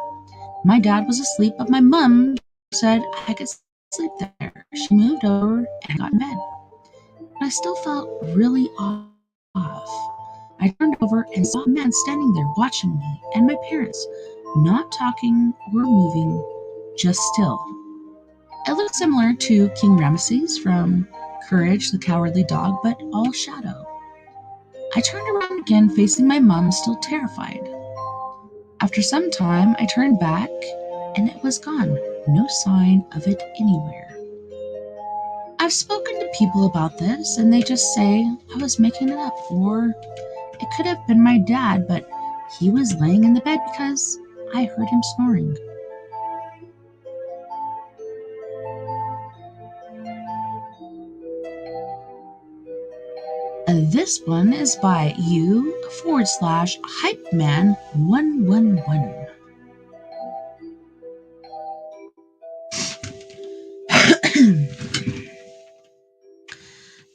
My dad was asleep, but my mom said I could sleep there. She moved over and got in bed. But I still felt really off. I turned over and saw a man standing there watching me and my parents, not talking or moving, just still. It looked similar to King Ramesses from Courage the Cowardly Dog, but all shadow. I turned around again, facing my mom, still terrified. After some time, I turned back, and it was gone. No sign of it anywhere. I've spoken to people about this, and they just say I was making it up, or it could have been my dad, but he was laying in the bed because I heard him snoring. This one is by you/Hypeman111.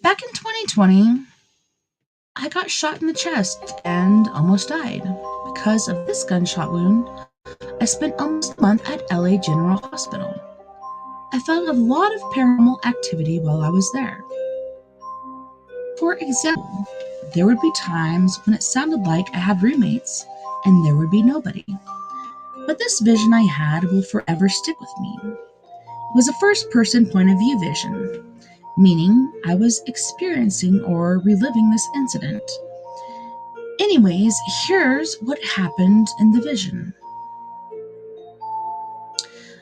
Back in 2020, I got shot in the chest and almost died. Because of this gunshot wound, I spent almost a month at LA General Hospital. I felt a lot of paranormal activity while I was there. For example, there would be times when it sounded like I had roommates and there would be nobody. But this vision I had will forever stick with me. It was a first-person point of view vision, meaning I was experiencing or reliving this incident. Anyways, here's what happened in the vision.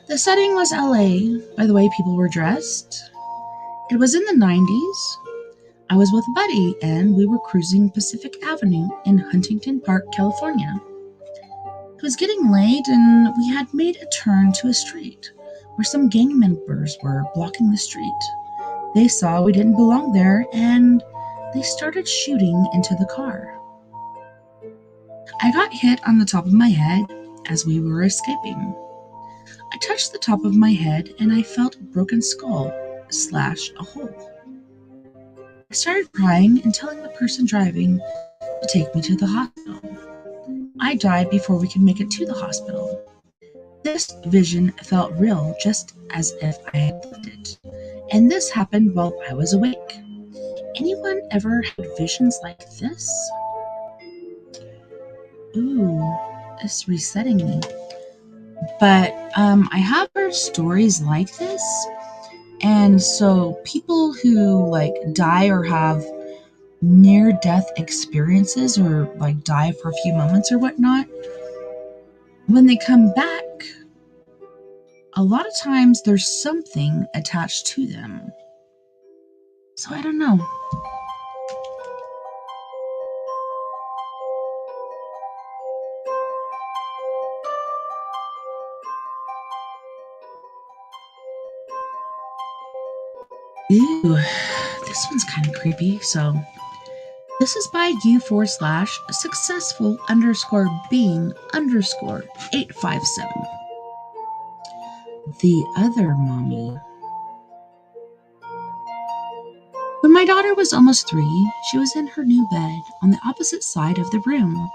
The setting was LA by the way people were dressed. It was in the 90s. I was with a buddy and we were cruising Pacific Avenue in Huntington Park, California. It was getting late and we had made a turn to a street where some gang members were blocking the street. They saw we didn't belong there and they started shooting into the car. I got hit on the top of my head as we were escaping. I touched the top of my head and I felt a broken skull slash a hole. I started crying and telling the person driving to take me to the hospital. I died before we could make it to the hospital. This vision felt real, just as if I had lived it. And this happened while I was awake. Anyone ever had visions like this? Ooh, it's resetting me. But I have heard stories like this. And so people who die or have near-death experiences or die for a few moments or whatnot, when they come back, a lot of times there's something attached to them. So I don't know. Ew, this one's kind of creepy. So this is by u/successful_being_857. The other mommy. When my daughter was almost 3, she was in her new bed on the opposite side of the room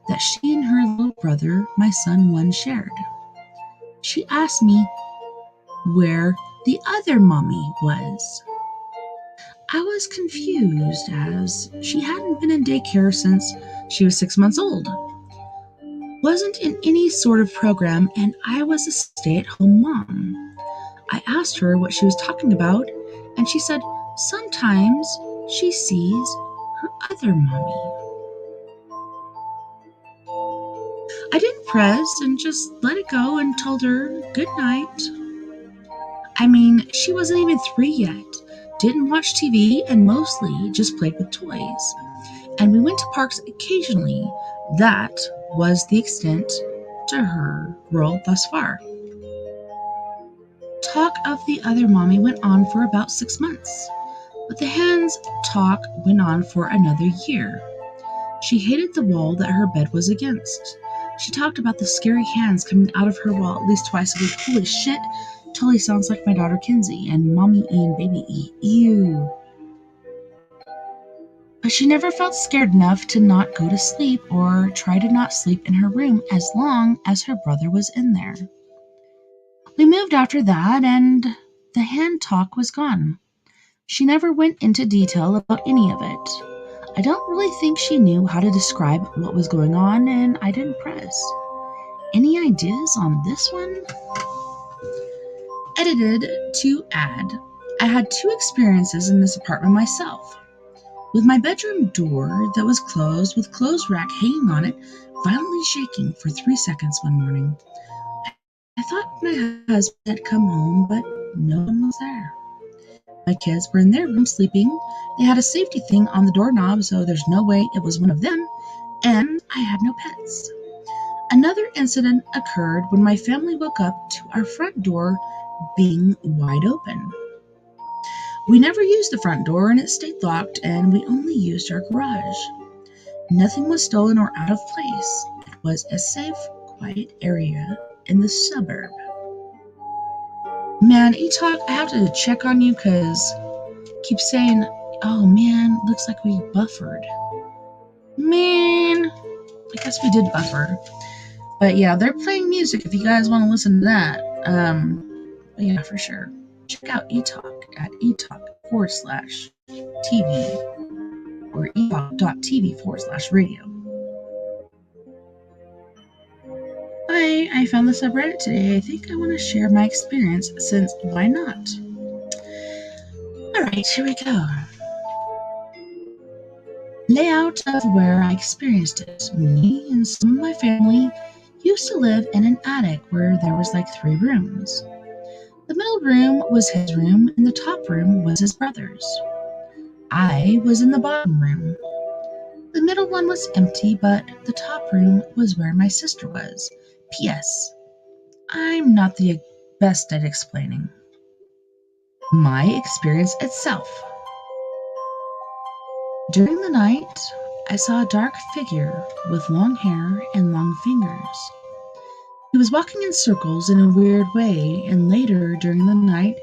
that she and her little brother, my son 1, shared. She asked me where the other mommy was. I was confused as she hadn't been in daycare since she was 6 months old, wasn't in any sort of program, and I was a stay-at-home mom. I asked her what she was talking about, and she said sometimes she sees her other mommy. I didn't press and just let it go and told her good night. I mean, she wasn't even 3 yet, didn't watch TV, and mostly just played with toys. And we went to parks occasionally. That was the extent to her world thus far. Talk of the other mommy went on for about 6 months, but the hands talk went on for another year. She hated the wall that her bed was against. She talked about the scary hands coming out of her wall at least twice a week. Holy shit, totally sounds like my daughter Kinsey and Mommy E and Baby E. Ew. But she never felt scared enough to not go to sleep or try to not sleep in her room as long as her brother was in there. We moved after that and the hand talk was gone. She never went into detail about any of it. I don't really think she knew how to describe what was going on, and I didn't press. Any ideas on this one? Edited to add, I had 2 experiences in this apartment myself. With my bedroom door that was closed with clothes rack hanging on it, violently shaking for 3 seconds one morning. I thought my husband had come home, but no one was there. My kids were in their room sleeping. They had a safety thing on the doorknob, so there's no way it was one of them, and I had no pets. Another incident occurred when my family woke up to our front door being wide open. We never used the front door and it stayed locked, and we only used our garage. Nothing was stolen or out of place. It was a safe, quiet area in the suburb. Man, E-Talk, I have to check on you because keep saying, oh man, looks like we buffered. Man, I guess we did buffer. But yeah, they're playing music if you guys want to listen to that. But yeah, for sure. Check out eTalk at eTalk/TV or eTalk.tv/radio. I found the subreddit today. I think I want to share my experience since why not? Alright, here we go. Layout of where I experienced it. Me and some of my family used used to live in an attic where there was like 3 rooms. The middle room was his room, and the top room was his brother's. I was in the bottom room. The middle one was empty, but the top room was where my sister was. P.S. I'm not the best at explaining. My experience itself. During the night, I saw a dark figure with long hair and long fingers. He was walking in circles in a weird way, and later during the night,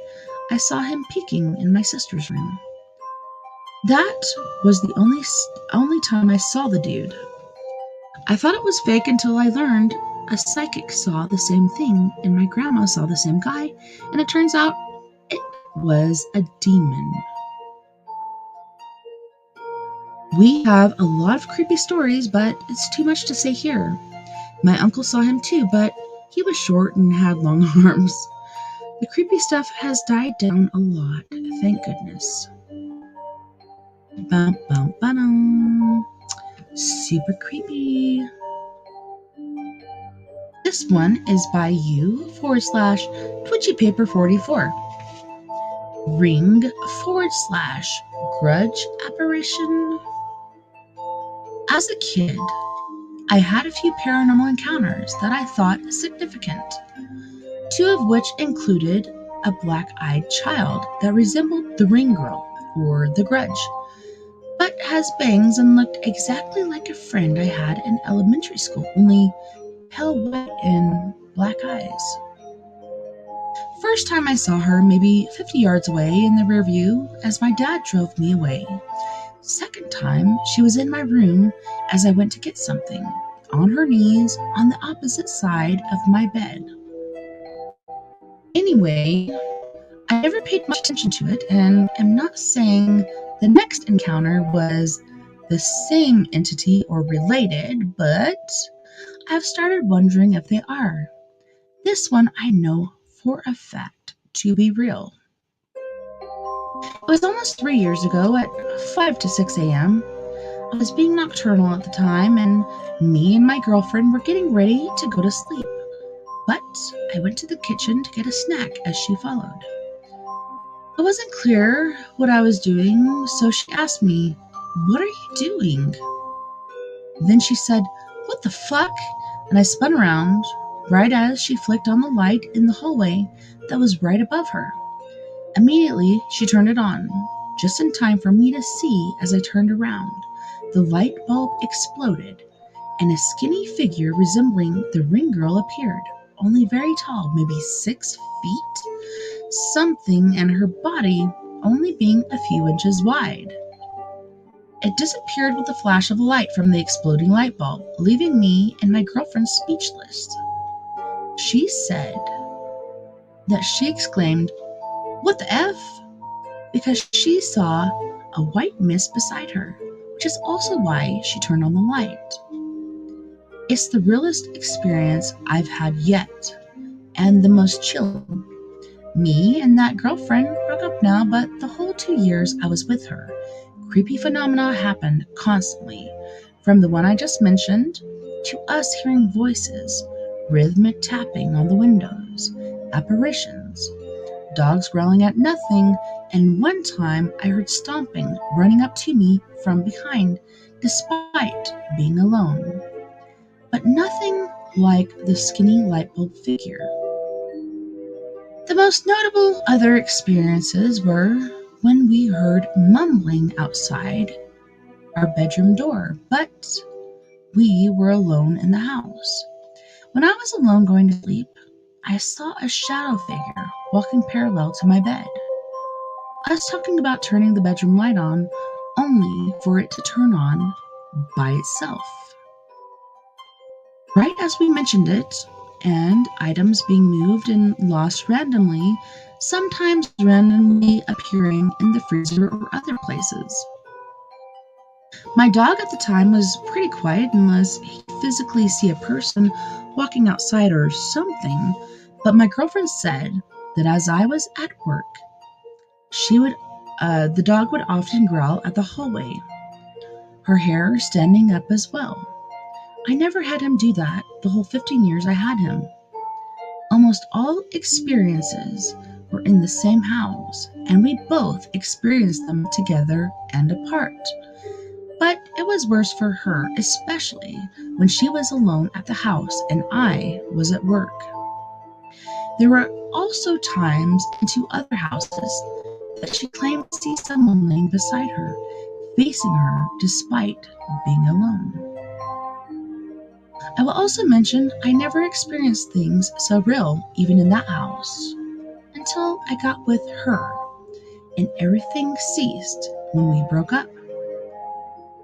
I saw him peeking in my sister's room. That was the only time I saw the dude. I thought it was fake until I learned a psychic saw the same thing, and my grandma saw the same guy, and it turns out it was a demon. We have a lot of creepy stories, but it's too much to say here. My uncle saw him too, but he was short and had long arms. The creepy stuff has died down a lot, thank goodness. Bum, bum, ba-dum. Super creepy. This one is by you/TwitchyPaper44. Ring/grudge apparition. As a kid, I had a few paranormal encounters that I thought significant, 2 of which included a black-eyed child that resembled the Ring Girl, or the Grudge, but has bangs and looked exactly like a friend I had in elementary school, only pale white and black eyes. First time I saw her, maybe 50 yards away in the rear view as my dad drove me away. Second time, she was in my room as I went to get something, on her knees on the opposite side of my bed. Anyway, I never paid much attention to it, and am not saying the next encounter was the same entity or related, but I've started wondering if they are. This one I know for a fact to be real. It was almost 3 years ago at 5 to 6 a.m. I was being nocturnal at the time, and me and my girlfriend were getting ready to go to sleep. But I went to the kitchen to get a snack as she followed. It wasn't clear what I was doing, so she asked me, "What are you doing?" Then she said, "What the fuck?" And I spun around right as she flicked on the light in the hallway that was right above her. Immediately, she turned it on, just in time for me to see as I turned around. The light bulb exploded, and a skinny figure resembling the Ring Girl appeared, only very tall, maybe 6 feet, something, and her body only being a few inches wide. It disappeared with the flash of a light from the exploding light bulb, leaving me and my girlfriend speechless. She said that she exclaimed, "What the F?" because she saw a white mist beside her, which is also why she turned on the light. It's the realest experience I've had yet, and the most chilling. Me and that girlfriend broke up now, but the whole 2 years I was with her, creepy phenomena happened constantly, from the one I just mentioned, to us hearing voices, rhythmic tapping on the windows, apparitions, dogs growling at nothing, and one time I heard stomping running up to me from behind, despite being alone. But nothing like the skinny light bulb figure. The most notable other experiences were when we heard mumbling outside our bedroom door, but we were alone in the house. When I was alone going to sleep, I saw a shadow figure walking parallel to my bed. Us talking about turning the bedroom light on, only for it to turn on by itself. Right as we mentioned it, and items being moved and lost randomly, sometimes randomly appearing in the freezer or other places. My dog at the time was pretty quiet unless he physically see a person walking outside or something, but my girlfriend said that as I was at work, the dog would often growl at the hallway, her hair standing up as well. I never had him do that, the whole 15 years I had him. Almost all experiences were in the same house, and we both experienced them together and apart. But it was worse for her, especially when she was alone at the house and I was at work. There were also times in two other houses that she claimed to see someone laying beside her, facing her despite being alone. I will also mention I never experienced things so real, even in that house, until I got with her, and everything ceased when we broke up.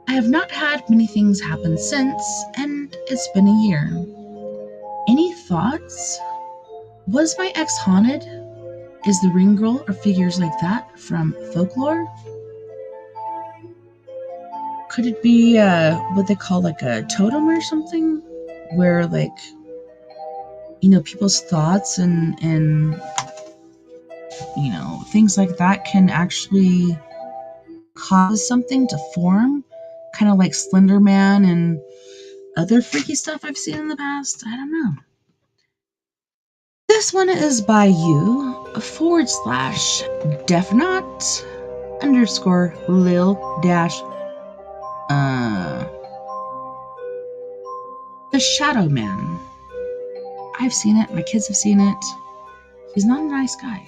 I have not had many things happen since, and it's been a year. Any thoughts? Was my ex haunted? Is the ring girl or figures like that from folklore? Could it be what they call like a totem or something? Where people's thoughts and things like that can actually cause something to form, kind of like Slender Man and other freaky stuff I've seen in the past. I don't know. This one is by you / Defnot _ Lil dash The Shadow Man. I've seen it. My kids have seen it. He's not a nice guy.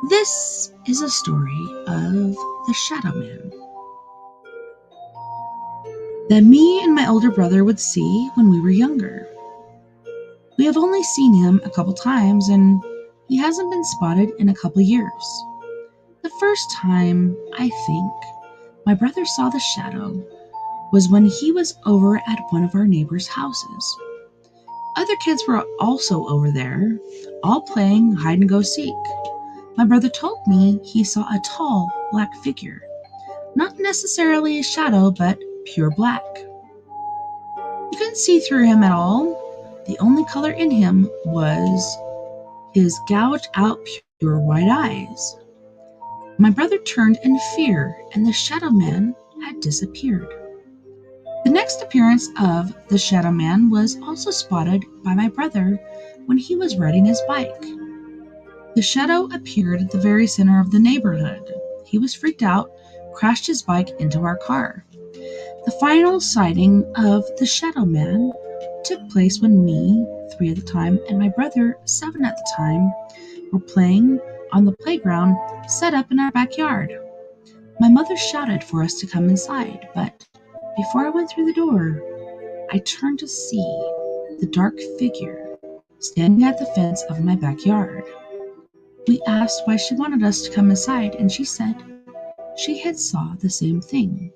This is a story of the Shadow Man that me and my older brother would see when we were younger. We have only seen him a couple times, and he hasn't been spotted in a couple years. The first time, I think, my brother saw the shadow was when he was over at one of our neighbors' houses. Other kids were also over there, all playing hide and go seek. My brother told me he saw a tall black figure. Not necessarily a shadow, but pure black. You couldn't see through him at all. The only color in him was his gouged out pure white eyes. My brother turned in fear, and the Shadow Man had disappeared. The next appearance of the Shadow Man was also spotted by my brother when he was riding his bike. The shadow appeared at the very center of the neighborhood. He was freaked out, crashed his bike into our car. The final sighting of the Shadow Man took place when me, 3 at the time, and my brother, 7 at the time, were playing on the playground set up in our backyard. My mother shouted for us to come inside, but before I went through the door, I turned to see the dark figure standing at the fence of my backyard. We asked why she wanted us to come inside, and she said she had saw the same thing.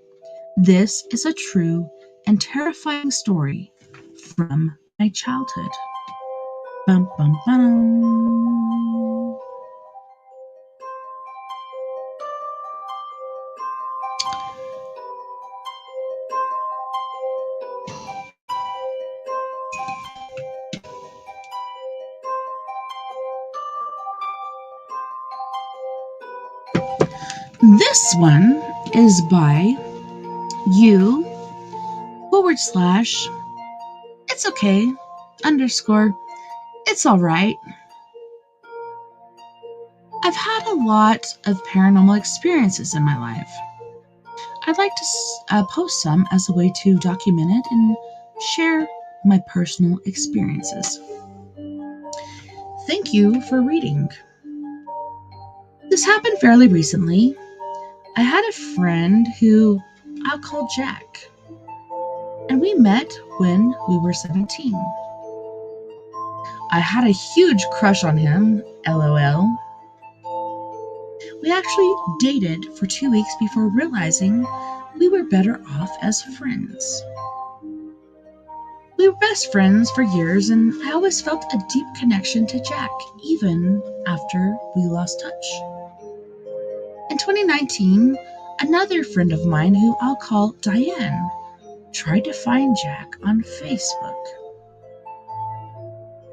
This is a true and terrifying story from my childhood. Bum, bum, bum. This one is by you / it's okay _ it's all right. I've had a lot of paranormal experiences in my life. I'd like to post some as a way to document it and share my personal experiences. Thank you for reading. This happened fairly recently. I had a friend who I'll call Jack, and we met when we were 17. I had a huge crush on him, LOL. We actually dated for 2 weeks before realizing we were better off as friends. We were best friends for years, and I always felt a deep connection to Jack, even after we lost touch. In 2019, another friend of mine who I'll call Diane tried to find Jack on Facebook.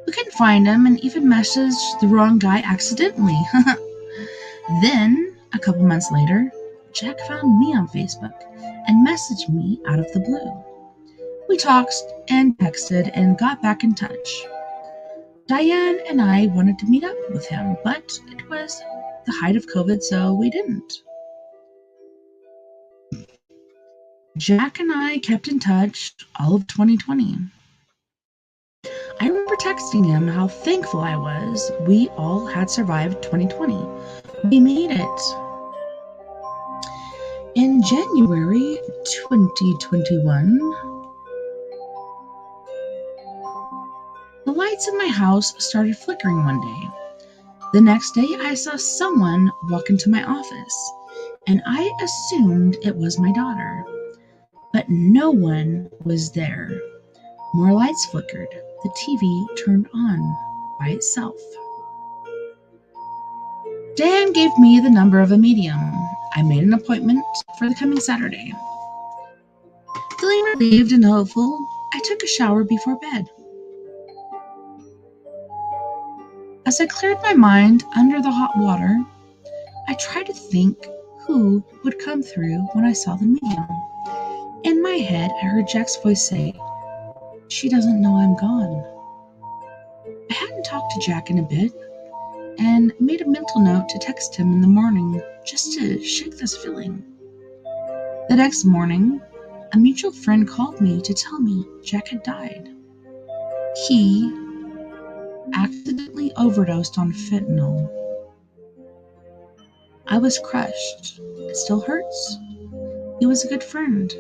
We couldn't find him and even messaged the wrong guy accidentally. Then, a couple months later, Jack found me on Facebook and messaged me out of the blue. We talked and texted and got back in touch. Diane and I wanted to meet up with him, but it was the height of COVID, so we didn't. Jack and I kept in touch all of 2020. I remember texting him how thankful I was we all had survived 2020. We made it. In January 2021, the lights in my house started flickering one day. The next day, I saw someone walk into my office, and I assumed it was my daughter. But no one was there. More lights flickered. The TV turned on by itself. Dan gave me the number of a medium. I made an appointment for the coming Saturday. Feeling relieved and hopeful, I took a shower before bed. As I cleared my mind under the hot water, I tried to think who would come through when I saw the medium. In my head, I heard Jack's voice say, "She doesn't know I'm gone." I hadn't talked to Jack in a bit and made a mental note to text him in the morning just to shake this feeling. The next morning, a mutual friend called me to tell me Jack had died. He accidentally overdosed on fentanyl. I was crushed. It still hurts. He was a good friend.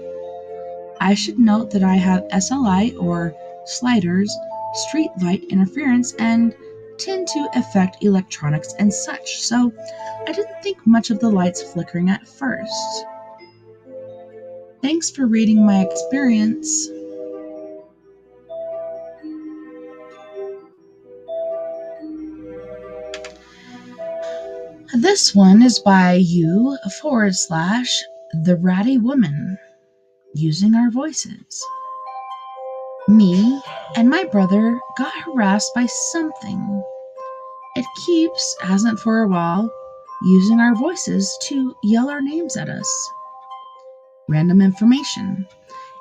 I should note that I have SLI, or sliders, street light interference, and tend to affect electronics and such, so I didn't think much of the lights flickering at first. Thanks for reading my experience. This one is by you/the ratty woman, using our voices. Me and my brother got harassed by something. It keeps, hasn't for a while, using our voices to yell our names at us. Random information.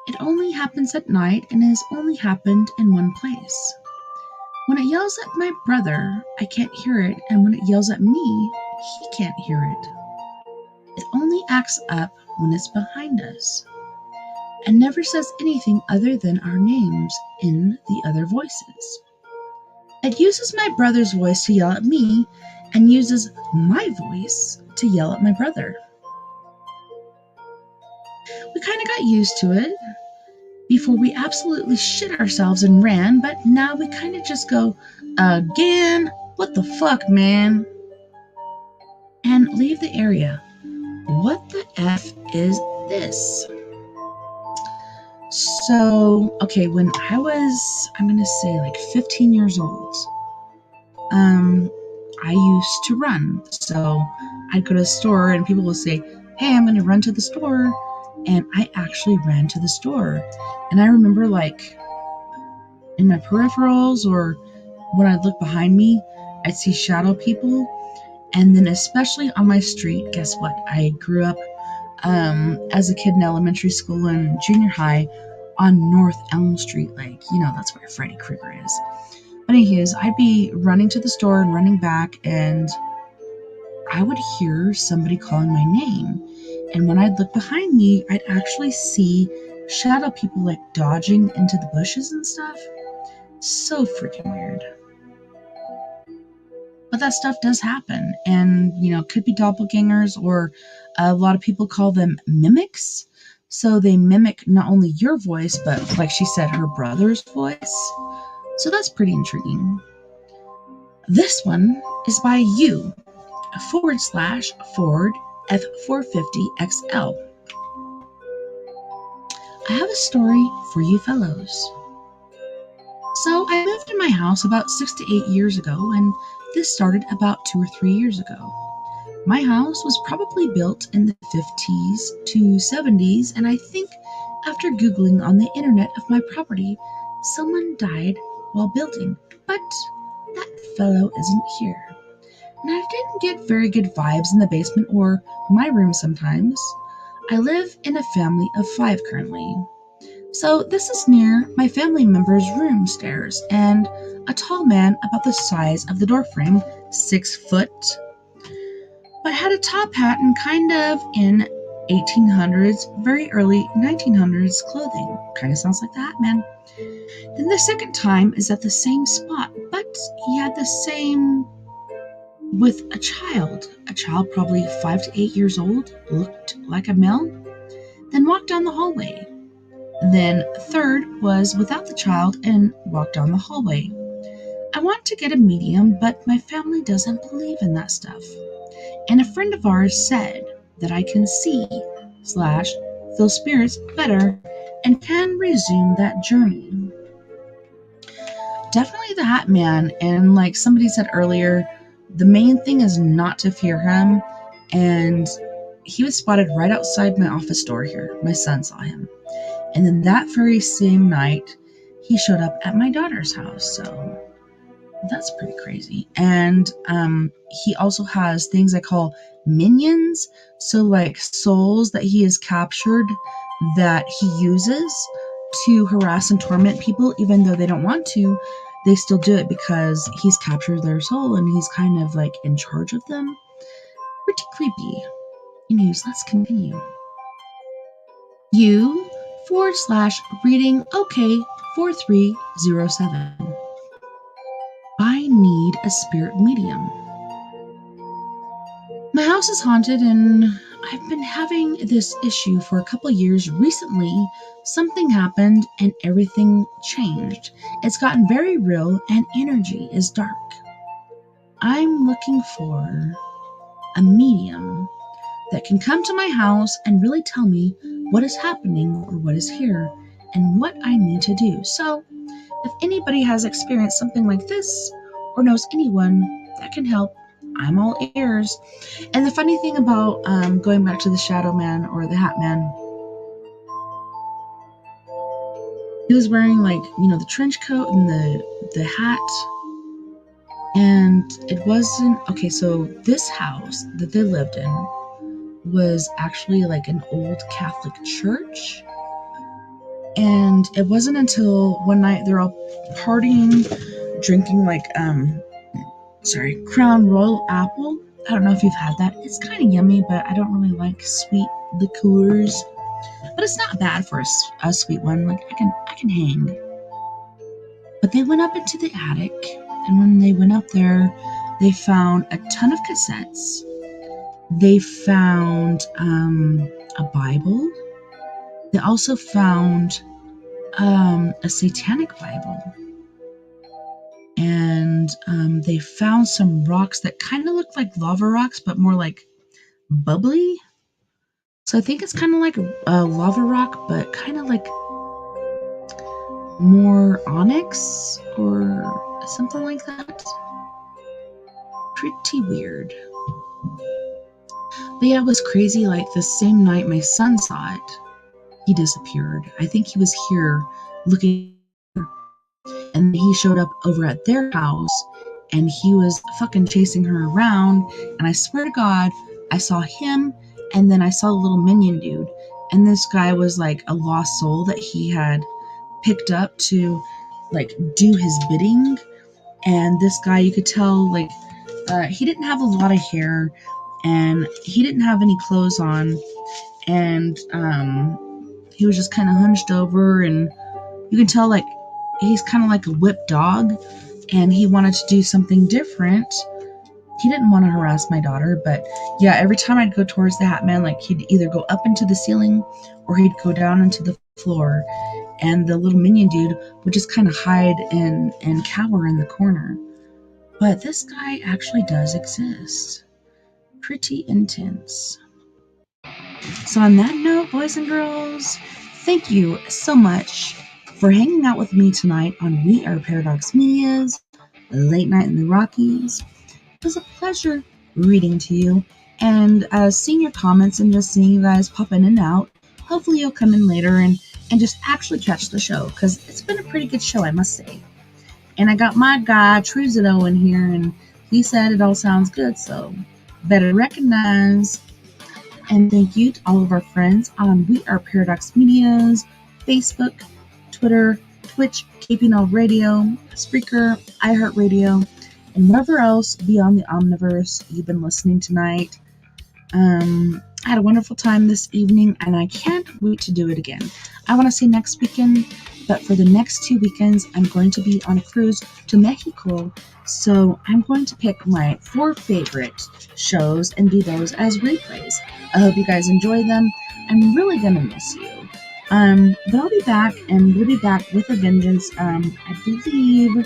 It only happens at night and has only happened in one place. When it yells at my brother, I can't hear it, and when it yells at me, he can't hear it. It only acts up when it's behind us, and never says anything other than our names in the other voices. It uses my brother's voice to yell at me, and uses my voice to yell at my brother. We kind of got used to it. Before we absolutely shit ourselves and ran, but now we kind of just go, "Again? What the fuck, man?" and leave the area. What the F is this? So, okay, when I was, I'm going to say like 15 years old, I used to run. So I'd go to the store and people would say, "Hey, I'm going to run to the store." And I actually ran to the store. And I remember, like, in my peripherals or when I'd look behind me, I'd see shadow people. And then especially on my street, guess what? I grew up as a kid in elementary school and junior high on North Elm Street. Like, that's where Freddy Krueger is. But anyways, I'd be running to the store and running back, and I would hear somebody calling my name. And when I'd look behind me, I'd actually see shadow people like dodging into the bushes and stuff. So freaking weird. But that stuff does happen, and could be doppelgangers, or a lot of people call them mimics. So they mimic not only your voice, but like she said, her brother's voice. So that's pretty intriguing. This one is by you/Ford F450XL. I have a story for you fellows. So I moved in my house about 6 to 8 years ago, and this started about 2 or 3 years ago. My house was probably built in the 50s to 70s, and I think after Googling on the internet of my property, someone died while building, but that fellow isn't here. And I didn't get very good vibes in the basement or my room sometimes. I live in a family of 5 currently. So this is near my family member's room stairs, and a tall man about the size of the doorframe, 6 foot, but had a top hat and kind of in 1800s, very early 1900s clothing. Kind of sounds like the Hat Man. Then the second time is at the same spot, but he had the same with a child probably 5 to 8 years old, looked like a male, then walked down the hallway. Then third was without the child and walked down the hallway. I want to get a medium, but my family doesn't believe in that stuff. And a friend of ours said that I can see / feel spirits better and can resume that journey. Definitely the Hat Man, and like somebody said earlier, the main thing is not to fear him. And he was spotted right outside my office door here. My son saw him. And then that very same night, he showed up at my daughter's house. So that's pretty crazy. And he also has things I call minions. So like souls that he has captured that he uses to harass and torment people, even though they don't want to. They still do it because he's captured their soul and he's kind of like in charge of them. Pretty creepy. Anyways, let's continue. You / reading OK 4307. I need a spirit medium. My house is haunted and I've been having this issue for a couple years. Recently, something happened and everything changed. It's gotten very real and energy is dark. I'm looking for a medium that can come to my house and really tell me what is happening or what is here and what I need to do. So, if anybody has experienced something like this or knows anyone that can help, I'm all ears. And the funny thing about going back to the Shadow Man or the Hat Man, he was wearing like, the trench coat and the hat. And it wasn't, okay, so this house that they lived in was actually like an old Catholic church. And it wasn't until one night they're all partying, drinking like Crown Royal Apple. I don't know if you've had that. It's kind of yummy, but I don't really like sweet liqueurs. But it's not bad for a sweet one. Like I can hang. But they went up into the attic, and when they went up there, they found a ton of cassettes. They found a Bible. They also found a satanic Bible. And they found some rocks that kind of looked like lava rocks, but more like bubbly. So I think it's kind of like a lava rock, but kind of like more onyx or something like that. Pretty weird. But yeah, it was crazy. Like the same night my son saw it, he disappeared. I think he was here looking, and he showed up over at their house and he was fucking chasing her around. And I swear to God, I saw him and then I saw a little minion dude. And this guy was like a lost soul that he had picked up to like do his bidding. And this guy, you could tell, like, he didn't have a lot of hair and he didn't have any clothes on. And he was just kind of hunched over, and you can tell, like, he's kind of like a whipped dog, and he wanted to do something different. He didn't want to harass my daughter, but yeah, every time I'd go towards the Hat Man, like, he'd either go up into the ceiling or he'd go down into the floor, and the little minion dude would just kind of hide and cower in the corner. But this guy actually does exist. Pretty intense. So on that note, boys and girls, thank you so much for hanging out with me tonight on We Are Paradox Media's Late Night in the Rockies. It was a pleasure reading to you and seeing your comments and just seeing you guys pop in and out. Hopefully you'll come in later and just actually catch the show, because it's been a pretty good show, I must say. And I got my guy Truzado in here, and he said it all sounds good, so better recognize. And thank you to all of our friends on We Are Paradox Media's Facebook, Twitter, Twitch, Keeping All Radio, Spreaker, iHeartRadio, and wherever else beyond the Omniverse you've been listening tonight. I had a wonderful time this evening, and I can't wait to do it again. I want to say next weekend, but for the next 2 weekends, I'm going to be on a cruise to Mexico. So I'm going to pick my 4 favorite shows and do those as replays. I hope you guys enjoy them. I'm really going to miss you. But I'll be back, and we'll be back with a vengeance, I believe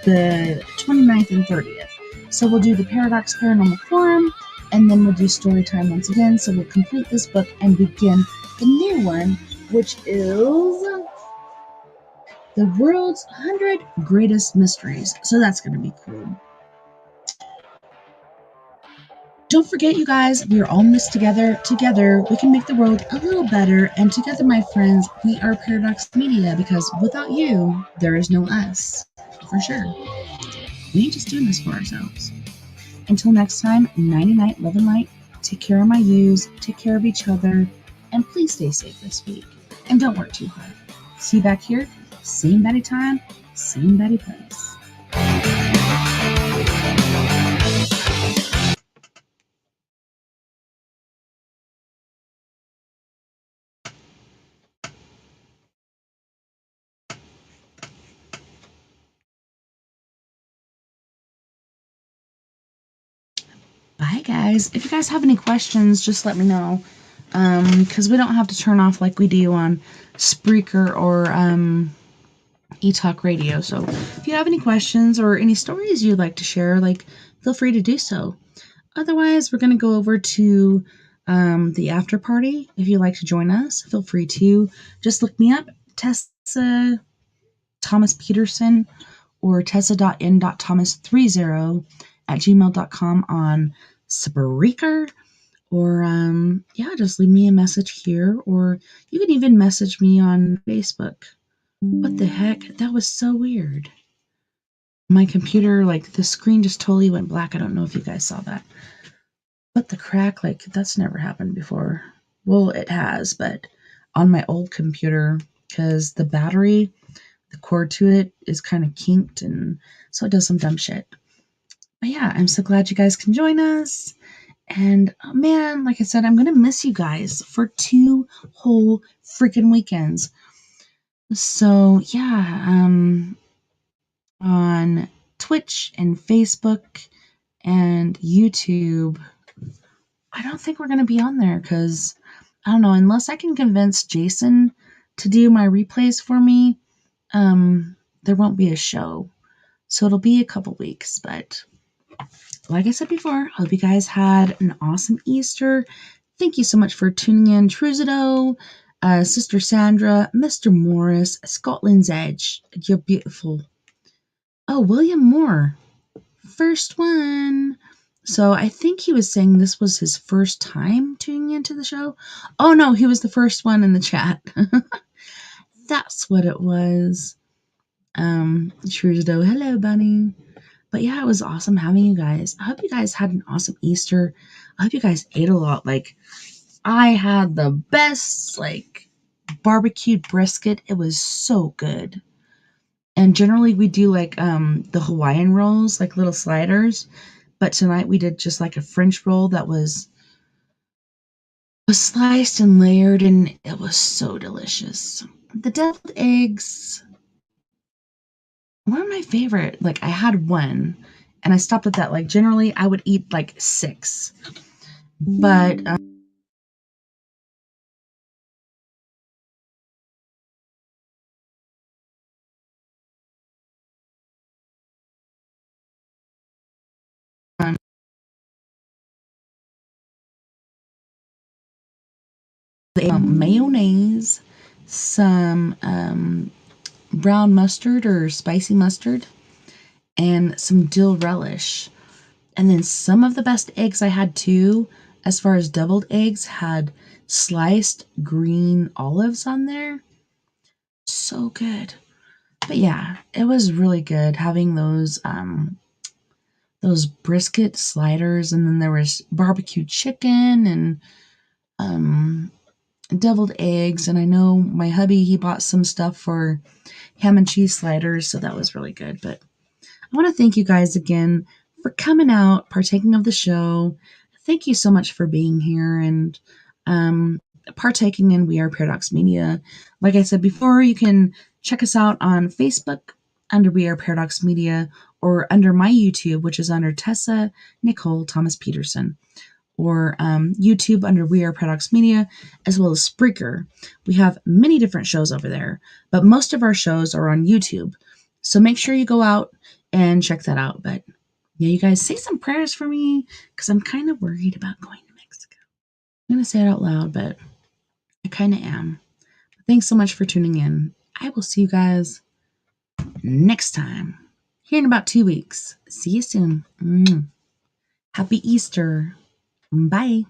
the 29th and 30th. So we'll do the Paradox Paranormal Forum, and then we'll do story time once again. So we'll complete this book and begin the new one, which is the world's 100 greatest mysteries. So that's going to be cool. Don't forget, you guys, we are all in this together. Together, we can make the world a little better. And together, my friends, we are Paradox Media, because without you, there is no us. For sure. We ain't just doing this for ourselves. Until next time, nighty night, love and light. Take care of my yous, take care of each other, and please stay safe this week. And don't work too hard. See you back here, same batty time, same batty place. Bye, guys. If you guys have any questions, just let me know. Because we don't have to turn off like we do on Spreaker or eTalk Radio. So if you have any questions or any stories you'd like to share, feel free to do so. Otherwise, we're going to go over to the after party. If you'd like to join us, feel free to. Just look me up, Tessa Thomas Peterson, or Tessa.N.Thomas30 at gmail.com on Spreaker. Or, just leave me a message here, or you can even message me on Facebook. What the heck? That was so weird. My computer, the screen just totally went black. I don't know if you guys saw that. But the crack, that's never happened before. Well, it has, but on my old computer, because the battery, the cord to it is kind of kinked, and so it does some dumb shit. But yeah, I'm so glad you guys can join us. And oh man, like I said, I'm going to miss you guys for 2 whole freaking weekends. So yeah, on Twitch and Facebook and YouTube, I don't think we're going to be on there because, I don't know, unless I can convince Jason to do my replays for me, there won't be a show. So it'll be a couple weeks, but like I said before, hope you guys had an awesome Easter. Thank you so much for tuning in. Truzido, Sister Sandra, Mr. Morris, Scotland's Edge. You're beautiful. Oh, William Moore. First one. So I think he was saying this was his first time tuning into the show. Oh no, he was the first one in the chat. That's what it was. Truzido, hello, bunny. But yeah, it was awesome having you guys. I hope you guys had an awesome Easter. I hope you guys ate a lot. I had the best, barbecued brisket. It was so good. And generally we do, the Hawaiian rolls, little sliders. But tonight we did just, a French roll that was sliced and layered, and it was so delicious. The deviled eggs were my favorite. I had one, and I stopped at that. Generally I would eat, 6. But mayonnaise, some brown mustard or spicy mustard, and some dill relish. And then some of the best eggs I had too, as far as deviled eggs, had sliced green olives on there. So good. But yeah, it was really good having those brisket sliders, and then there was barbecue chicken and deviled eggs, and I know my hubby, he bought some stuff for ham and cheese sliders, so that was really good. But I want to thank you guys again for coming out, partaking of the show. Thank you so much for being here and partaking in We Are Paradox Media. Like I said before, you can check us out on Facebook under We Are Paradox Media, or under my YouTube, which is under Tessa Nicole Thomas Peterson, or YouTube under We Are Paradox Media, as well as Spreaker. We have many different shows over there, but most of our shows are on YouTube. So make sure you go out and check that out. But yeah, you guys say some prayers for me because I'm kind of worried about going to Mexico. I'm going to say it out loud, but I kind of am. Thanks so much for tuning in. I will see you guys next time, here in about 2 weeks. See you soon. Happy Easter. Bye.